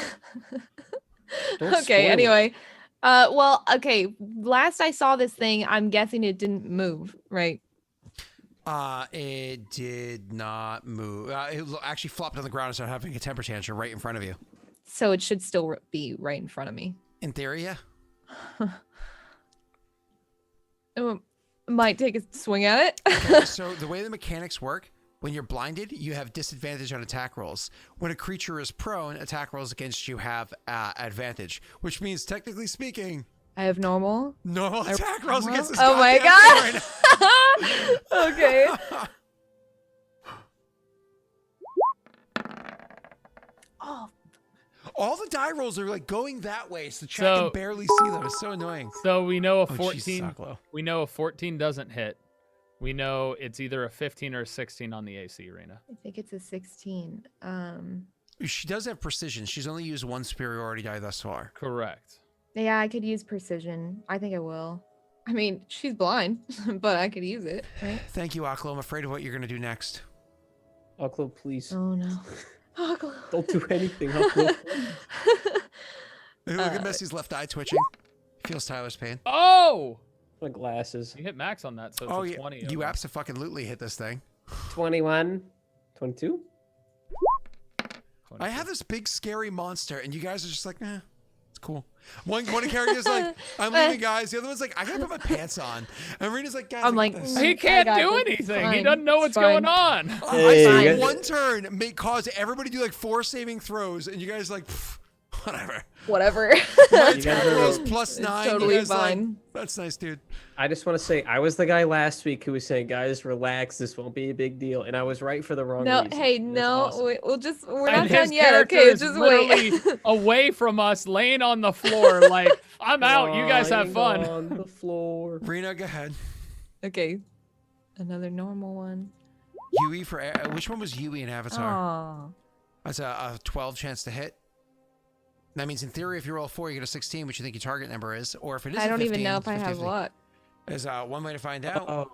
Don't spoil Okay, it. anyway. Okay. Last I saw this thing, I'm guessing it didn't move, right? It did not move. It actually flopped on the ground and started having a temper tantrum right in front of you. So it should still be right in front of me. In theory, yeah. Might take a swing at it. Okay, so the way the mechanics work, when you're blinded, you have disadvantage on attack rolls. When a creature is prone, attack rolls against you have advantage, which means, technically speaking, I have normal. normal attack rolls against this Oh my goddamn god. thing right Okay. now. Oh, All the die rolls are like going that way, so the chat So- can barely see them. It's so annoying. So we know a Oh, 14. Jesus, Aklo. We know a 14 doesn't hit. We know it's either a 15 or a 16 on the AC, Rena. I think it's a 16. She does have precision. She's only used one superiority die thus far. Correct. Yeah, I could use precision. I think I will. I mean, she's blind, but I could use it, right? Thank you, Aklo. I'm afraid of what you're going to do next. Aklo, please. Oh no. Oh, Don't do anything, Aklo. Look at Messy's left eye twitching. Feels Tyler's pain. Oh! My glasses. You hit max on that, so Oh it's a yeah, 20. you over. absolutely hit this thing. 21. 22? I have this big scary monster, and you guys are just like, it's cool. One character's like, I'm leaving, guys. The other one's like, I gotta put my pants on. And Rena's like, guys, I'm I like, got this. He I can't got do this. anything. He Fine. doesn't know what's It's fine. going on. Hey, I you spent guys- one turn, cause everybody do like 4 saving throws, and you guys like, whatever. Whatever. My You guys attack are- rolls It's +9. You totally guys like, fine. that's nice, dude. I just want to say, I was the guy last week who was saying, guys, relax. This won't be a big deal. And I was right for the wrong No, reason. hey, and that's no, awesome. we're And not done his yet. character Okay, is just literally wait. away from us, laying on the floor, like, I'm out. You guys have Lying fun. on the floor. Rena, go ahead. Okay, another normal one. Yui for which one was Yui in Avatar? Aw. That's a 12 chance to hit. That means in theory, if you roll 4, you get a 16, which you think your target number is, or if it is, I don't 15, even know if I 50, have 50. luck. There's one way to find out. Oh,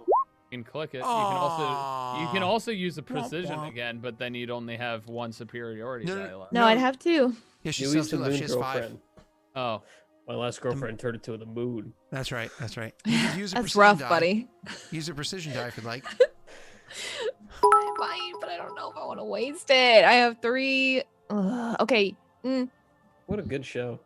You can click it. You Aw. can also use the precision womp. again, but then you'd only have one superiority No, die left. No, No. I'd have two. Yeah, she Yui's still the left. moon She has 5. girlfriend. Oh, My last girlfriend turned into the moon. That's right. That's right. You could use a That's precision rough, die. buddy. Use a precision die if you'd like. I might, but I don't know if I want to waste it. I have 3. Okay. What a good show.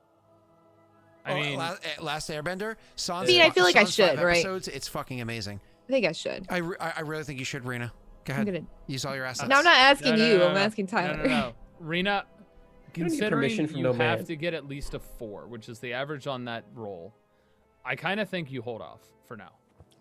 I mean, Last Airbender. Sans, I mean, I feel like I Sans 5 should, right? episodes, it's fucking amazing. I think I should. I really think you should, Rena. Go I'm ahead. gonna. Use all your assets. No, I'm not asking no, you. no, I'm no. asking Tyler. No. Rena, You don't need considering permission from you no have man. to get at least a 4, which is the average on that roll, I kind of think you hold off for now.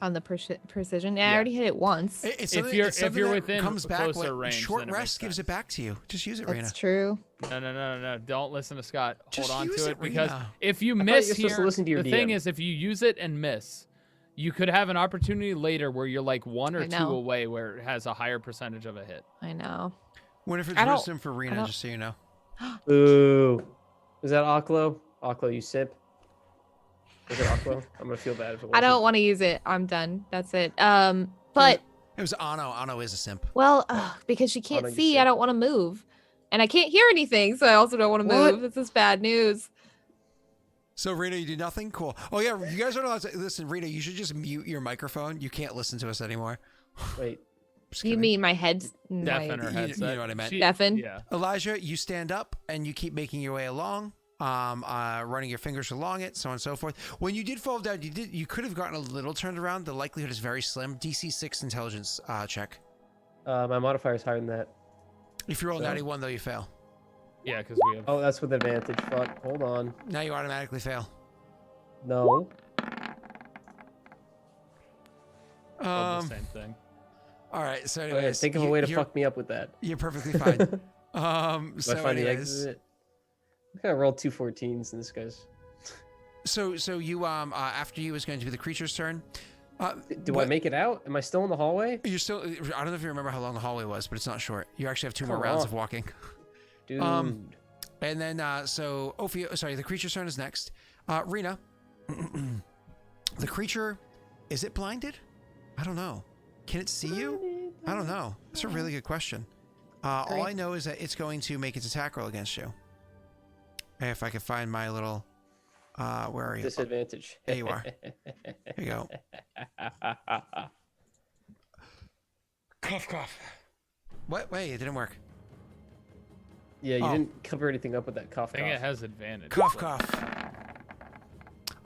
On the precision. Yeah, I Yeah. already hit it once. It's If something- you're- it's if something you're that within comes back closer when range, short then it makes rest gives it sense. back to you. Just use it, Rena. That's true. No. Don't listen to Scott. Just Hold on use to it, it because Rena. if you thought you miss were supposed to here, listen to your the thing DM. is, if you use it and miss, you could have an opportunity later where you're like 1 or I 2 know. away where it has a higher percentage of a hit. I know. Winifred's I don't- wisdom for Rena, don't- just so you know. Ooh. Is that Aklo? Aklo, you sip? Is it Aklo? I'm gonna feel bad if it wasn't. I don't want to use it. I'm done. That's it. But It was Ano. Ano is a simp. well, because she can't Hold on, you see, said- I don't want to move, and I can't hear anything, so I also don't want to What? move. This is bad news. So, Rena, you do nothing? Cool. Oh, yeah, you guys aren't allowed to... Listen, Rena, you should just mute your microphone. You can't listen to us anymore. Wait. Just You kidding. mean my head's Deafen her you headset. know what I meant. She- Deafen? Yeah. Elijah, you stand up and you keep making your way along, running your fingers along it, so on and so forth. When you did fall down, you could have gotten a little turned around. The likelihood is very slim. DC 6 intelligence check. My modifier is higher than that. If you roll So? 91, though, you fail. Yeah, because we have Oh, that's with advantage. Fuck. Hold on. Now you automatically fail. No. the same thing. All right. So, Wait, anyways, think of a way to you're- fuck me up with that. You're perfectly fine. Do So, I find the anyways, exit? I think I rolled 2 14s in this guy's. so you after you is going to be the creature's turn. Do I what- make it out? Am I still in the hallway? You're still. I don't know if you remember how long the hallway was, but it's not short. You actually have 2 more Come rounds on. of walking. Dude. And then, so Ophio, sorry, the creature's turn is next. Rena, the creature, is it blinded? I don't know. Can it see you? I don't know. That's a really good question. All I know is that it's going to make its attack roll against you. If I can find my little, where are you? Disadvantage. There you are. Here you go. Cough, cough. What? Wait, it didn't work. Yeah, you Oh. didn't cover anything up with that cough. I think it cough. has advantage. Cough, so- cough.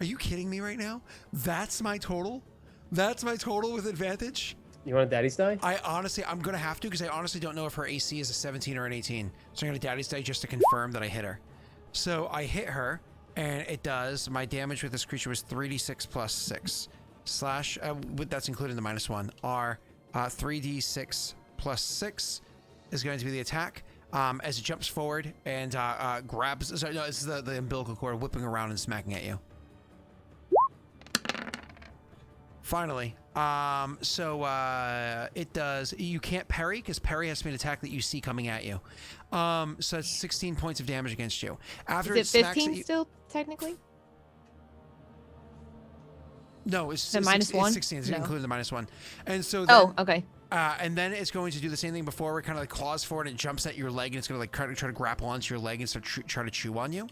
Are you kidding me right now? That's my total? That's my total with advantage? You want a daddy's die? I'm going to have to because I honestly don't know if her AC is a 17 or an 18. So I'm going to daddy's die just to confirm that I hit her. So I hit her, and it does. My damage with this creature was 3d6 plus 6. That's including the -1. 3d6 plus 6 is going to be the attack. As it jumps forward and grabs... Sorry, no, it's the umbilical cord whipping around and smacking at you. Finally. It does... You can't parry, because parry has to be an attack that you see coming at you. So it's 16 points of damage against you. After Is it smacks at 15 you... still, technically? No, it's The it's -1? 16. It's No. including the -1. And so then, Oh, okay. and then it's going to do the same thing before, where it kind of like claws forward and jumps at your leg, and it's going to like try to grapple onto your leg and start try to chew on you.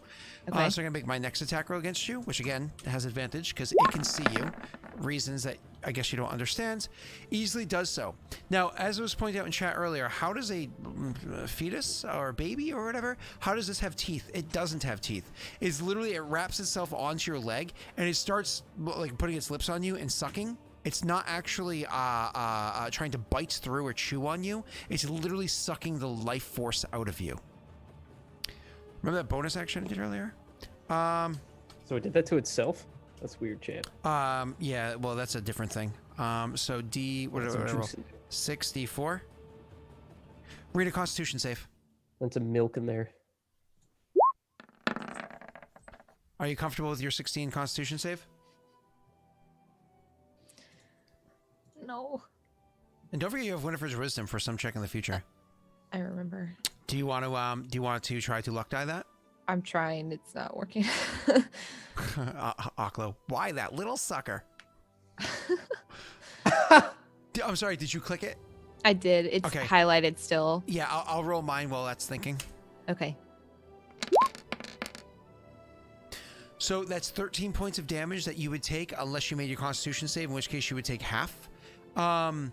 Okay. So I'm going to make my next attack roll against you, which again has advantage because it can see you. reasons that I guess you don't understand, easily does so. Now, as was pointed out in chat earlier, how does a fetus or a baby or whatever, how does this have teeth? It doesn't have teeth. It's literally, it wraps itself onto your leg and it starts like putting its lips on you and sucking. It's not actually trying to bite through or chew on you. It's literally sucking the life force out of you. Remember that bonus action I did earlier? So it did that to itself? That's weird, chat. Yeah, well, that's a different thing. So what did I roll? 64. Read a Constitution save. That's some milk in there. Are you comfortable with your 16 Constitution save? No. And don't forget you have Winifred's Wisdom for some check in the future. I remember. Do you want to try to luck die that? I'm trying. It's not working. Aklo, why that little sucker? I'm sorry, did you click it? I did. It's okay. Highlighted still. Yeah, I'll roll mine while that's thinking. Okay. So that's 13 points of damage that you would take unless you made your Constitution save, in which case you would take half. And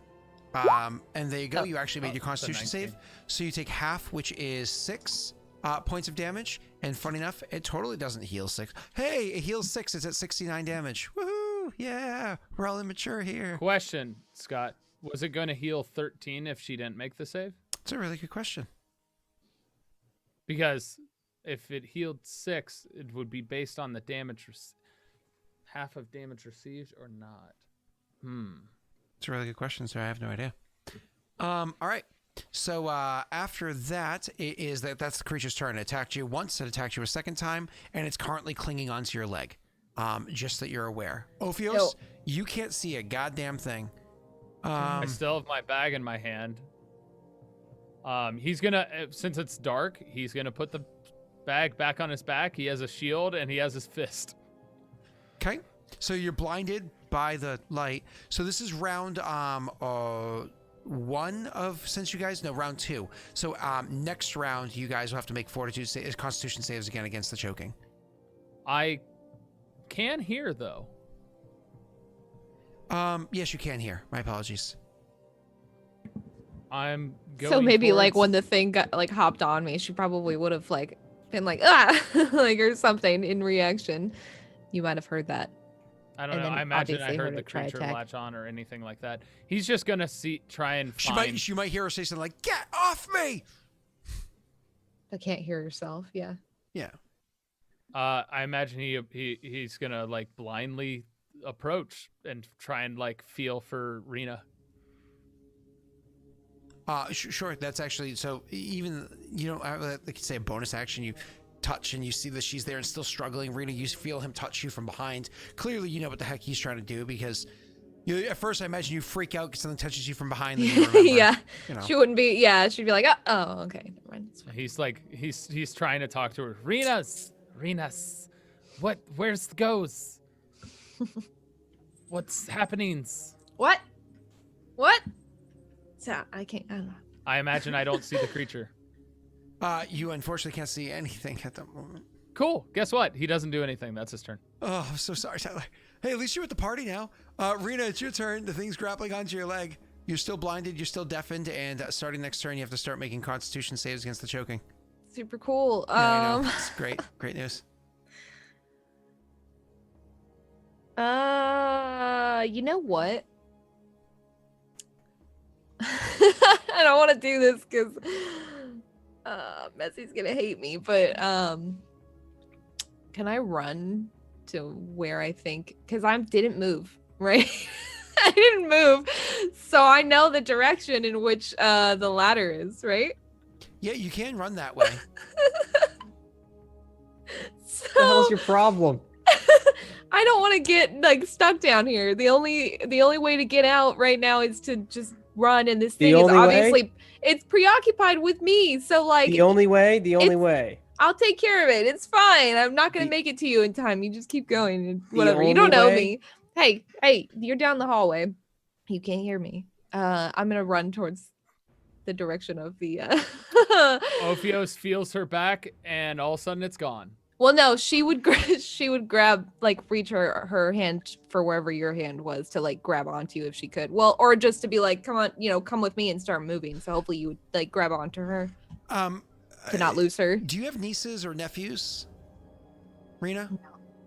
there you go. You actually made your Constitution save. So you take half, which is 6 points of damage. And funny enough, it totally doesn't heal 6. Hey, it heals 6. It's at 69 damage. Woohoo! Yeah, we're all immature here. Question, Scott. Was it going to heal 13 if she didn't make the save? That's a really good question. Because if it healed 6, it would be based on the damage, half of damage received or not. It's a really good question, sir. I have no idea. All right. So after that, that's the creature's turn. It attacked you once, it attacked you a second time, and it's currently clinging onto your leg. Just that you're aware. Ophios, you can't see a goddamn thing. I still have my bag in my hand. He's gonna, since it's dark, he's gonna put the bag back on his back. He has a shield and he has his fist. Okay. So you're blinded by the light. So this is round one of, since you guys know, round 2. So next round you guys will have to make Constitution saves again against the choking. I can hear though. Yes, you can hear. My apologies. I'm going. So maybe like when the thing got like hopped on me, she probably would have like been like like or something in reaction. You might have heard that. I don't know. I imagine I heard the creature latch on or anything like that. He's just gonna try and find. She might hear her say something like, "Get off me!" I can't hear herself. Yeah. Yeah. I imagine he's gonna like blindly approach and try and like feel for Rena. Sure. That's actually, so even, you know, like you say a bonus action, you touch and you see that she's there and still struggling. Rena, you feel him touch you from behind. Clearly, you know what the heck he's trying to do, because at first I imagine you freak out because something touches you from behind. Then you remember, yeah. You know. She wouldn't be. Yeah. She'd be like, oh, okay. Never mind. He's like, he's trying to talk to her. Rena's. Where's the goes? What's happening? What? So I can't. I don't know. I imagine I don't see the creature. You unfortunately can't see anything at the moment. Cool. Guess what? He doesn't do anything. That's his turn. Oh, I'm so sorry, Tyler. Hey, at least you're at the party now. Rena, it's your turn. The thing's grappling onto your leg. You're still blinded. You're still deafened. And starting next turn, you have to start making Constitution saves against the choking. Super cool. Yeah, I know. It's great. Great news. You know what? I don't want to do this because Messy's gonna hate me, but can I run to where I think, because I didn't move, right? I didn't move, so I know the direction in which the ladder is, right? Yeah, you can run that way. So What the hell's your problem? I don't want to get like stuck down here. The only way to get out right now is to just run, and this thing is obviously it's preoccupied with me. So like the only way. I'll take care of it. It's fine. I'm not gonna make it to you in time. You just keep going and whatever. You don't know me. Hey, you're down the hallway. You can't hear me. I'm gonna run towards the direction of the Ophios feels her back, and all of a sudden it's gone. Well, no, she would she would grab, like, reach her hand for wherever your hand was to, like, grab onto you if she could. Well, or just to be like, come on, come with me and start moving. So hopefully you would, like, grab onto her to not lose her. Do you have nieces or nephews, Rena?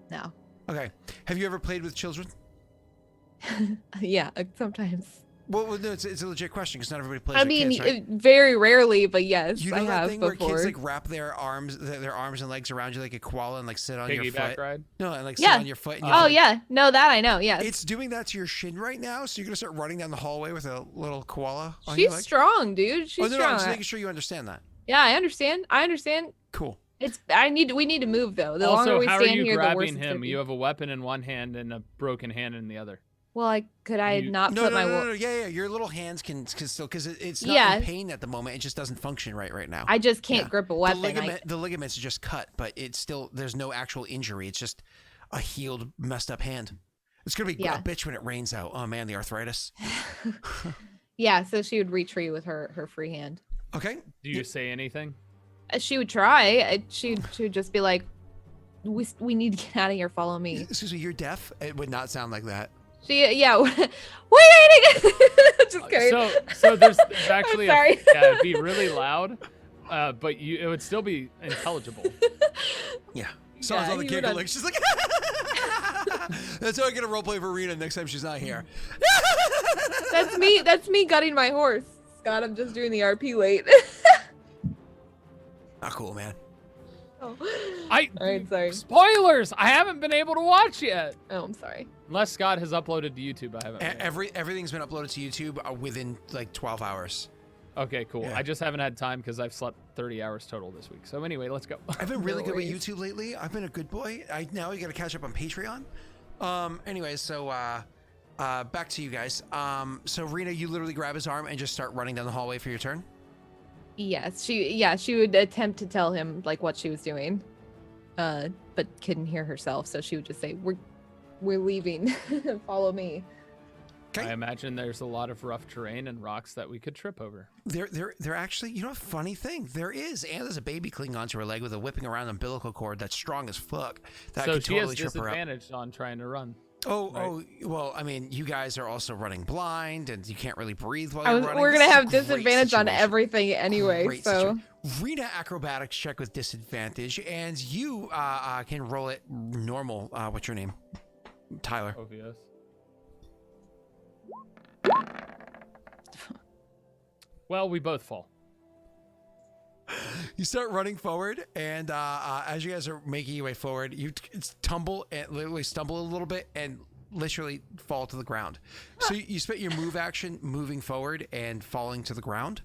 No. Okay. Have you ever played with children? Yeah, sometimes. Well, no, it's a legit question because not everybody plays. I with mean, kids, right? very rarely, but yes, You know I that have thing before. where kids like wrap their arms and legs around you like a koala and like sit on your Piggyback foot. ride? No, and like Yeah. sit on your foot. And Oh yeah, no, that I know. Yes, It's doing that to your shin right now, so you're gonna start running down the hallway with a little koala on she's your leg. strong, dude. She's Oh no, strong. I'm just making sure you understand that. Yeah, I understand. Cool. We need to move though. The Also, longer we how are stand you here, the worse grabbing it's gonna him? be. You have a weapon in one hand and a broken hand in the other. Well, could I You- not No, put my no. Yeah. Your little hands can still because it's not Yeah. in pain at the moment. It just doesn't function right now. I just can't Yeah. grip a weapon. The ligaments are just cut, but it's still there's no actual injury. It's just a healed, messed up hand. It's gonna be Yeah. a bitch when it rains out. Oh man, the arthritis. Yeah, so she would reach for you with her free hand. Okay. Do you say anything? She would try. She would just be like, "We need to get out of here. Follow me." Excuse me, you're deaf. It would not sound like that. Yeah. Waiting. Just kidding. So there's actually I'm sorry. it'd be really loud, but it would still be intelligible. Yeah. Sounds Yeah, on the he would giggle like she's like. That's how I get a roleplay for Rena next time she's not here. That's me. That's me gutting my horse. Scott, I'm just doing the RP late. Not cool, man. Oh. All Alright, sorry. Spoilers! I haven't been able to watch yet. Oh, I'm sorry. Unless Scott has uploaded to YouTube, I haven't. yet. Everything's been uploaded to YouTube within like 12 hours. Okay, cool. Yeah. I just haven't had time because I've slept 30 hours total this week. So anyway, let's go. I've been really No good with worries. YouTube lately. I've been a good boy. Now you got to catch up on Patreon. Anyways, so back to you guys. So Rena, you literally grab his arm and just start running down the hallway for your turn. Yes, she would attempt to tell him like what she was doing, but couldn't hear herself, so she would just say, "We're leaving. Follow me." Okay. I imagine there's a lot of rough terrain and rocks that we could trip over. They're actually, you know, a funny thing. There is, and there's a baby clinging onto her leg with a whipping around umbilical cord that's strong as fuck. That So could she totally has trip her up. disadvantage on trying to run. Oh, well, I mean, you guys are also running blind, and you can't really breathe while you're running. We're This gonna is have a great disadvantage on situation. everything anyway, Great so situation. Rena acrobatics check with disadvantage, and you can roll it normal. What's your name? Tyler. Obvious. Well, we both fall. You start running forward, and as you guys are making your way forward, you tumble and literally stumble a little bit and literally fall to the ground. So you spent your move action moving forward and falling to the ground.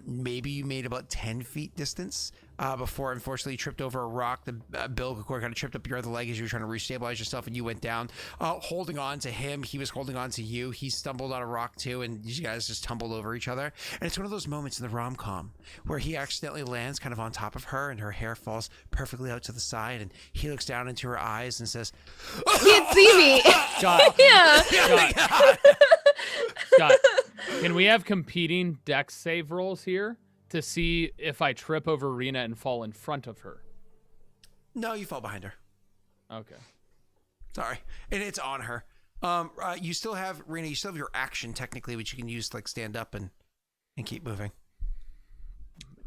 Maybe you made about 10 feet distance before, unfortunately, you tripped over a rock. The umbilical cord kind of tripped up your other leg as you were trying to restabilize yourself, and you went down, holding on to him. He was holding on to you. He stumbled on a rock too, and you guys just tumbled over each other. And it's one of those moments in the rom-com where he accidentally lands kind of on top of her, and her hair falls perfectly out to the side, and he looks down into her eyes and says, can't see me. Scott, Yeah. Scott, can we have competing dex save rolls here to see if I trip over Rena and fall in front of her? No, you fall behind her. Okay. Sorry. And it's on her. You still have, Rena, you still have your action technically, which you can use to like stand up and keep moving.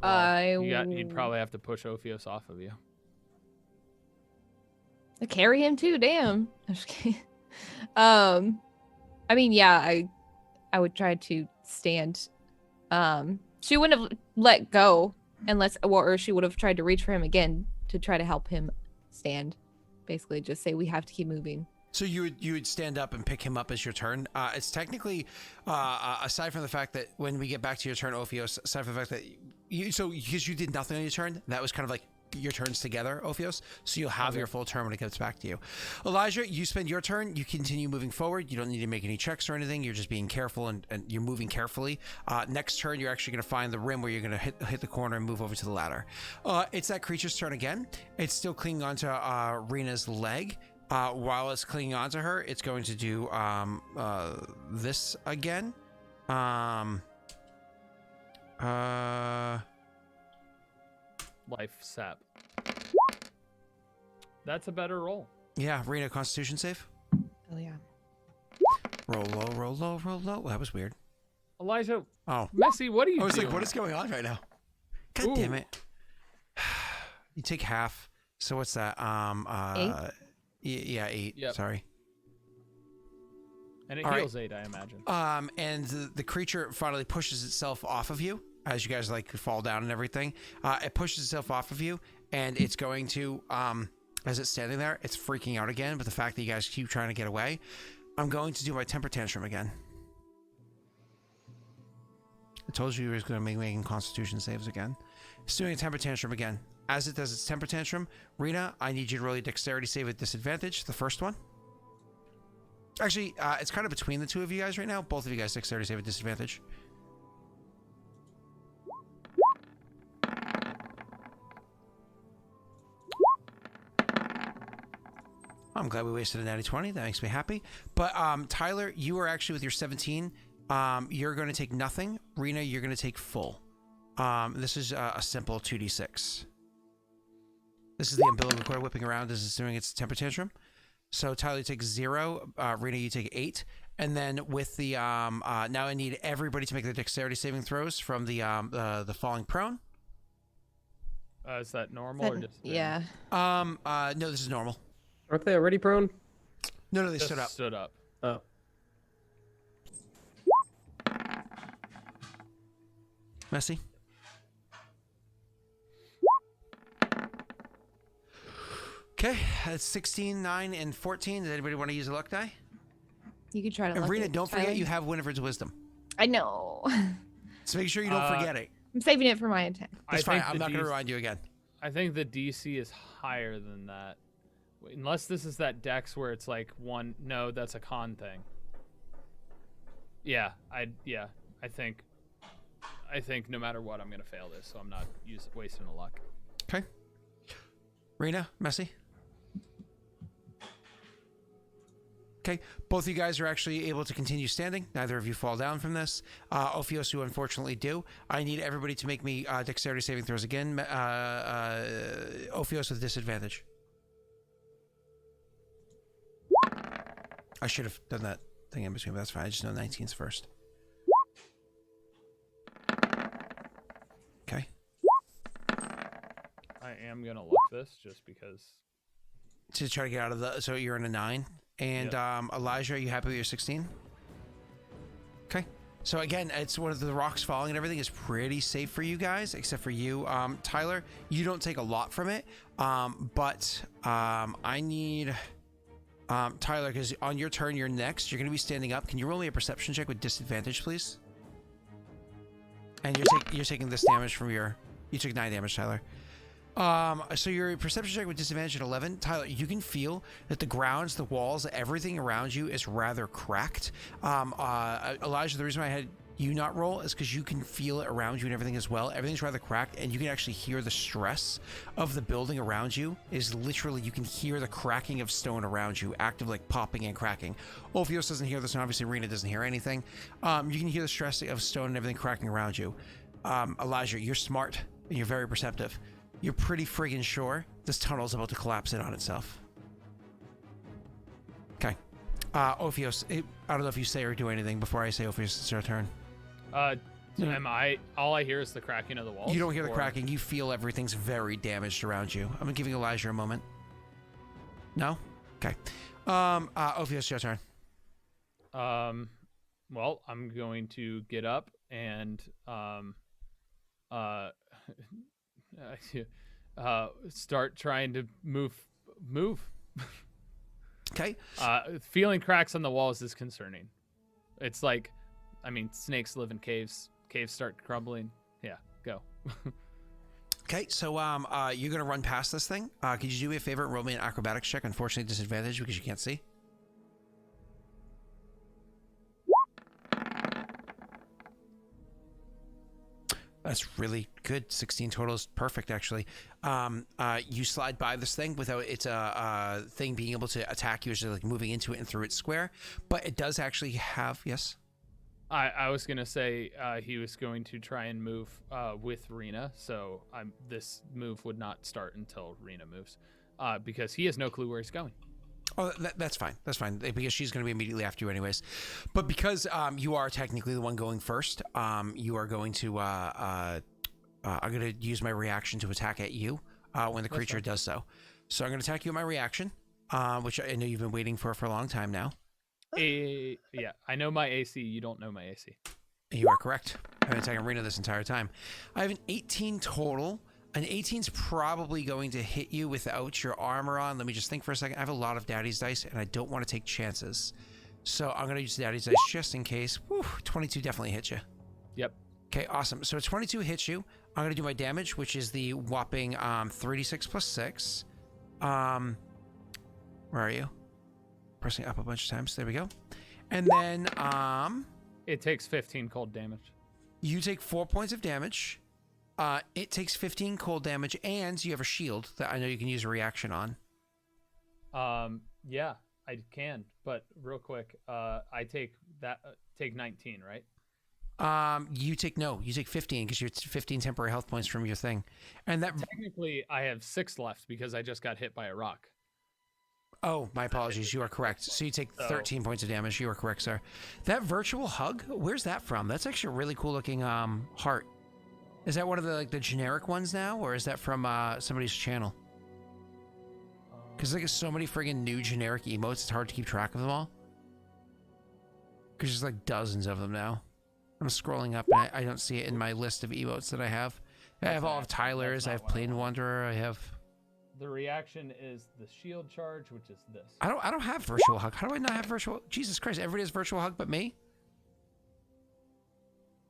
Well, you'd probably have to push Ophios off of you. Carry him too. Damn. I'm just kidding. I mean, yeah, I would try to stand. She wouldn't have let go unless, or she would have tried to reach for him again to try to help him stand. Basically, just say we have to keep moving. So you would stand up and pick him up as your turn. It's technically, aside from the fact that when we get back to your turn, Ophios, aside from the fact that because you did nothing on your turn, that was kind of like your turns together, Ophios. So you'll have your full turn when it comes back to you. Elijah, you spend your turn. You continue moving forward. You don't need to make any checks or anything. You're just being careful and you're moving carefully. Next turn, you're actually going to find the rim where you're going to hit the corner and move over to the ladder. It's that creature's turn again. It's still clinging onto Rena's leg. While it's clinging onto her, it's going to do this again. Life sap. That's a better roll. Yeah, Rena, Constitution save. Oh yeah. Roll low, roll low, roll low. Well, that was weird. Elijah. Oh. Messy, what are you I was doing? like, what is going on right now? God damn it. You take half. So what's that? 8? Yeah, 8. Yep. Sorry. And it All heals 8, I imagine. And the creature finally pushes itself off of you as you guys like fall down and everything. It pushes itself off of you, and it's going to, as it's standing there, it's freaking out again. But the fact that you guys keep trying to get away, I'm going to do my temper tantrum again. I told you he was going to be making Constitution saves again. It's doing a temper tantrum again. As it does its temper tantrum, Rena, I need you to roll a dexterity save at disadvantage, the first one. Actually, it's kind of between the two of you guys right now. Both of you guys dexterity save at disadvantage. I'm glad we wasted a natty 20. That makes me happy. But Tyler, you are actually with your 17. You're going to take nothing. Rena, you're going to take full. This is a simple 2d6. This is the umbilical cord whipping around as it's doing its temper tantrum. So Tyler, you take 0. Rena, you take 8. And then with the now I need everybody to make their dexterity saving throws from the falling prone. Is that normal or just? Yeah. No, this is normal. Aren't they already prone? No, they Just stood up. Stood up. Oh. Messy. Okay, that's 16, 9, and 14. Does anybody want to use a luck die? You could try to. And luck Rena, it, don't Tyler. forget you have Winifred's wisdom. I know. So make sure you don't forget it. I'm saving it for my attack. That's fine. think I'm the not going to DC remind you again. I think the DC is higher than that. Wait, unless this is that dex where it's like one. No, that's a con thing. Yeah, I think no matter what, I'm gonna fail this, so I'm not wasting a luck. Okay. Rena, Messy. Okay, both of you guys are actually able to continue standing. Neither of you fall down from this. Ophios, you unfortunately do. I need everybody to make me dexterity saving throws again. Ophios with disadvantage. I should have done that thing in between, but that's fine. I just know 19's first. Okay. I am gonna luck this just because. To try to get out of the... So you're in a 9. And Elijah, are you happy with your 16? Okay. So again, it's one of the rocks falling and everything is pretty safe for you guys, except for you. Tyler, you don't take a lot from it. But I need... Tyler, because on your turn, you're next. You're going to be standing up. Can you roll me a perception check with disadvantage, please? And you're taking this damage from your... You took 9 damage, Tyler. So your perception check with disadvantage at 11. Tyler, you can feel that the grounds, the walls, everything around you is rather cracked. Elijah, the reason why I had you not roll is because you can feel it around you and everything as well. Everything's rather cracked, and you can actually hear the stress of the building around you. Is literally, you can hear the cracking of stone around you, active like popping and cracking. Ophios doesn't hear this, and obviously Rena doesn't hear anything. You can hear the stress of stone and everything cracking around you. Elijah, you're smart and you're very perceptive. You're pretty friggin' sure this tunnel is about to collapse in on itself. Okay. Ophios, I don't know if you say or do anything before I say Ophios, it's your turn. Am I? All I hear is the cracking of the walls. You don't hear the cracking. You feel everything's very damaged around you. I'm giving Elijah a moment. No? Okay. Ophios, your turn. Well, I'm going to get up and start trying to move. Okay. Feeling cracks on the walls is concerning. It's like, I mean, snakes live in caves. Caves start crumbling. Yeah, go. Okay, so you're gonna run past this thing. Could you do me a favor and roll me an acrobatics check? Unfortunately, disadvantage because you can't see. That's really good. 16 total is perfect, actually. You slide by this thing without its thing being able to attack you, as you're like moving into it and through its square. But it does actually have, yes? I was gonna say he was going to try and move with Rena, so this move would not start until Rena moves. because he has no clue where he's going. Oh, that's fine. That's fine because she's going to be immediately after you, anyways. But because you are technically the one going first, you are going to. I'm going to use my reaction to attack at you when the creature does so. So I'm going to attack you with my reaction, which I know you've been waiting for a long time now. Yeah, I know my AC. You don't know my AC. You are correct. I've been attacking Rena this entire time. I have an 18 total. An 18's probably going to hit you without your armor on. Let me just think for a second. I have a lot of Daddy's dice, and I don't want to take chances. So I'm going to use Daddy's dice just in case. Whew, 22 definitely hits you. Yep. Okay, awesome. So 22 hits you. I'm going to do my damage, which is the whopping 3d6 plus 6. Where are you? Pressing up a bunch of times. There we go. And then it takes 15 cold damage. You take 4 points of damage. It takes 15 cold damage, and you have a shield that I know you can use a reaction on. Yeah, I can, but real quick, I take 19, right? You take 15 because you're 15 temporary health points from your thing, and that technically I have 6 left because I just got hit by a rock. Oh, my apologies. You are correct. So you take 13 points of damage. You are correct, sir. That virtual hug, where's that from? That's actually a really cool looking heart. Is that one of the generic ones now, or is that from somebody's channel? Because there's so many friggin' new generic emotes, it's hard to keep track of them all. Because there's like dozens of them now. I'm scrolling up and I don't see it in my list of emotes that I have. I have all of Tyler's, I have Plain Wanderer, I have... The reaction is the shield charge, which is this. I don't have virtual hug. How do I not have virtual... Jesus Christ, everybody has virtual hug but me?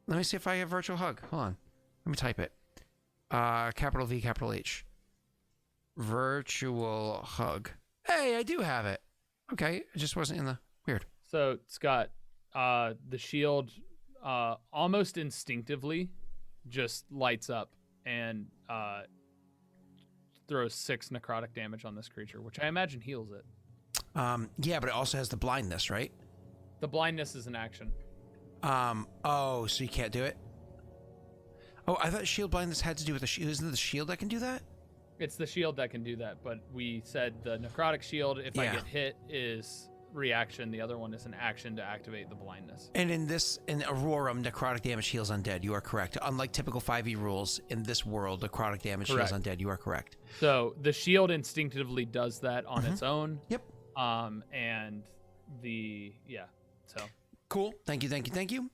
Let me see if I have virtual hug. Hold on. Let me type it. Capital V, capital H. Virtual hug. Hey, I do have it. Okay, it just wasn't in the... Weird. So it's got the shield almost instinctively just lights up and throws 6 necrotic damage on this creature, which I imagine heals it. Yeah, but it also has the blindness, right? The blindness is an action. Oh, so you can't do it? Oh, I thought shield blindness had to do with the shield. Isn't it the shield that can do that? It's the shield that can do that, but we said the necrotic shield, if I get hit, is reaction. The other one is an action to activate the blindness. And in Aurorum, necrotic damage heals undead. You are correct. Unlike typical 5e rules, in this world, necrotic damage heals undead. You are correct. So the shield instinctively does that on its own. Yep. And so. Cool. Thank you.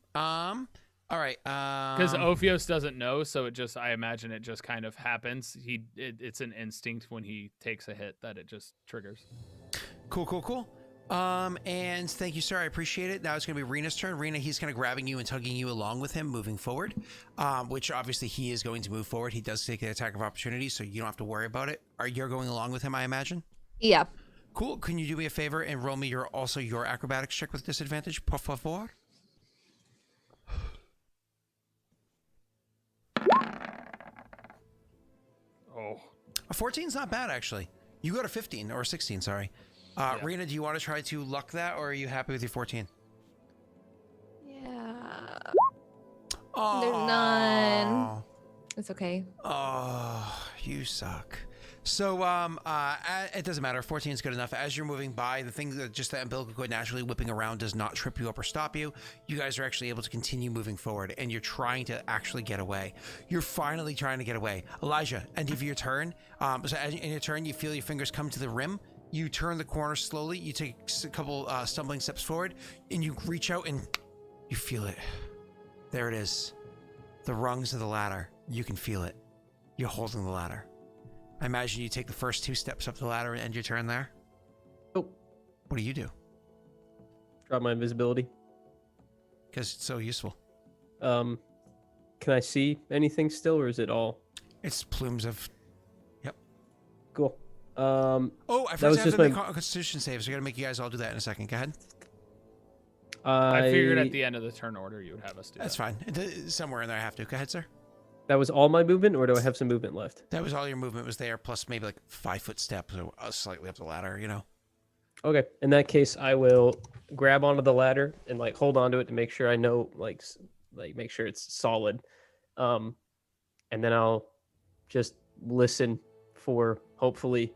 All right. Because Ophios doesn't know, so I imagine it just kind of happens. It's an instinct when he takes a hit that it just triggers. Cool. And thank you, sir. I appreciate it. Now it's going to be Rena's turn. Rena, he's kind of grabbing you and tugging you along with him, moving forward. Which obviously he is going to move forward. He does take an attack of opportunity, so you don't have to worry about it. You're going along with him, I imagine? Yeah. Cool. Can you do me a favor and roll me your acrobatics check with disadvantage, por favor? Oh. A 14's not bad, actually. You got a 15, or 16, sorry. Rena, do you want to try to luck that, or are you happy with your 14? Yeah. Oh. There's none. It's okay. Oh, you suck. So, it doesn't matter. 14 is good enough. As you're moving by, the thing that just that umbilical cord naturally whipping around does not trip you up or stop you. You guys are actually able to continue moving forward, and you're trying to actually get away. You're finally trying to get away. Elijah, end of your turn. So in your turn, you feel your fingers come to the rim. You turn the corner slowly. You take a couple stumbling steps forward, and you reach out, and you feel it. There it is. The rungs of the ladder. You can feel it. You're holding the ladder. I imagine you take the first 2 steps up the ladder and end your turn there. Oh. What do you do? Drop my invisibility. Because it's so useful. Can I see anything still, or is it all? It's plumes of... Yep. Cool. Oh, I forgot to have to make Constitution saves. So I got to make you guys all do that in a second. Go ahead. I figured at the end of the turn order you would have us do That's fine. Somewhere in there I have to. Go ahead, sir. That was all my movement, or do I have some movement left? That was all your movement was there, plus maybe like 5-foot steps or slightly up the ladder, you know? Okay. In that case, I will grab onto the ladder and like hold onto it to make sure I know, like make sure it's solid. And then I'll just listen for hopefully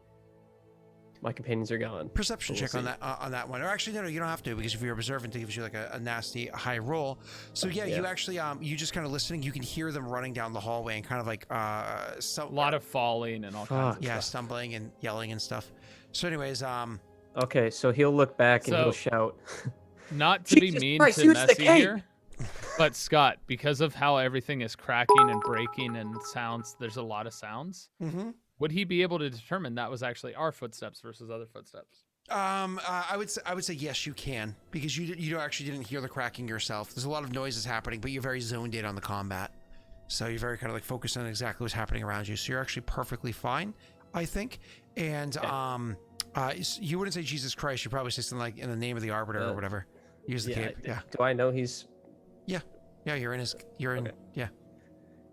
My companions are gone. Perception We'll check on see. that one. Or actually, no, you don't have to, because if you're observant, it gives you like a nasty high roll. So yeah, you actually you just kind of listening. You can hear them running down the hallway and kind of like A lot of falling and all kinds of stuff. stumbling and yelling and stuff. So anyways, Okay, so he'll look back and he'll shout. Not to be Jesus mean Christ, to use the Nessie cape! here, but Scott, because of how everything is cracking and breaking and sounds, there's a lot of sounds. Would he be able to determine that was actually our footsteps versus other footsteps? I would say yes, you can, because you actually didn't hear the cracking yourself. There's a lot of noises happening, but you're very zoned in on the combat, so you're very kind of like focused on exactly what's happening around you. So you're actually perfectly fine, I think. And you wouldn't say Jesus Christ. You probably say something like in the name of the Arbiter or whatever. Use the cape. Yeah. Do I know he's? Yeah. You're in his. You're in. Yeah.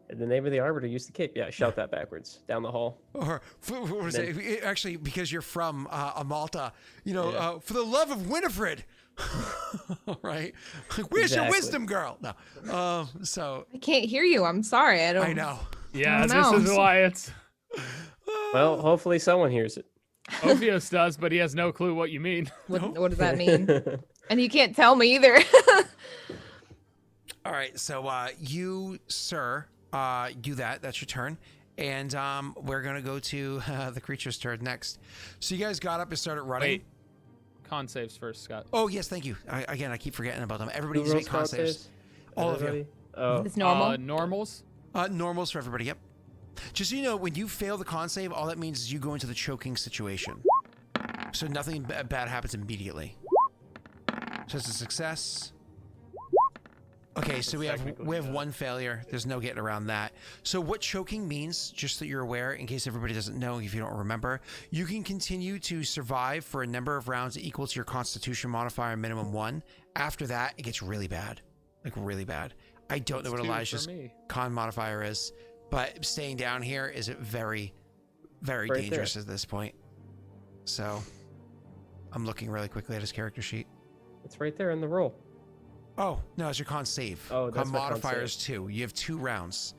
In the name of the Arbiter, use the cape. Yeah, shout that backwards down the hall. Or what was it? Actually, because you're from Malta, for the love of Winifred, right? Where's your wisdom, girl? No. So I can't hear you. I'm sorry. I don't. I know. Yeah, Oh, this no. is why it's. Well, hopefully someone hears it. Ophios does, but he has no clue what you mean. What does that mean? And you can't tell me either. All right. So you, sir, do that. That's your turn. And we're going to go to the creature's turn next. So you guys got up and started running. Wait. Con saves first, Scott. Oh, yes. Thank you. I keep forgetting about them. Everybody needs to make con saves. All of you. Oh. It's normal. Normals? Normals for everybody. Yep. Just so you know, when you fail the con save, all that means is you go into the choking situation. So nothing bad happens immediately. So it's a success. Okay, so we have one failure. There's no getting around that. So what choking means, just so you're aware, in case everybody doesn't know, if you don't remember, you can continue to survive for a number of rounds equal to your Constitution modifier minimum 1. After that, it gets really bad, like really bad. I don't know what Elijah's con modifier is, but staying down here is very, very dangerous at this point. So I'm looking really quickly at his character sheet. It's right there in the roll. Oh, no, it's your con save. Oh, that's con modifier is 2. You have 2 rounds.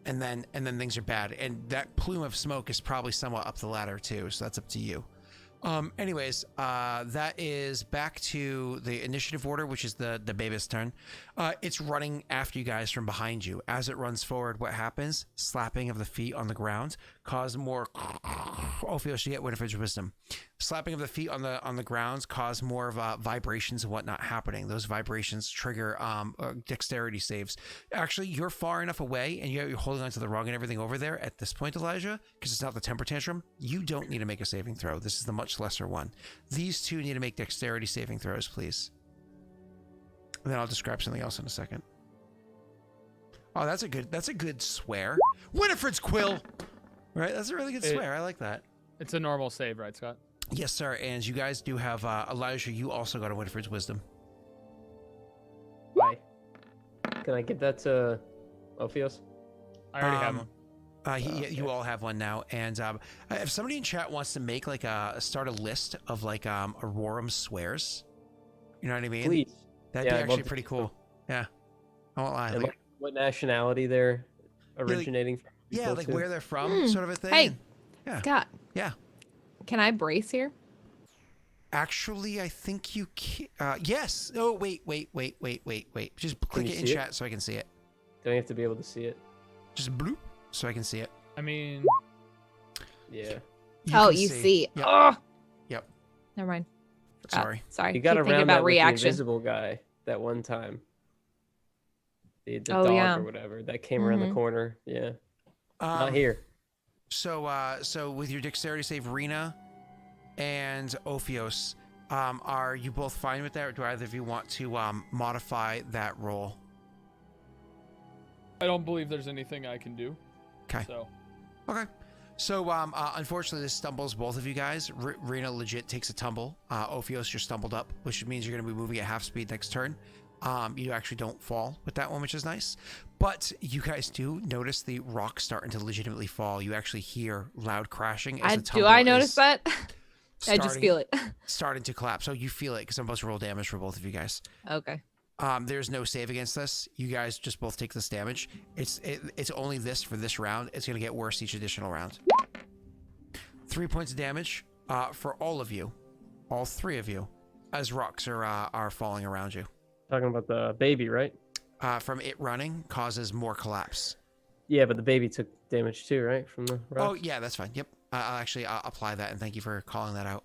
And then things are bad. And that plume of smoke is probably somewhat up the ladder too, so that's up to you. Anyways, that is back to the initiative order, which is the baby's turn. It's running after you guys from behind you. As it runs forward, what happens? Slapping of the feet on the ground cause more. Ophios, you get Winifred's wisdom. Slapping of the feet on the grounds cause more of vibrations and whatnot happening. Those vibrations trigger dexterity saves. Actually, you're far enough away, and you're holding onto the rug and everything over there at this point, Elijah, because it's not the temper tantrum. You don't need to make a saving throw. This is the much lesser one. These two need to make dexterity saving throws, please. And then I'll describe something else in a second. Oh, that's a good swear. Winifred's quill. Right, that's a really good swear. I like that. It's a normal save, right, Scott? Yes, sir. And you guys do have Elijah. You also got a Winifred's wisdom. Why? Can I give that to Ophios? I already have one. You all have one now. And if somebody in chat wants to make like start a list of like Aurorum swears, you know what I mean? Please. That'd be actually pretty cool. Yeah. I won't lie. Like, what nationality they're originating from? Yeah, like where they're from, sort of a thing. Hey, yeah. Scott. Yeah. Can I brace here? Actually, I think you can. Yes. Oh, wait. Just click it in chat so I can see it. Don't you have to be able to see it? Just bloop so I can see it. I mean, yeah. You see. Yep. Oh. Yep. Never mind. Sorry. Sorry. You got Keep thinking around about that with reaction. the invisible guy that one time. The dog or whatever that came around the corner. Yeah. Not here. So with your dexterity save, Rena and Ophios, are you both fine with that, or do either of you want to modify that roll? I don't believe there's anything I can do. Okay. Okay. So unfortunately, this stumbles both of you guys. Rena legit takes a tumble. Ophios, you're stumbled up, which means you're going to be moving at half speed next turn. You actually don't fall with that one, which is nice. But you guys do notice the rock starting to legitimately fall. You actually hear loud crashing. As the tumble do I notice that? I starting, just feel it. starting to collapse. So you feel it because I'm supposed to roll damage for both of you guys. Okay. There's no save against this. You guys just both take this damage. It's only this for this round. It's going to get worse each additional round. 3 points of damage. for all of you, all 3 of you, as rocks are falling around you. Talking about the baby, right? From it running causes more collapse. Yeah, but the baby took damage too, right? From the rocks? Oh, yeah, that's fine. Yep. I'll actually apply that, and thank you for calling that out.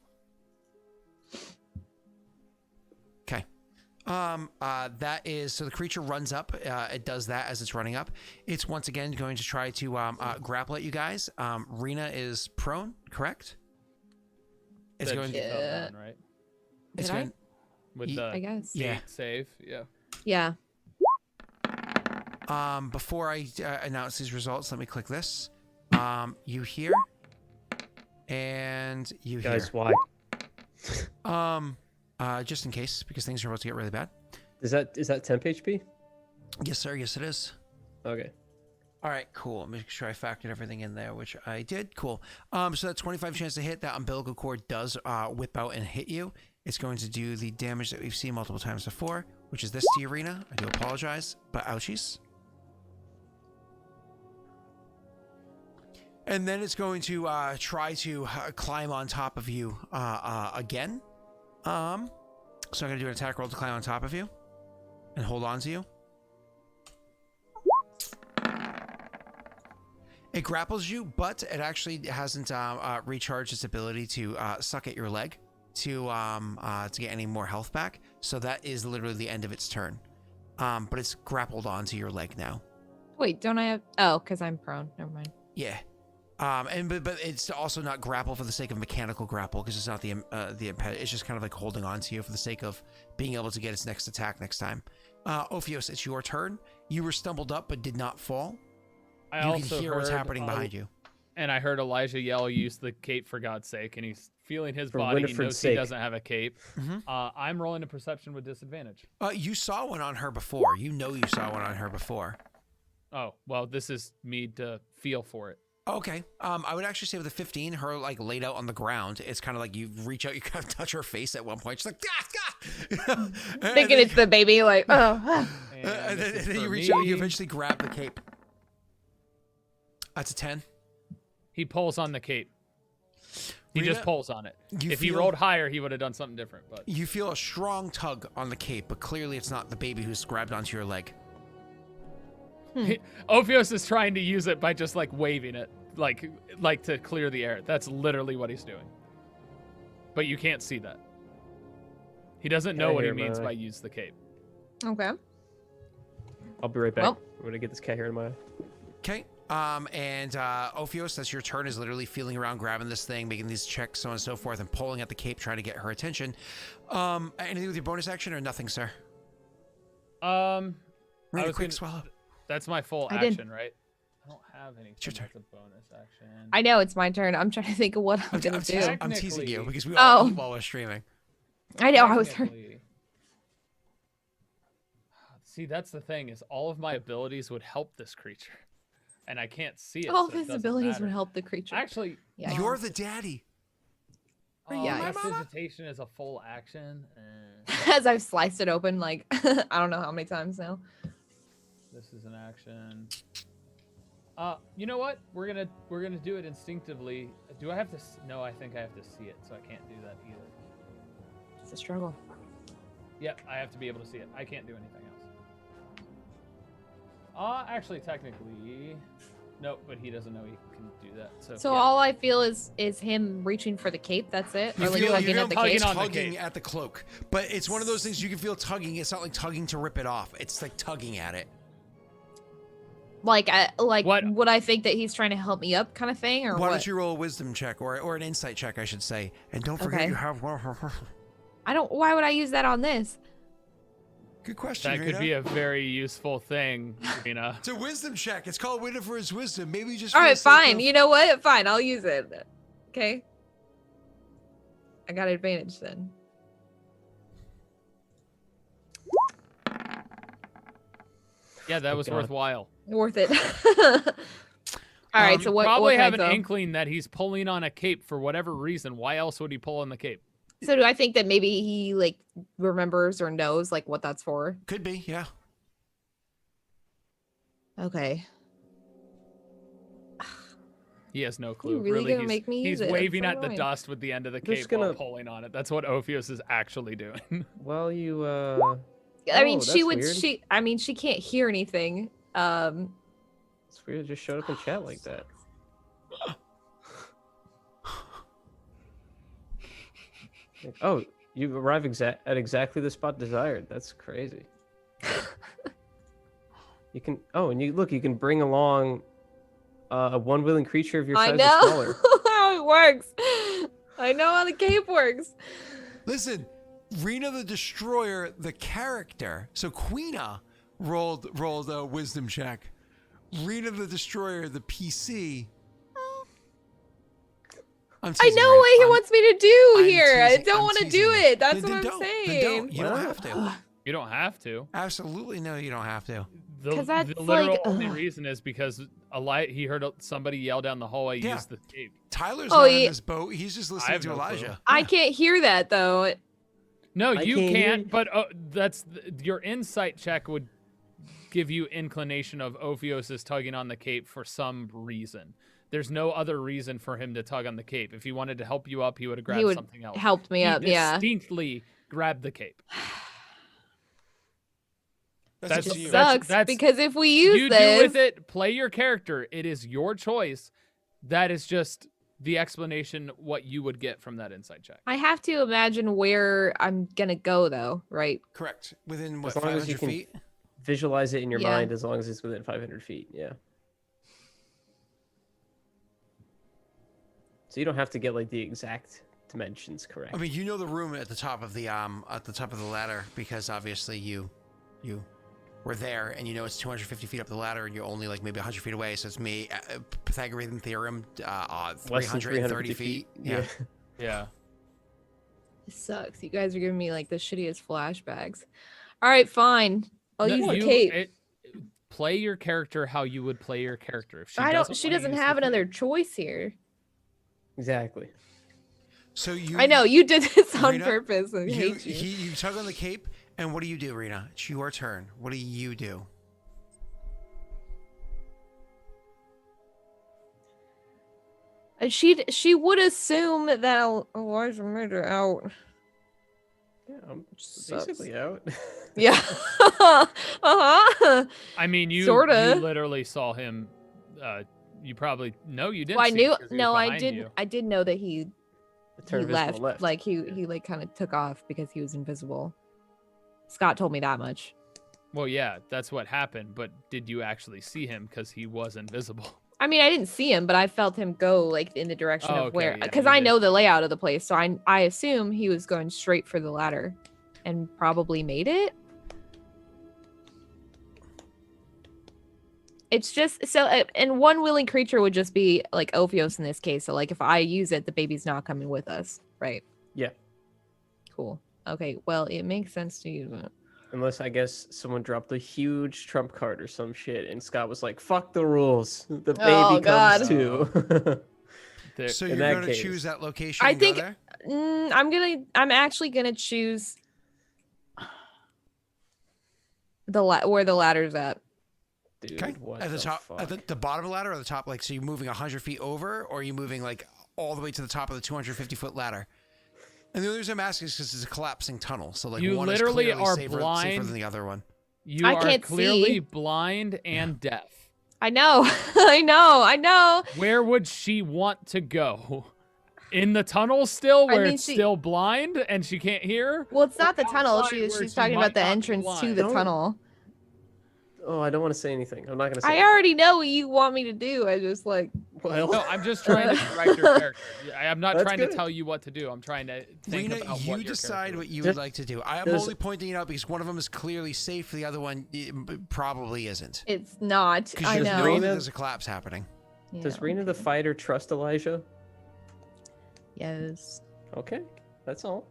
Okay. That is, so the creature runs up. It does that as it's running up. It's once again going to try to grapple at you guys. Rena is prone, correct? It's going She to... fell down, right? It's Did I? going, With the I guess. Yeah. gate save. Yeah. Yeah. Before I announce these results, let me click this. You hear, and you Guys, hear. why? Just in case, because things are about to get really bad. Is that temp HP? Yes, sir. Yes, it is. Okay. All right, cool. Make sure I factored everything in there, which I did. Cool. So that 25 chance to hit, that umbilical cord does whip out and hit you. It's going to do the damage that we've seen multiple times before, which is this to you, Rena. I do apologize, but ouchies. And then it's going to try to climb on top of you again. So I'm going to do an attack roll to climb on top of you and hold on to you. It grapples you, but it actually hasn't recharged its ability to suck at your leg to get any more health back. So that is literally the end of its turn. But it's grappled onto your leg now. Wait, don't I have? Oh, because I'm prone. Never mind. Yeah. But it's also not grapple for the sake of mechanical grapple, because it's not the it's just kind of like holding on to you for the sake of being able to get its next attack next time. Ophios, it's your turn. You were stumbled up but did not fall. You can hear what's happening behind you. And I heard Elijah yell, "Use the cape for God's sake!" And he's feeling his For body. He Winifred's knows sake. he doesn't have a cape. Mm-hmm. I'm rolling a perception with disadvantage. You saw one on her before. You know you saw one on her before. Oh well, this is me to feel for it. Okay. I would actually say with a 15, her like laid out on the ground. It's kind of like you reach out, you kind of touch her face at one point. She's like, ah! Thinking it's the baby, like, oh. And this is then for you reach out, you me. eventually grab the cape. That's a 10. He pulls on the cape. He Rena, just pulls on it. you If he feel- rolled higher, he would have done something different. But You feel a strong tug on the cape, but clearly it's not the baby who's grabbed onto your leg. Ophios is trying to use it by just like waving it, like to clear the air. That's literally what he's doing. But you can't see that. He doesn't know Cat what he hair, means my by eye. use the cape. Okay. I'll be right back. Well- I'm gonna get this cat hair in my eye. Okay. And Ophios, that's your turn, is literally feeling around, grabbing this thing, making these checks, so on and so forth, and pulling at the cape, trying to get her attention. Anything with your bonus action or nothing, sir? I Rena, was quick gonna- swallow. That's my full I did. action, right? I don't have anything your turn. that's a bonus action. I know it's my turn. I'm trying to think of what I'm gonna I'm do. teasing- I'm teasing you Technically- because we all Oh. eat while we're streaming. I know I was. Technically- See, that's the thing, is all of my abilities would help this creature. And I can't see it. All so of it his doesn't abilities matter. would help the creature. Actually, Yeah. You're the daddy. Yeah, Prestidigitation is a full action. As I've sliced it open, like I don't know how many times now. This is an action. You know what? We're gonna do it instinctively. Do I have to? No, I think I have to see it, so I can't do that either. It's a struggle. Yep, I have to be able to see it. I can't do anything else. Actually, technically, nope. But he doesn't know he can do that. So, So yeah. all I feel is him reaching for the cape. That's it. Or like tugging at the tugging cape. on the tugging cape. at the cloak, but it's one of those things you can feel tugging. It's not like tugging to rip it off. It's like tugging at it. Like What- would I think that he's trying to help me up, kind of thing, or Why what? don't you roll a wisdom check or an insight check, I should say, and don't forget Okay. you have. I don't. Why would I use that on this? Good question. That could Rena. be a very useful thing, Rena. It's a wisdom check. It's called Winifred's wisdom. Maybe just. All for the right, sake fine. of- You know what? Fine, I'll use it. Okay. I got advantage then. Yeah, that was God. worthwhile. Worth it. All right. So what? Probably what have kinds an of- inkling that he's pulling on a cape for whatever reason. Why else would he pull on the cape? So do I think that maybe he like remembers or knows like what that's for? Could be, yeah. Okay. He has no clue. really gonna make me he's use it? waving That's at the annoying. dust with the end of the Just cape while gonna- pulling on it. That's what Ophios is actually doing. Well, you I mean, Oh, she that's would. weird. I mean, she can't hear anything. It's weird. It just showed up in chat like that. Oh, you arrive at exactly the spot desired. That's crazy. You can. Oh, and you look. You can bring along a one willing creature of your I size or know smaller. how it works. I know how the cape works. Listen, Rena the Destroyer, the character. So Queena rolled a wisdom check. Rena the Destroyer, the PC. I know what he wants me to do I'm here. I teasing- don't I'm want to teasing do you. it. That's Then what I'm don't. Then saying. don't. You don't have to. You don't have to. Absolutely no, you don't have to. The, 'Cause that's the literal like, only ugh. reason is because he heard somebody yell down the hallway, Yeah. use the cape. Tyler's Oh, not he- in this boat. He's just listening have to no clue. Elijah. I Yeah. can't hear that though. No, I you can't hear can't. you. But your insight check would give you inclination of Ophios is tugging on the cape for some reason. There's no other reason for him to tug on the cape. If he wanted to help you up, he would have grabbed would something else. Helped me He up. Yeah. distinctly grabbed the cape. That's That's- up to you. that's- Sucks because if we use You do this, with it, play your character. It is your choice. That is just the explanation what you would get from that insight check. I have to imagine where I'm gonna go though, right? Correct. Within what, As long as you 500 can- feet? Visualize it in your Yeah. mind as long as it's within 500 feet. Yeah. So you don't have to get like the exact dimensions correct. I mean, you know the room at the top of the ladder because obviously you were there, and you know it's 250 feet up the ladder, and you're only like maybe 100 feet away. So it's me, Pythagorean theorem, Less than 330 feet. Yeah. Yeah. This sucks. You guys are giving me like the shittiest flashbacks. All right, fine. I'll No, use the cape. Play your character how you would play your character. If I don't. doesn't She wanna doesn't use the have cape- another choice here. Exactly. So you. I know you did this on Rena, purpose. I You, hate you. you tug on the cape, and what do you do, Rena? It's your turn. What do you do? And she would assume that Elijah made her out. Yeah, I'm Sucks. basically out. Yeah. uh-huh. I mean, you Sorta. literally saw him. You probably you didn't. Well, I see knew. him 'cause he was No, I behind did. you. I did know that he Turn visible left. Like he like kind of took off because he was invisible. Scott told me that much. Well, yeah, that's what happened. But did you actually see him? Because he was invisible. I mean, I didn't see him, but I felt him go like in the direction Oh, of where, okay, yeah, because you I did. know the layout of the place, so I assume he was going straight for the ladder, and probably made it. It's just so, and one willing creature would just be like Ophios in this case. So like if I use it, the baby's not coming with us, right? Yeah. Cool. Okay. Well, it makes sense to use it. Unless I guess someone dropped a huge trump card or some shit, and Scott was like, "Fuck the rules. The baby Oh, comes God. too." There- So In you're that going to case. choose that location. I and go think- there? I'm actually gonna choose where the ladder's at. Dude, Okay. what At the top, fuck? at the bottom of the ladder, or the top. Like, so you're moving 100 feet over, or are you moving like all the way to the top of the 250-foot ladder? And the only reason I'm asking is because it's a collapsing tunnel. So like You one literally is clearly are safer blind. than the other one. You I are can't clearly see. blind and deaf. I know. I know. Where would she want to go? In the tunnel still, I where mean, it's she- still blind and she can't hear? Well, it's not the Or tunnel. outside where She's she talking might about the not be entrance to blind? the Don't- tunnel. Oh, I don't want to say anything. I'm not gonna say. I anything. already know what you want me to do. I just like. Well, No, I'm just trying to direct your character. I'm not That's trying good. to tell you what to do. I'm trying to think Rena, about you what your decide character what is. you Does- would like to do. I am does- only pointing it out because one of them is clearly safe, the other one probably isn't. It's not. Because I you know. know Rena- that there's a collapse happening. Does Yeah. Rena the fighter trust Elijah? Yes. Okay, that's all.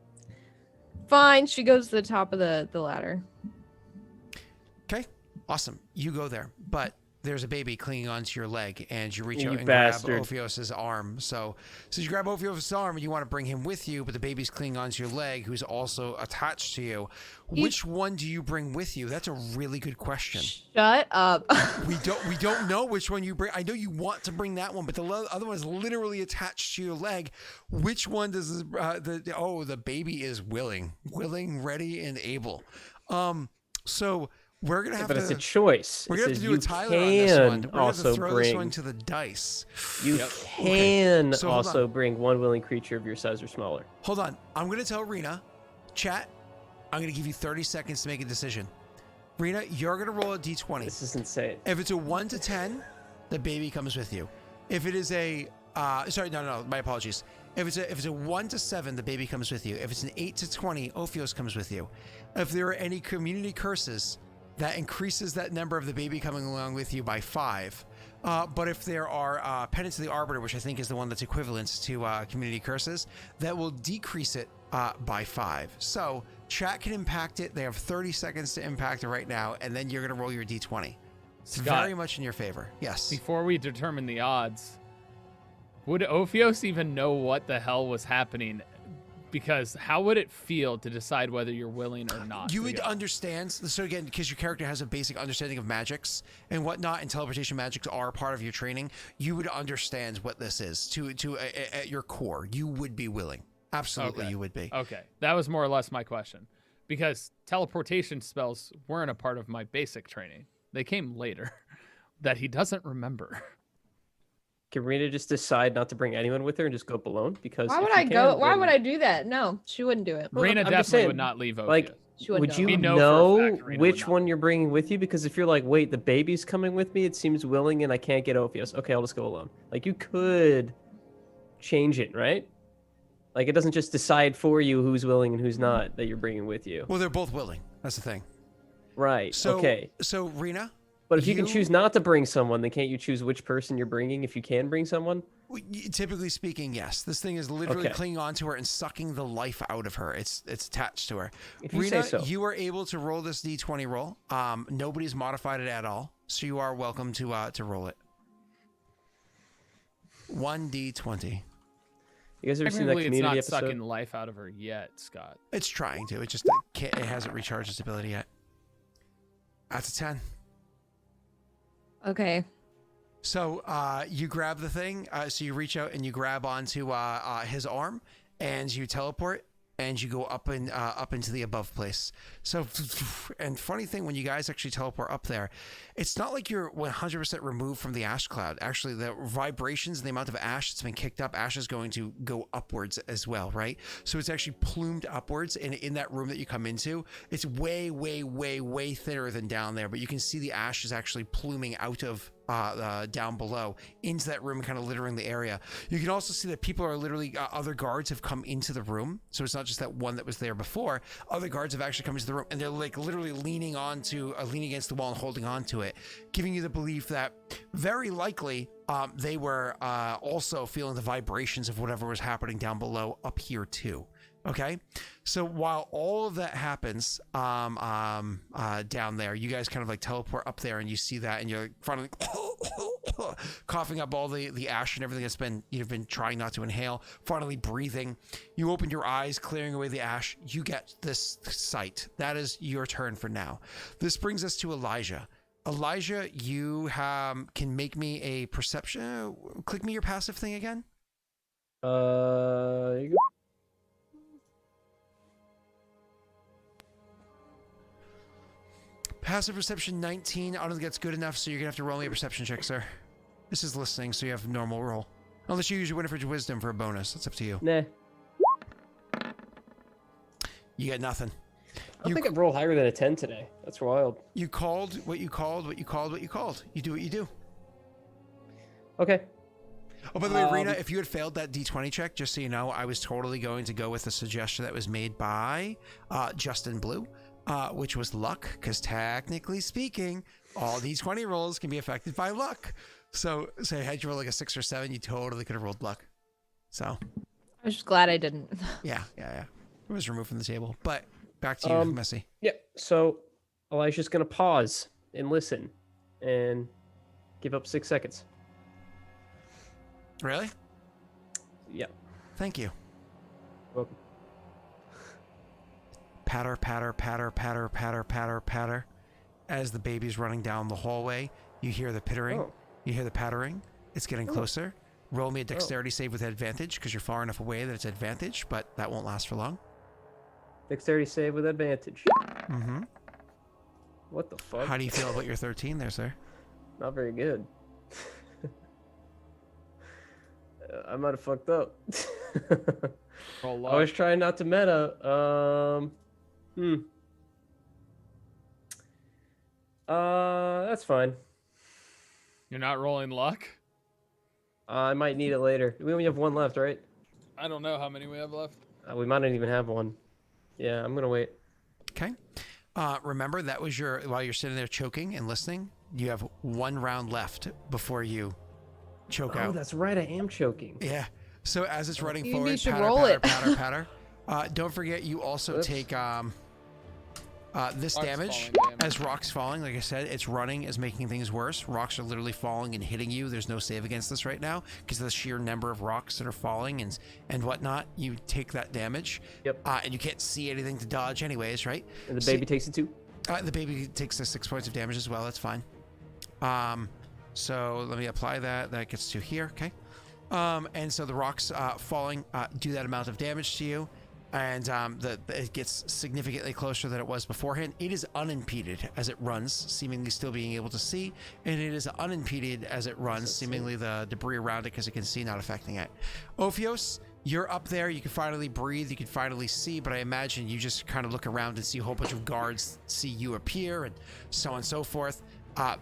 Fine. She goes to the top of the ladder. Okay, awesome. You go there, but there's a baby clinging onto your leg, and you reach out and bastard. grab Ophios's arm. So you grab Ophios's arm and you want to bring him with you, but the baby's clinging onto your leg, who's also attached to you. Which one do you bring with you? That's a really good question. Shut up. We don't know which one you bring. I know you want to bring that one, but the other one is literally attached to your leg. Which one does the baby is willing, ready, and able. So we're gonna have but to. It's a choice. We're gonna have to do a Tyler on this one. We're gonna have to throw this one to the dice. You can So, also bring one willing creature of your size or smaller. Hold on. I'm gonna tell Rena, chat. I'm gonna give you 30 seconds to make a decision. Rena, you're gonna roll a d20. This is insane. If it's a 1 to 10, the baby comes with you. If it is a no, my apologies. If it's a 1 to 7, the baby comes with you. If it's an 8 to 20, Ophios comes with you. If there are any community curses, that increases that number of the baby coming along with you by 5. But if there are Penance of the Arbiter, which I think is the one that's equivalent to community curses, that will decrease it by 5. So chat can impact it. They have 30 seconds to impact it right now, and then you're going to roll your d20. It's Scott, very much in your favor. Yes. Before we determine the odds, would Ophios even know what the hell was happening? Because how would it feel to decide whether you're willing or not? You would understand. So again, because your character has a basic understanding of magics and whatnot, and teleportation magics are part of your training, you would understand what this is at your core. You would be willing. Absolutely, Okay. You would be. Okay, that was more or less my question. Because teleportation spells weren't a part of my basic training. They came later that he doesn't remember. Can Rena just decide not to bring anyone with her and just go alone? Because Why if would she I go? can, Why then- would I do that? No, she wouldn't do it. Well, Rena I'm just definitely saying, would not leave Ophios. Like, She wouldn't would go. you We know know for a fact Rena which would one not. you're bringing with you? Because if you're like, wait, the baby's coming with me, it seems willing, and I can't get Ophios. Okay, I'll just go alone. Like, you could change it, right? Like, it doesn't just decide for you who's willing and who's not that you're bringing with you. Well, they're both willing. That's the thing. Right. So, okay. So Rena, But if you can choose not to bring someone, then can't you choose which person you're bringing if you can bring someone? typically speaking, yes. This thing is literally Okay. clinging onto her and sucking the life out of her. It's attached to her. If you Rena, say so. you are able to roll this d20 roll. Nobody's modified it at all, so you are welcome to roll it. 1d20. You guys ever seen that Technically, it's community not episode? sucking life out of her yet, Scott. It's trying to. It just it hasn't recharged its ability yet. That's a 10. Okay. So you grab the thing. So you reach out and you grab onto his arm, and you teleport, and you go up into the above place. So, and funny thing, when you guys actually teleport up there, it's not like you're 100% removed from the ash cloud. Actually, the vibrations and the amount of ash that's been kicked up, ash is going to go upwards as well, right? So it's actually plumed upwards, and in that room that you come into, it's way, way, way, way thinner than down there. But you can see the ash is actually pluming out of down below into that room, kind of littering the area. You can also see that people are literally other guards have come into the room, so it's not just that one that was there before. Other guards have actually come into the room, and they're like literally leaning against the wall and holding on to it, giving you the belief that very likely they were also feeling the vibrations of whatever was happening down below up here too. Okay, so while all of that happens down there, you guys kind of like teleport up there, and you see that, and you're finally coughing up all the ash and everything that's you've been trying not to inhale. Finally breathing, you open your eyes, clearing away the ash. You get this sight. That is your turn for now. This brings us to Elijah. Elijah, you can make me a perception. Click me your passive thing again. There you go. Passive perception 19. I don't think that's good enough, so you're gonna have to roll me a perception check, sir. This is listening, so you have normal roll. Unless you use your Winifred's wisdom for a bonus. That's up to you. Nah. You get nothing. I don't think I'd roll higher than a 10 today. That's wild. You called what you called. You do what you do. Okay. Oh, by the way, Rena, if you had failed that D20 check, just so you know, I was totally going to go with the suggestion that was made by Justin Blue, which was luck, because technically speaking, all D20 rolls can be affected by luck. So say had you rolled like a 6 or 7, you totally could have rolled luck. So I was just glad I didn't. yeah. It was removed from the table. But back to you, Messy. Yeah. So Elijah's gonna pause and listen, and Give up 6 seconds. Really? Yeah. Thank you. Welcome. Patter, patter, patter, patter, patter, patter, patter. As the baby's running down the hallway, you hear the pittering. Oh. You hear the pattering. It's getting closer. Roll me a dexterity save with advantage because you're far enough away that it's advantage, but that won't last for long. Dexterity save with advantage. Mm-hmm. What the fuck? How do you feel about your 13 there, sir? Not very good. I might have fucked up. Roll I was luck. trying not to meta. That's fine. You're not rolling luck? I might need it later. We only have one left, right? I don't know how many we have left. We might not even have one. Yeah, I'm gonna wait. Okay. Remember, that was while you're sitting there choking and listening, you have 1 round left before you choke Oh, out. that's right. I am choking. Yeah. So as it's running You forward, need to patter, roll patter, it. patter, patter. Don't forget, you also Oops. take this Rocks damage falling damage. as rocks falling. Like I said, it's running is making things worse. Rocks are literally falling and hitting you. There's no save against this right now because of the sheer number of rocks that are falling and whatnot. You take that damage. Yep. And you can't see anything to dodge anyways, right? And the baby takes it too. The baby takes the 6 points of damage as well. That's fine. So let me apply that. That gets to here. Okay. And so the rocks falling do that amount of damage to you. And it gets significantly closer than it was beforehand. It is unimpeded as it runs, seemingly still being able to see. And it is unimpeded as it runs, seemingly the debris around it, because it can see, not affecting it. Ophios, you're up there. You can finally breathe. You can finally see. But I imagine you just kind of look around and see a whole bunch of guards see you appear and so on and so forth.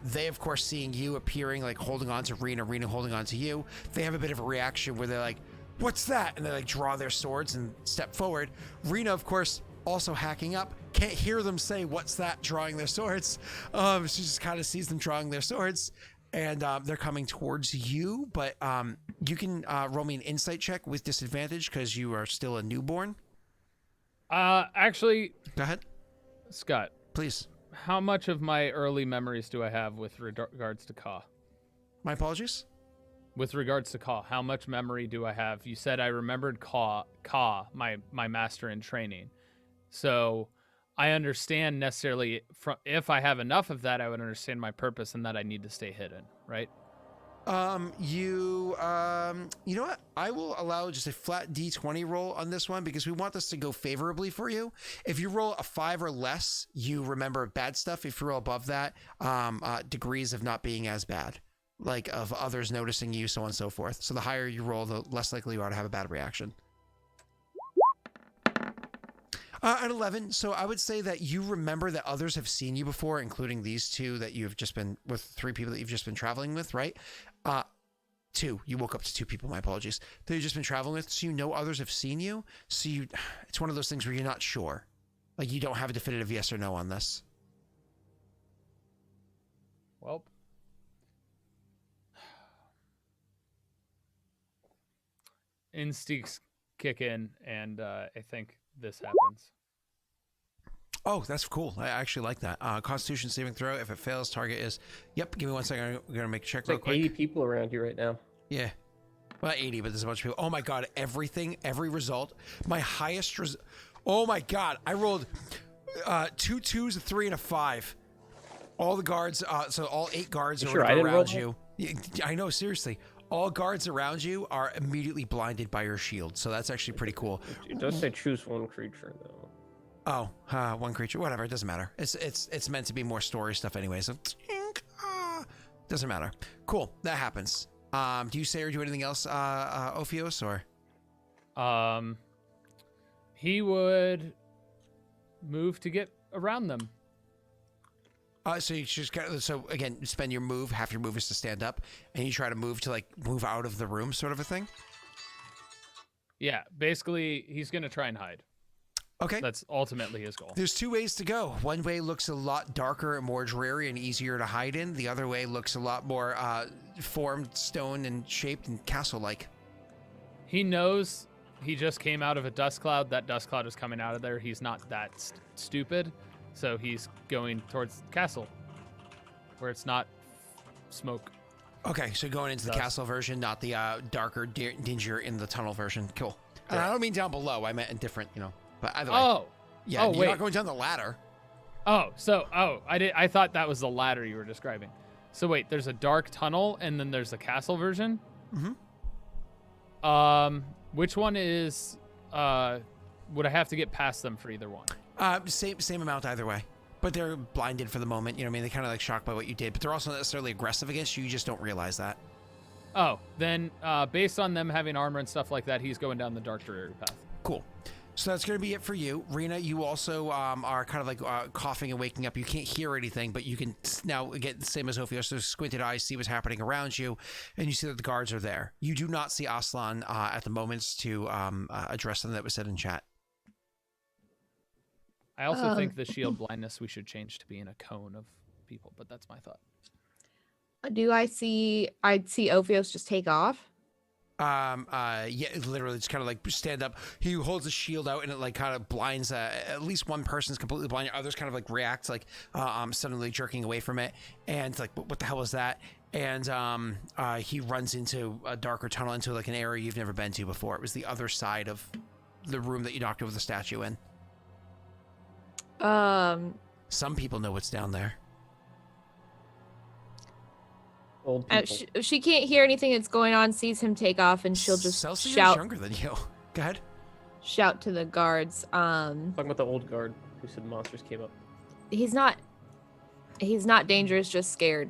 They, of course, seeing you appearing, like holding on to Rena holding on to you, they have a bit of a reaction where they're like, "What's that?" And they like draw their swords and step forward. Rena, of course, also hacking up, can't hear them say, "What's that?" drawing their swords. She just kind of sees them drawing their swords, and they're coming towards you. But you can roll me an insight check with disadvantage because you are still a newborn. Actually, Go ahead, Scott, please. how much of my early memories do I have with regards to Ka? My apologies. With regards to Ka, how much memory do I have? You said I remembered Ka, my master in training. So I understand necessarily, if I have enough of that, I would understand my purpose and that I need to stay hidden, right? You know what? I will allow just a flat D20 roll on this one because we want this to go favorably for you. If you roll a 5 or less, you remember bad stuff. If you roll above that, degrees of not being as bad, like of others noticing you, so on and so forth. So the higher you roll, the less likely you are to have a bad reaction. At 11, so I would say that you remember that others have seen you before, including these two that you've just been with, 3 people that you've just been traveling with, right? 2. You woke up to 2 people, my apologies, that you've just been traveling with, so you know others have seen you, so it's one of those things where you're not sure. Like, you don't have a definitive yes or no on this. Well, instincts kick in, and I think this happens. Oh, that's cool. I actually like that. Constitution saving throw. If it fails, target is... Yep, give me 1 second. I'm going to make a check It's real like quick. 80 people around you right now. Yeah. Well, 80, but there's a bunch of people. Oh my God, every result. My highest oh my God, I rolled 2 2s, a 3, and a 5. All the guards, so all 8 guards You are sure I didn't roll around that? you. Yeah, I know, seriously. All guards around you are immediately blinded by your shield, so that's actually pretty cool. It does say choose one creature though. Oh, 1 creature, whatever, it doesn't matter. It's meant to be more story stuff anyway, so doesn't matter. Cool, that happens. Do you say or do anything else, Ophios, or? He would move to get around them. So you just so again, spend your move. Half your move is to stand up, and you try to move out of the room, sort of a thing. Yeah, basically, he's gonna try and hide. Okay. That's ultimately his goal. There's 2 ways to go. One way looks a lot darker and more dreary and easier to hide in. The other way looks a lot more formed, stone, and shaped and castle-like. He knows he just came out of a dust cloud. That dust cloud is coming out of there. He's not that stupid, so he's going towards the castle, where it's not smoke Okay, so going into the castle version, not the darker, dingier in the tunnel version. Cool. And I don't mean down below. I meant in different, but either way. Oh. Yeah, oh, you're wait. not going down the ladder. I thought that was the ladder you were describing. So wait, there's a dark tunnel and then there's a castle version? Mm-hmm. Which one is would I have to get past them for either one? Same amount either way. But they're blinded for the moment, you know what I mean? They're kind of like shocked by what you did, but they're also not necessarily aggressive against you. You just don't realize that. Oh, then based on them having armor and stuff like that, he's going down the dark dreary path. Cool. So that's going to be it for you. Rena, you also are kind of like coughing and waking up. You can't hear anything, but you can now get the same as Ophios. So squinted eyes see what's happening around you, and you see that the guards are there. You do not see Aslan at the moment to address them that was said in chat. I also think the shield blindness we should change to being a cone of people, but that's my thought. I'd see Ophios just take off. Yeah, literally just kind of like stand up. He holds the shield out and it like kind of blinds, at least one person's completely blind. Others kind of like react like, suddenly jerking away from it. And like, what the hell was that? And, he runs into a darker tunnel into like an area you've never been to before. It was the other side of the room that you knocked over the statue in. Some people know what's down there. Old people. She can't hear anything that's going on, sees him take off, and she'll just Celsius shout. is younger than you. Go ahead. Shout to the guards. Talking about the old guard who said monsters came up. He's not dangerous, just scared.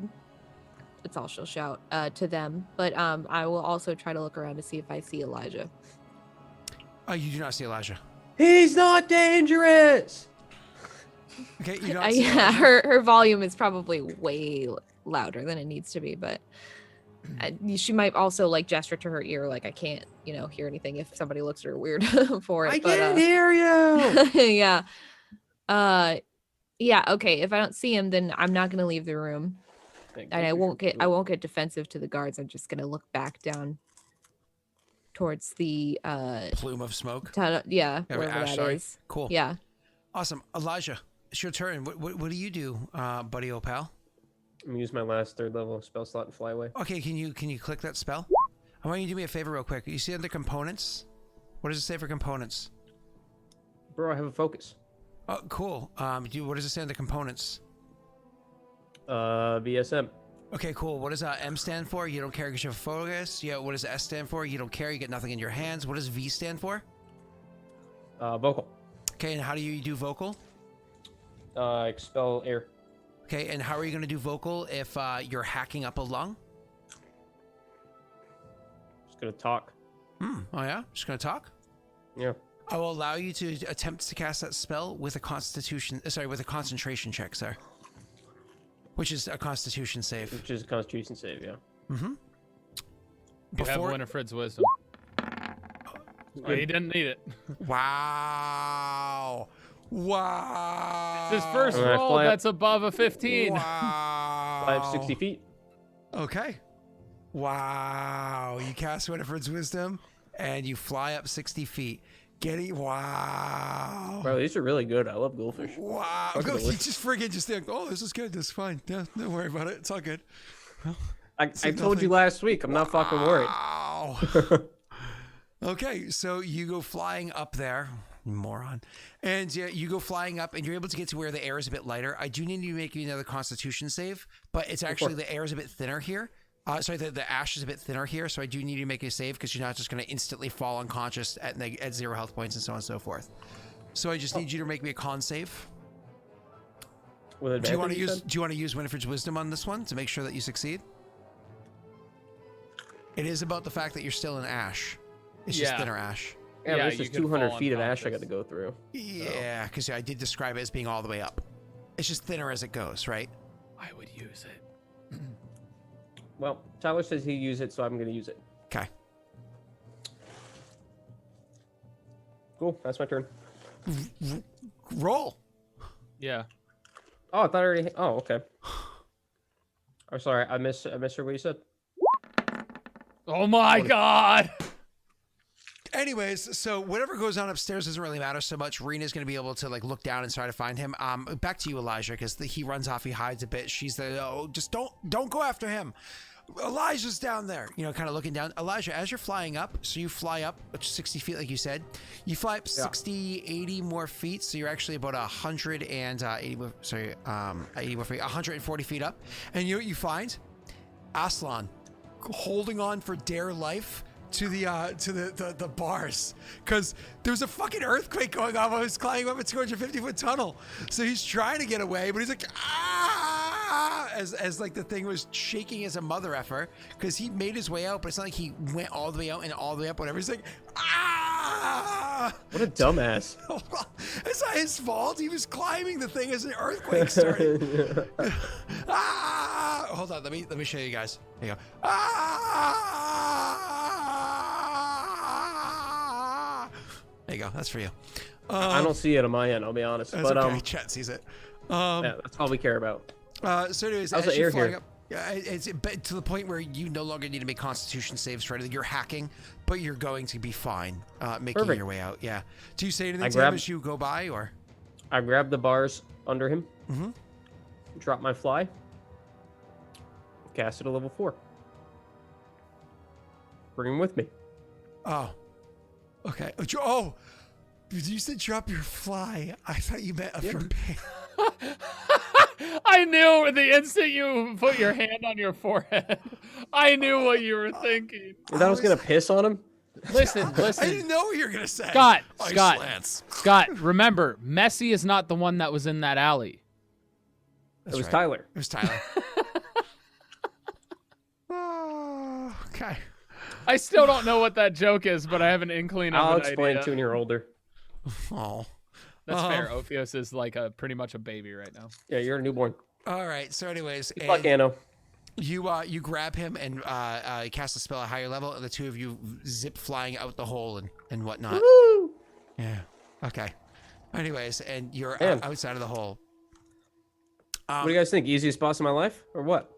That's all she'll shout to them. But I will also try to look around to see if I see Elijah. You do not see Elijah. He's not dangerous. Okay, you don't see Yeah, Elijah. her volume is probably way louder than it needs to be, but she might also like gesture to her ear like I can't, hear anything if somebody looks at her weird for it. I can't hear you. Yeah. Yeah, okay. If I don't see him, then I'm not gonna leave the room. And I won't get defensive to the guards. I'm just gonna look back down towards the Plume of smoke. yeah, wait, wherever Ash, that sorry. is. Cool. Yeah. Awesome. Elijah, it's your turn. What do you do, buddy, old pal? I'm gonna use my last 3rd level spell slot and fly away. Okay, can you click that spell? I want you to do me a favor real quick. You see under components? What does it say for components? Bro, I have a focus. Oh, cool. What does it say under components? BSM. Okay, cool. What does M stand for? You don't care because you have focus. Yeah. What does S stand for? You don't care. You get nothing in your hands. What does V stand for? Vocal. Okay, and how do you do vocal? Expel air. Okay, and how are you going to do vocal if you're hacking up a lung? Just gonna talk. Oh yeah, just going to talk. Yeah. I will allow you to attempt to cast that spell with a concentration check, sir. Which is a Constitution save. Which is a Constitution save, yeah. Mm-hmm. You have Winifred's wisdom. Oh, he didn't need it. Wow. Wow. It's his first roll that's above a 15. Wow. I have 60 feet. Okay. Wow. You cast Winifred's wisdom and you fly up 60 feet. Wow. Bro, these are really good. I love goldfish. Wow. Fuck Go, the you list. just friggin' just think, oh, this is good. This is fine. Yeah, don't worry about it. It's all good. I told you last week. I'm not fucking worried. Wow. Okay, so you go flying up there, you moron, and you go flying up, and you're able to get to where the air is a bit lighter. I do need you to make another Constitution save, but it's actually the air is a bit thinner here. Sorry, the ash is a bit thinner here, so I do need you to make a save because you're not just going to instantly fall unconscious at 0 health points and so on and so forth. So I just need you to make me a con save. With Do you want advantage, to use Winifred's wisdom on this one to make sure that you succeed? It is about the fact that you're still in ash. It's just thinner ash. Yeah, Yeah, this you is could 200 fall feet of ash I unconscious. got to go through. Yeah, because I did describe it as being all the way up. It's just thinner as it goes, right? I would use it. Well, Tyler says he'd use it, so I'm going to use it. Okay. Cool. That's my turn. Roll. Yeah. Oh, I thought I already. Oh, okay. I'm sorry. I misheard what you said. Oh my god. Anyways, so whatever goes on upstairs doesn't really matter so much. Rena's going to be able to like look down and try to find him. Back to you, Elijah, because he runs off, he hides a bit. She's the just don't go after him. Elijah's down there. You know, kind of looking down. Elijah, as you're flying up, so you fly up 60 feet, like you said. You fly up 60, 80 more feet, so you're actually about 180 more, 80 more feet, 140 feet up. And you know what you find? Aslan holding on for dear life to the bars, because there's a fucking earthquake going on while he's climbing up a 250-foot tunnel. So he's trying to get away, but he's like, ah, as like the thing was shaking as a mother effer, because he made his way out, but it's not like he went all the way out and all the way up, whatever. He's like, ah! What a dumbass. It's not his fault. He was climbing the thing as an earthquake started. Ah! Hold on, let me show you guys. There you go. Ah! There you go. That's for you. I don't see it on my end, I'll be honest. That's But okay. Chat sees it. yeah, that's all we care about. So anyways, How's as the you're air flying here? up, yeah, it's to the point where you no longer need to make Constitution saves for anything. You're hacking, but you're going to be fine making Perfect. your way out. Yeah. Do you say anything I to him grab- as you go by, or? I grab the bars under him, Mm-hmm. drop my fly, cast it to level 4. Bring him with me. Oh. Okay. Oh. You said drop your fly. I thought you meant your pants. I knew the instant you put your hand on your forehead. I knew what you were thinking. You thought I was gonna piss on him? Listen. I didn't know what you were gonna say. Scott, Icelands. Scott, remember, Messi is not the one that was in that alley. It was right. Tyler. It was Tyler. Oh, okay. I still don't know what that joke is, but I have an inkling of I'll an explain idea. to when you're older. Oh. That's fair. Ophios is like pretty much a baby right now. Yeah, you're a newborn. All right. So, anyways, Good luck, Anno. you grab him and cast a spell at a higher level, and the two of you zip flying out the hole and whatnot. Woo! Yeah. Okay. Anyways, and you're Man. outside of the hole. What do you guys think? Easiest boss in my life, or what?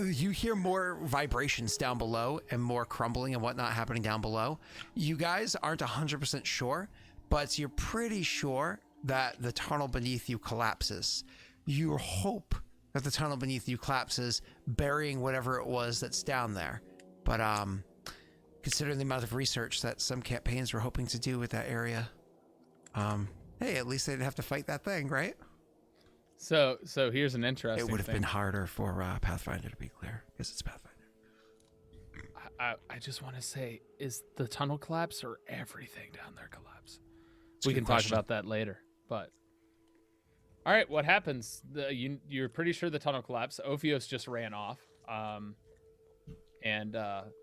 You hear more vibrations down below and more crumbling and whatnot happening down below. You guys aren't 100% sure, but you're pretty sure that the tunnel beneath you collapses. You hope that the tunnel beneath you collapses, burying whatever it was that's down there. But considering the amount of research that some campaigns were hoping to do with that area, hey, at least they didn't have to fight that thing, right? So here's an interesting It would have thing. been harder for Pathfinder, to be clear, because it's Pathfinder. I just want to say, is the tunnel collapse or everything down there collapse? It's a We good can question. talk about that later. But all right, what happens? You're pretty sure the tunnel collapsed. Ophios just ran off. And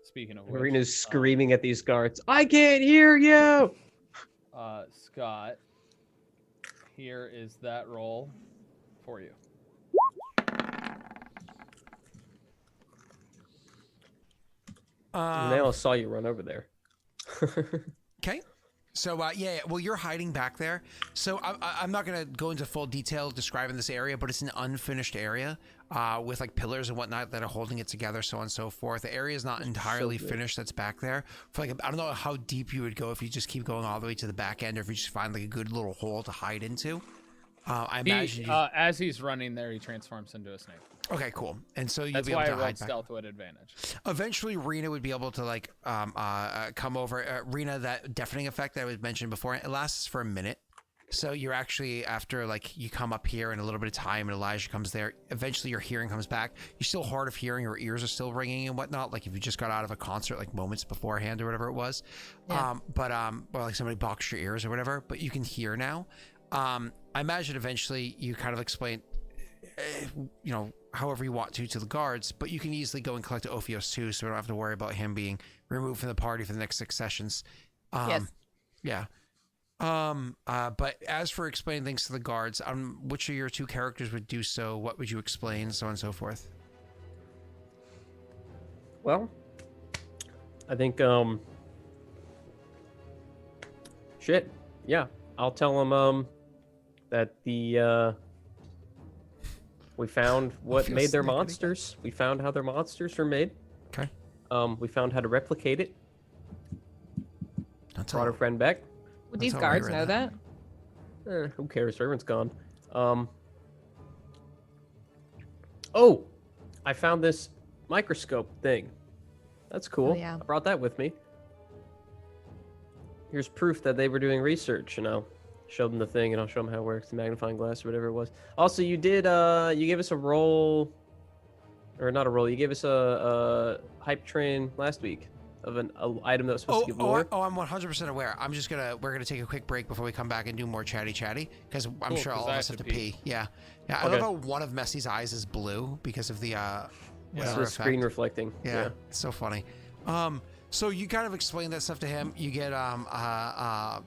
speaking of which, Marina's screaming at these guards. I can't hear you. Scott, here is that roll for you. And they all saw you run over there. Okay. So, well, you're hiding back there. So I'm not going to go into full detail describing this area, but it's an unfinished area with like pillars and whatnot that are holding it together, so on and so forth. The area is not entirely finished that's back there. For like, I don't know how deep you would go if you just keep going all the way to the back end, or if you just find like a good little hole to hide into. I imagine As he's running there, he transforms into a snake. okay, cool. And so you'll That's be able why to I rolled hide back. stealth with advantage. Eventually, Rena would be able to like come over. Rena, that deafening effect that I was mentioned before, it lasts for a minute. So you're actually, after like you come up here in a little bit of time and Elijah comes there, eventually your hearing comes back. You're still hard of hearing, your ears are still ringing and whatnot, like if you just got out of a concert like moments beforehand or whatever it was. Yeah. Or like somebody boxed your ears or whatever, but you can hear now. I imagine eventually you kind of explain, however you want to the guards, but you can easily go and collect Ophios too, so we don't have to worry about him being removed from the party for the next 6 sessions. Yes. Yeah. But as for explaining things to the guards, which of your two characters would do so? What would you explain? So on and so forth. Well, I think, shit. Yeah, I'll tell them, that we found what feel made their snippety. monsters. We found how their monsters are made. Okay. We found how to replicate it. That's Brought our friend back. Would these all I guards read know that. that? Who cares? Everyone's gone. Oh, I found this microscope thing. That's cool. Oh, yeah. I brought that with me. Here's proof that they were doing research, and I'll show them the thing, and I'll show them how it works, the magnifying glass or whatever it was. Also, you did, you gave us a roll, or not a roll, you gave us a hype train last week of an item that was supposed to give lore. I'm 100% aware. We're gonna take a quick break before we come back and do more chatty, because I'm sure all of us have to pee. Yeah. I love how one of Messy's eyes is blue because of the So screen reflecting. Yeah, it's so funny. So you kind of explain that stuff to him. You get Tyler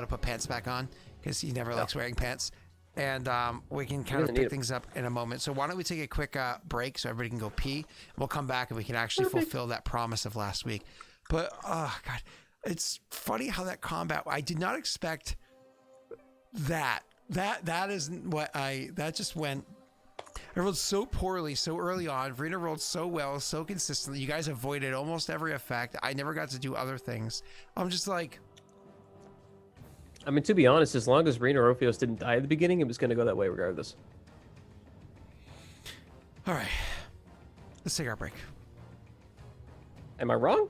to put pants back on because he never likes wearing pants. And we can kind of pick things up in a moment. So why don't we take a quick break so everybody can go pee. We'll come back and we can actually fulfill that promise of last week. But, oh, God, it's funny how that combat, I did not expect that. That isn't what that just went. I rolled so poorly so early on. Rena rolled so well, so consistently. You guys avoided almost every effect. I never got to do other things. I'm just like... I mean, to be honest, as long as Rena Orpheus didn't die at the beginning, it was going to go that way regardless. All right. Let's take our break. Am I wrong?